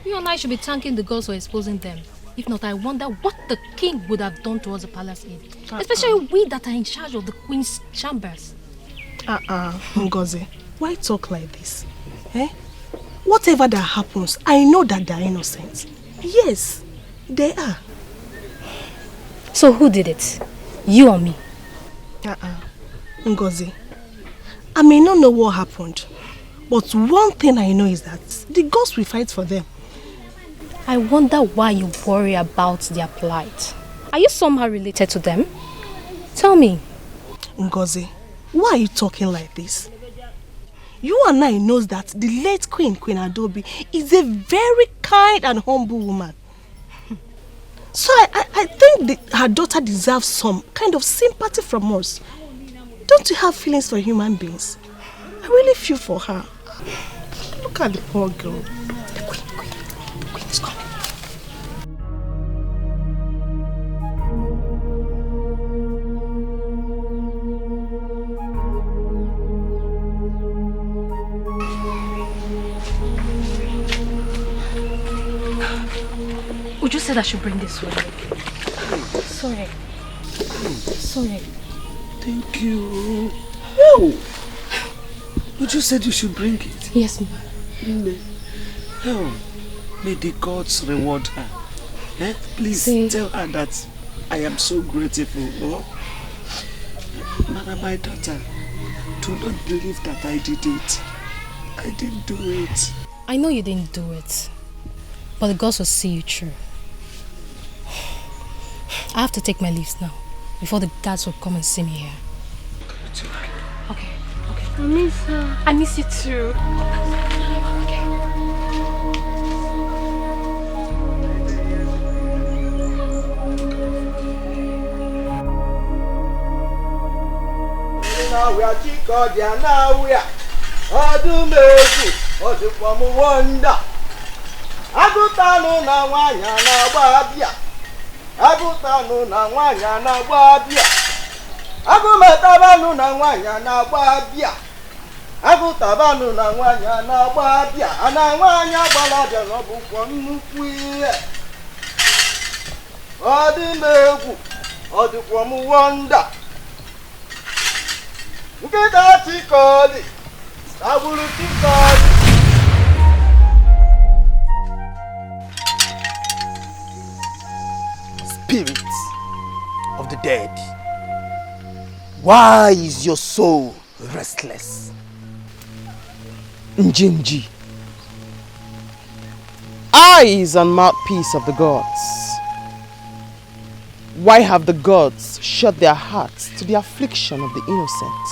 You and I should be thanking the gods for exposing them. If not, I wonder what the king would have done towards the palace aid. Especially we that are in charge of the queen's chambers. Ngozi, why talk like this? Eh? Whatever that happens, I know that they're innocent. Yes, they are. So who did it? You or me? Ngozi, I may not know what happened, but one thing I know is that the gods will fight for them. I wonder why you worry about their plight. Are you somehow related to them? Tell me. Ngozi, why are you talking like this? You and I knows that the late Queen Adaobi, is a very kind and humble woman. So I think her daughter deserves some kind of sympathy from us. Don't you have feelings for human beings? I really feel for her. Look at the poor girl. The queen is coming. Would you say I should bring this way? Sorry. Sorry. Thank you. Oh! Would you said you should bring it? Yes, ma'am. Oh, may the gods reward her. Eh? Please tell her that I am so grateful. Oh? Mama, my daughter, do not believe that I did it. I didn't do it. I know you didn't do it, but the gods will see you through. I have to take my leaves now, before the guards will come and see me here. Okay. I miss her. I miss you too. Agụtanụ na nwaanyị na-agba abịa. Agụmetabanụ na nwaanyị na-agba abịa. Agụtabanụ na nwaanyị na-agba abịa. Ana nwaanyị agbala abịa n'ọbụkwọ nnukwu ihe. Odimegu, Odikwamu wonder. Nkita chikodi, Tabulu chikodi. Spirits of the dead, why is your soul restless? Njinji, eyes and mouthpiece of the gods. Why have the gods shut their hearts to the affliction of the innocent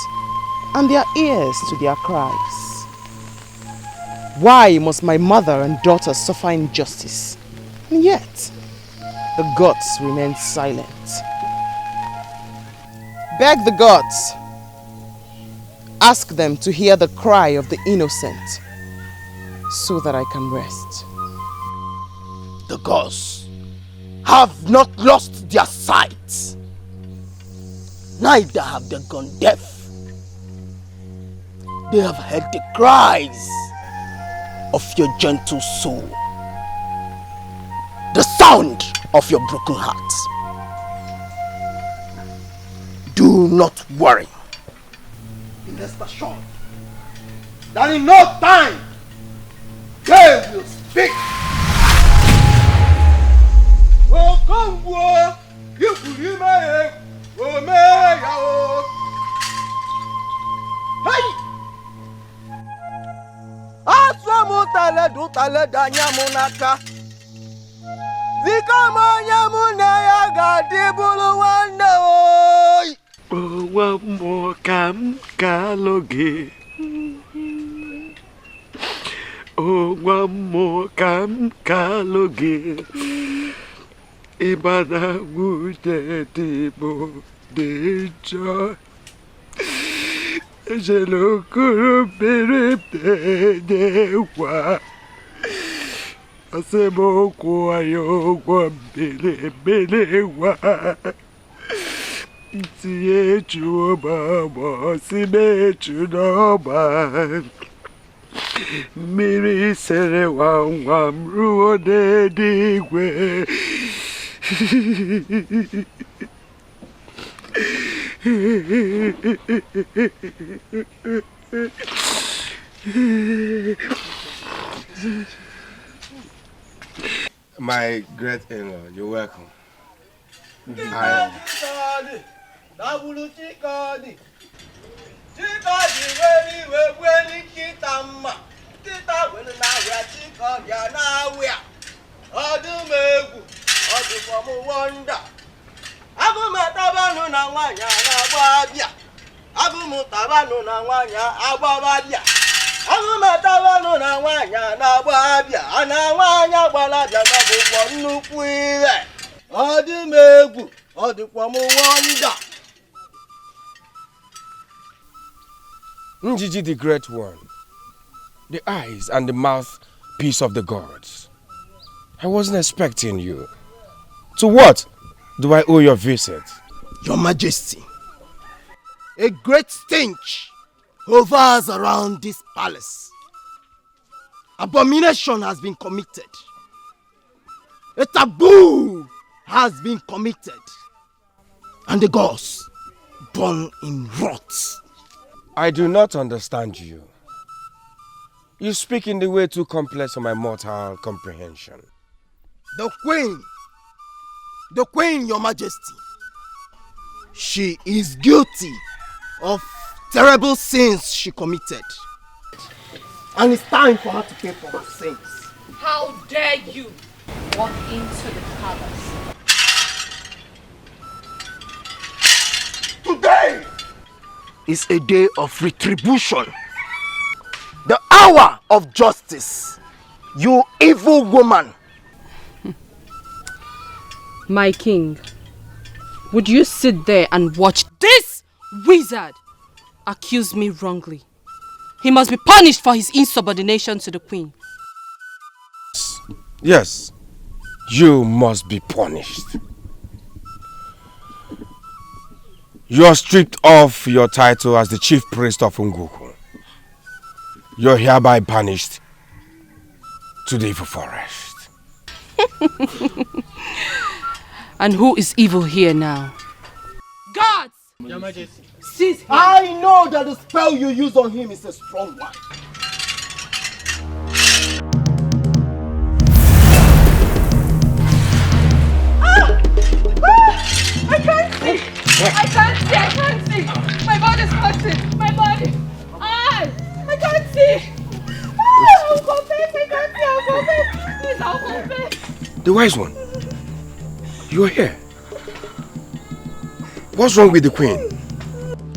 and their ears to their cries? Why must my mother and daughter suffer injustice, and yet the gods remain silent? Beg the gods, ask them to hear the cry of the innocent so that I can rest. The gods have not lost their sight, neither have they gone deaf. They have heard the cries of your gentle soul, the sound of your broken heart. Do not worry. Rest assured that in no time they will speak. Tale danya munaka. Zika monya munaya gadibulu wanda oi. Owa mo kam kaloge. Owa mo kam kaloge. Ibada wude dibo deja. Jelo kuru bere dewa. Asemo kwa yo kwa bele wa. Tiye chuba mo sibe chudoba. Miri sere wam ruo de digwe. My great in-law, you're welcome. Njiji the Great One, the eyes and the mouthpiece of the gods. I wasn't expecting you. To what do I owe your visit? Your Majesty, a great stench hovers around this palace. Abomination has been committed. A taboo has been committed. And the gods burn in wrath. I do not understand you. You speak in the way too complex for my mortal comprehension. The Queen, Your Majesty, she is guilty of terrible sins she committed. And it's time for her to pay for her sins. How dare you walk into the palace? Today is a day of retribution. The hour of justice. You evil woman. My king, would you sit there and watch this wizard accuse me wrongly? He must be punished for his insubordination to the queen. Yes, you must be punished. You are stripped of your title as the chief priest of Nguku. You are hereby banished to the evil forest. And who is evil here now? Gods! Your Majesty. Seize him. I know that the spell you use on him is a strong one. I can't see! I can't see! My body's hurting! My body! I can't see! I'll confess! I can't see! I'll confess! Please, I'll confess! The wise one, you're here. What's wrong with the queen?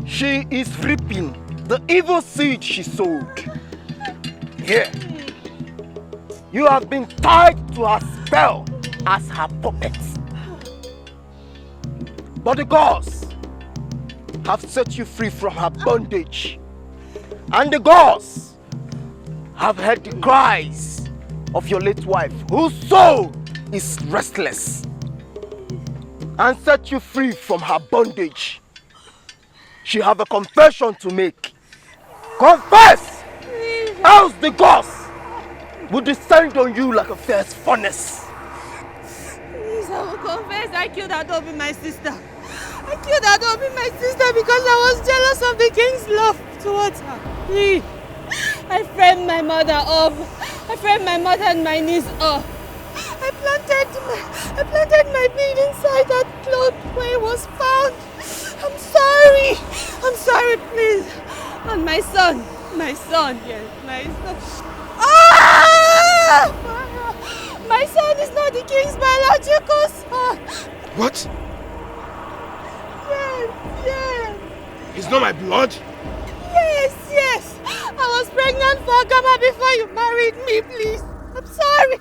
She is reaping the evil seed she sowed. Here, you have been tied to her spell as her puppet. But the gods have set you free from her bondage. And the gods have heard the cries of your late wife, whose soul is restless, and set you free from her bondage. She have a confession to make. Confess! Else the gods will descend on you like a fierce furnace. Please, I will confess. I killed Adobe, my sister. I killed Adobe, my sister, because I was jealous of the king's love towards her. Please. I framed my mother up. I framed my mother and my niece up. I planted my bead inside that cloth where it was found. I'm sorry. I'm sorry, please. And my son, yes, my son. Ah! My son is not the king's biological son. What? Yes. He's not my blood? Yes. I was pregnant for Gama before you married me, please. I'm sorry.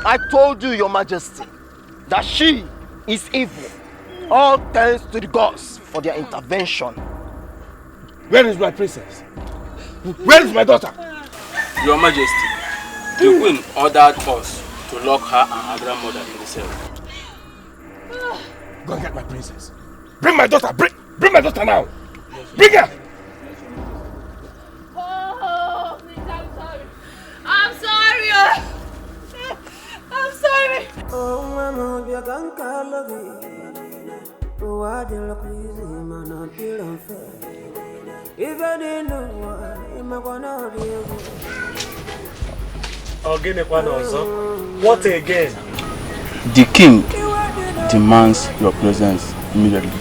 I told you, Your Majesty, that she is evil. All thanks to the gods for their intervention. Where is my princess? Where is my daughter? Your Majesty, the queen ordered us to lock her and her grandmother in the cell. Go and get my princess. Bring my daughter. Bring my daughter now. Bring her. Oh, please, I'm sorry. I'm sorry. I'm sorry. Oh, mama, you can't call me. Why do you look easy, man? I feel unfair. If I didn't know why, I'm gonna be What again? The king demands your presence immediately.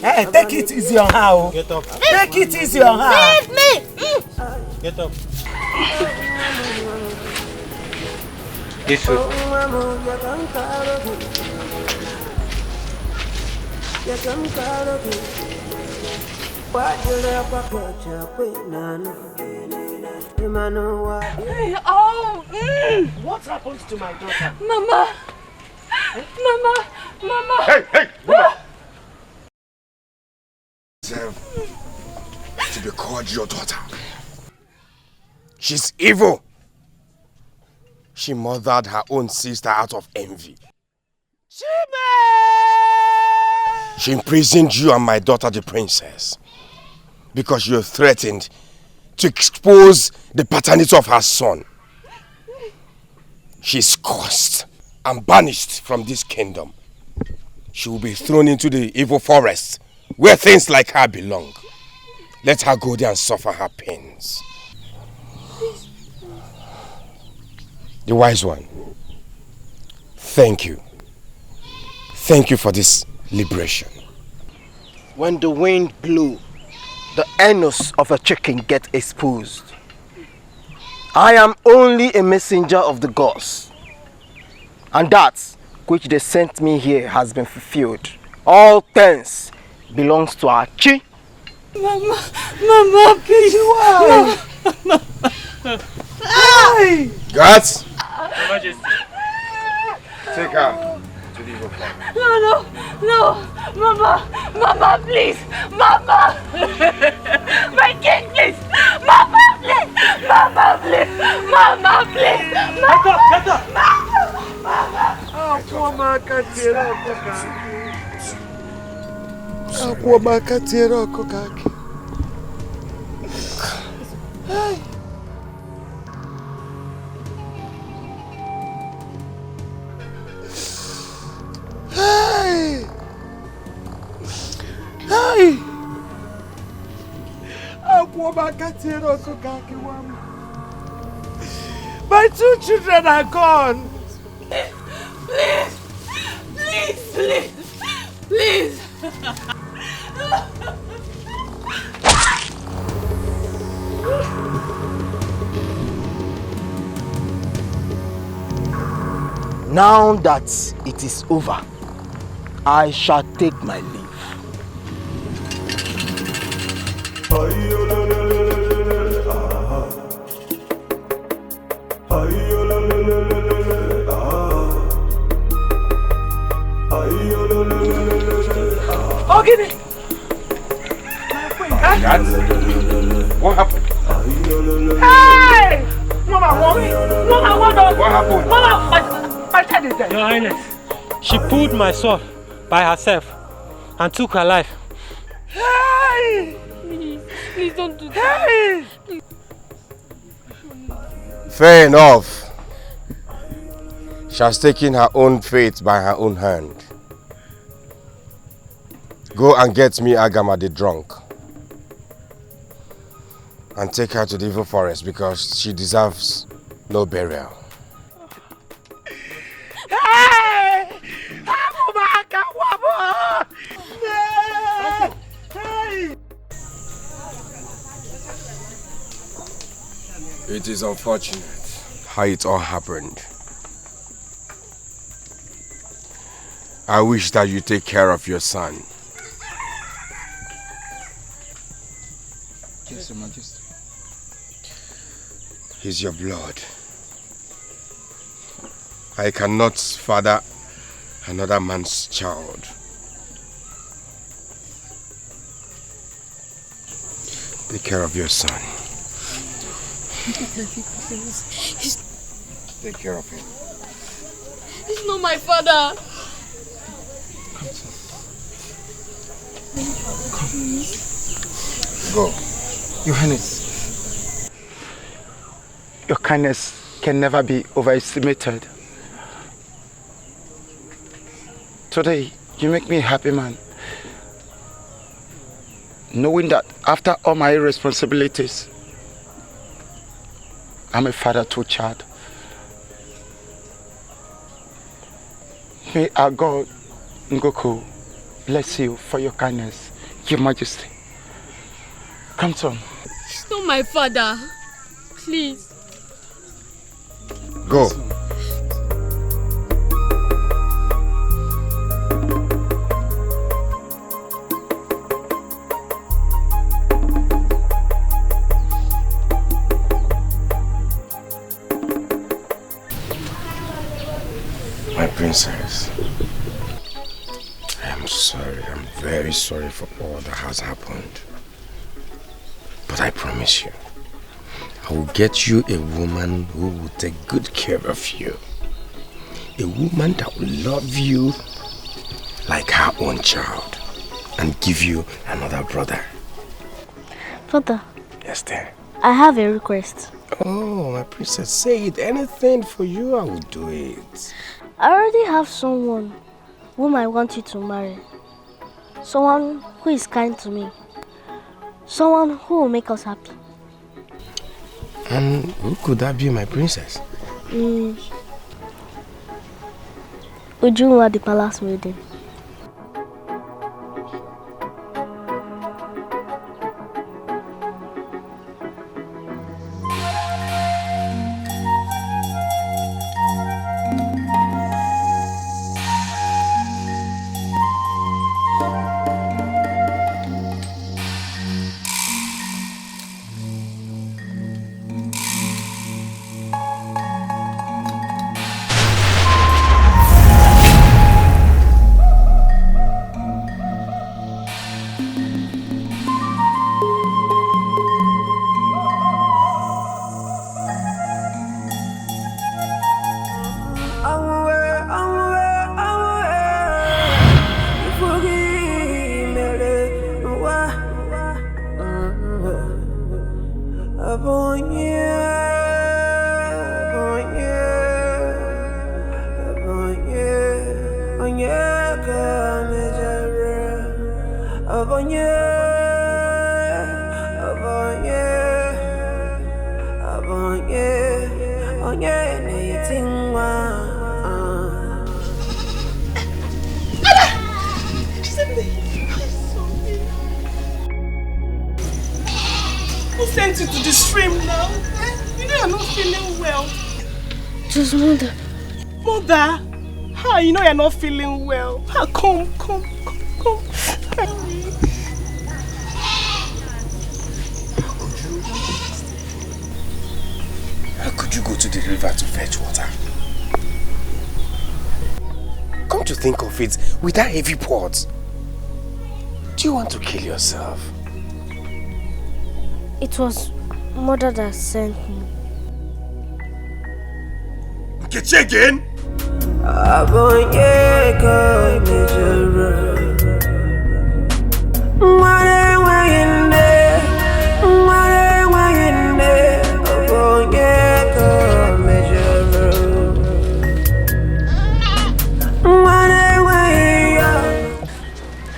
Hey, take it easy on her. Get up. Take it easy on her. Leave me. Get up. This way. What happens to my daughter? Mama. Hey, woman! To be called your daughter. She's evil. She mothered her own sister out of envy. She imprisoned you and my daughter, the princess, because you threatened to expose the paternity of her son. She's cursed and banished from this kingdom. She will be thrown into the evil forest where things like her belong. Let her go there and suffer her pains. The wise one, thank you. Thank you for this liberation. When the wind blew, the anus of a chicken gets exposed. I am only a messenger of the gods. And that which they sent me here has been fulfilled. All thanks belongs to our chi. Mama, please. Why? Why? Guards, Your Majesty. take her to the evil planet. No. Mama, please. Mama. My king, please. Mama, please. Mama, please. Get up. Mama. Oh, poor man can't get up. My 2 children are gone. Please. Now that it is over, I shall take my leave. Ogini! What happened? Hey! Mama, what happened? Mama, my child is dead. Your Highness, she pulled my sword by herself and took her life. Hey! Please don't do that. Hey! Fair enough. She has taken her own fate by her own hand. Go and get me Agama the drunk. And take her to the evil forest because she deserves no burial. Hey! It is unfortunate how it all happened. I wish that you take care of your son. Yes, Your Majesty. He's your blood. I cannot father another man's child. Take care of your son. Take care of him. He's not my father. Go. Your Highness. Your kindness can never be overestimated. Today, you make me a happy man. Knowing that after all my irresponsibilities, I'm a father to a child. May our God, Ngoku, bless you for your kindness, Your Majesty. Come on. He's not my father. Please. Go. My princess, I am sorry. I'm very sorry for all that has happened. But I promise you, I will get you a woman who will take good care of you. A woman that will love you like her own child and give you another brother. Father. Yes, dear. I have a request. Oh, my princess, say it. Anything for you, I will do it. I already have someone whom I want you to marry. Someone who is kind to me. Someone who will make us happy. And who could that be, my princess? Ujunwa at the palace wedding. Who sent you to the stream now? You know you're not feeling well. Just mother. Mother? How you know you're not feeling well? Come. How could you go to the river to fetch water? Come to think of it, with that heavy pot, do you want to kill yourself? It was mother that sent me. Get you again?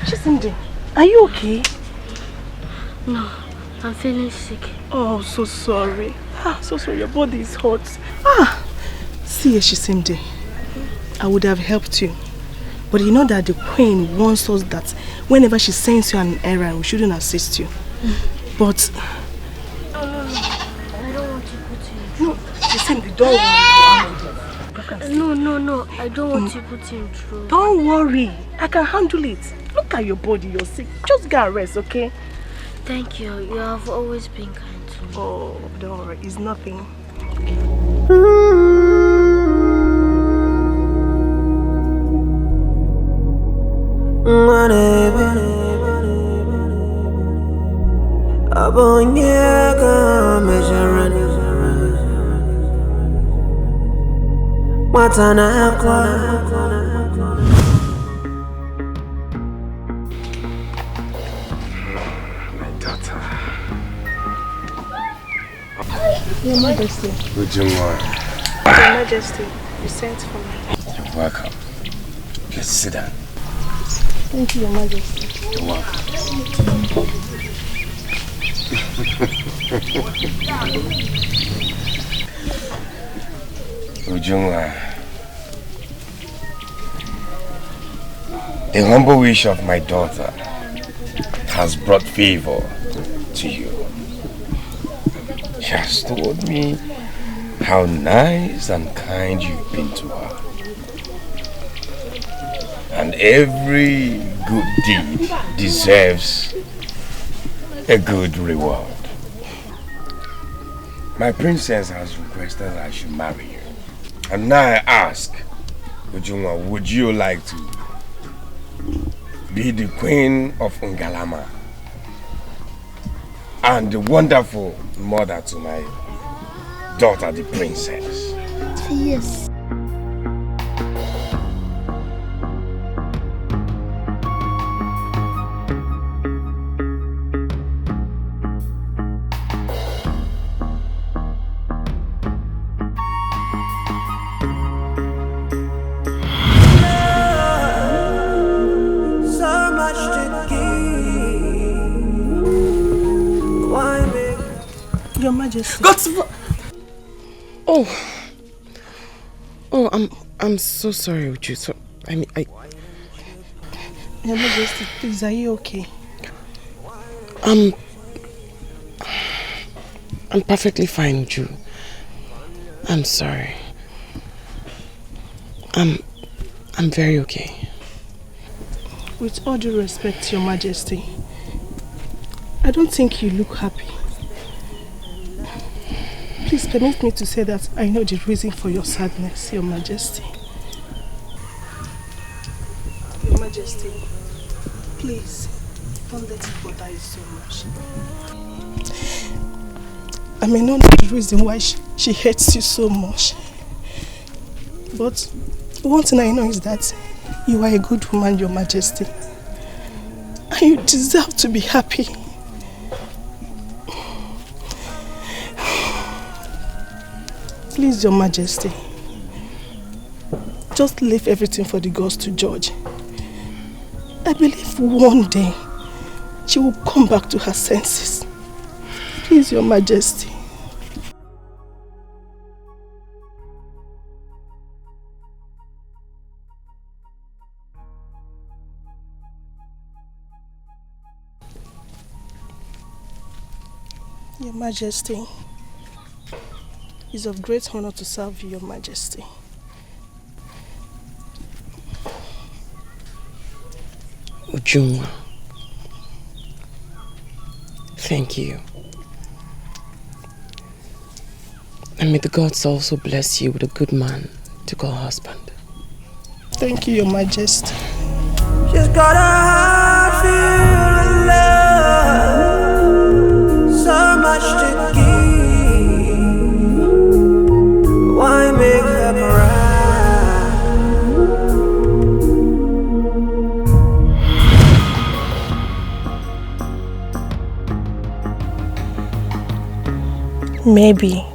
Chisimdi, are you okay? No, I'm feeling sick. Oh, so sorry. So sorry, your body is hot. See, Chisimdi, I would have helped you. But you know that the queen wants us that whenever she sends you an errand, we shouldn't assist you. But... No, I don't want to put you in trouble. No, Chisimdi, don't worry. No, I don't want to put you in trouble. Don't worry, I can handle it. Look at your body, you're sick. Just get a rest, okay? Thank you, you have always been kind to me. Oh, don't worry, it's nothing. Your Majesty. Good morning. Your Majesty, you sent for me. You're welcome. Please sit down. Thank you, Your Majesty. You're welcome. Ujungwa, the humble wish of my daughter has brought favor to you. She has told me how nice and kind you've been to her. And every good deed deserves a good reward. My princess has requested I should marry you. And now I ask, Ujungwa, would you like to be the queen of Ngalama and the wonderful mother to my daughter, the princess? Yes. Your Majesty. I'm so sorry, Uju. So Your Majesty, please, are you okay? I'm perfectly fine, Uju. I'm sorry. I'm very okay. With all due respect, Your Majesty, I don't think you look happy. Please permit me to say that I know the reason for your sadness, Your Majesty. Your Majesty, please, don't let it bother you so much. I may not know the reason why she hates you so much. But one thing I know is that you are a good woman, Your Majesty. And you deserve to be happy. Please, Your Majesty, just leave everything for the gods to judge. I believe one day she will come back to her senses. Please, Your Majesty. Your Majesty, it's of great honor to serve you, Your Majesty. Ujunwa, thank you. And may the gods also bless you with a good man to call husband. Thank you, Your Majesty. She's got a heart filled with love, so much to give. Why make her cry? Maybe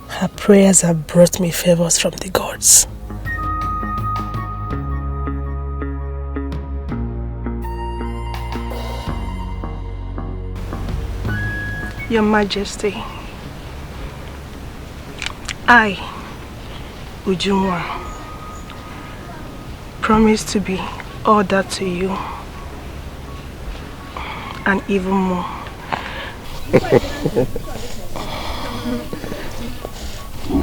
her prayers have brought me favors from the gods. Your Majesty, I, Ujunwa, promise to be all that to you and even more.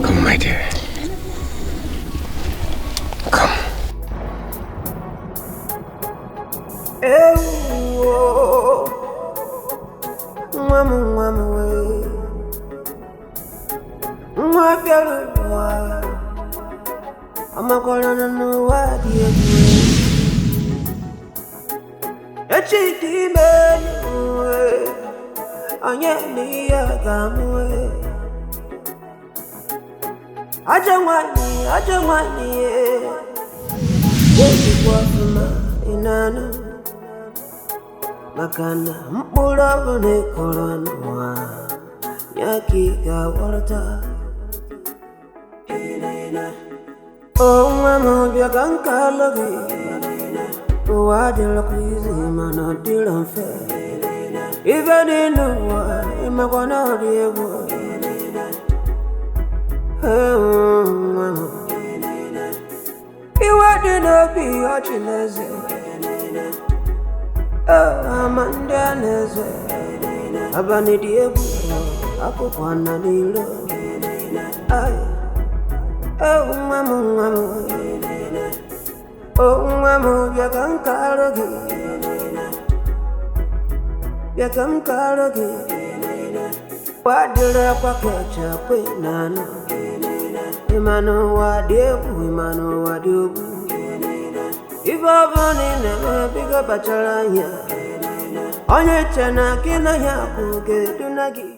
Come, my dear. Come. Makana mpula ne koranwa nyaki ga warta oh mama bia kan kalogi wa de la kuizi mana de l'enfer even in wa makona diego oh mama iwa de no bi ochineze Amanda neze abani diego ako kwana dilo ay oh mama ya kan karogi wadira kwa kecha kwe nana imano wadiobu if I've never bigger bachelor, onye chena kina ya kuke dunagi.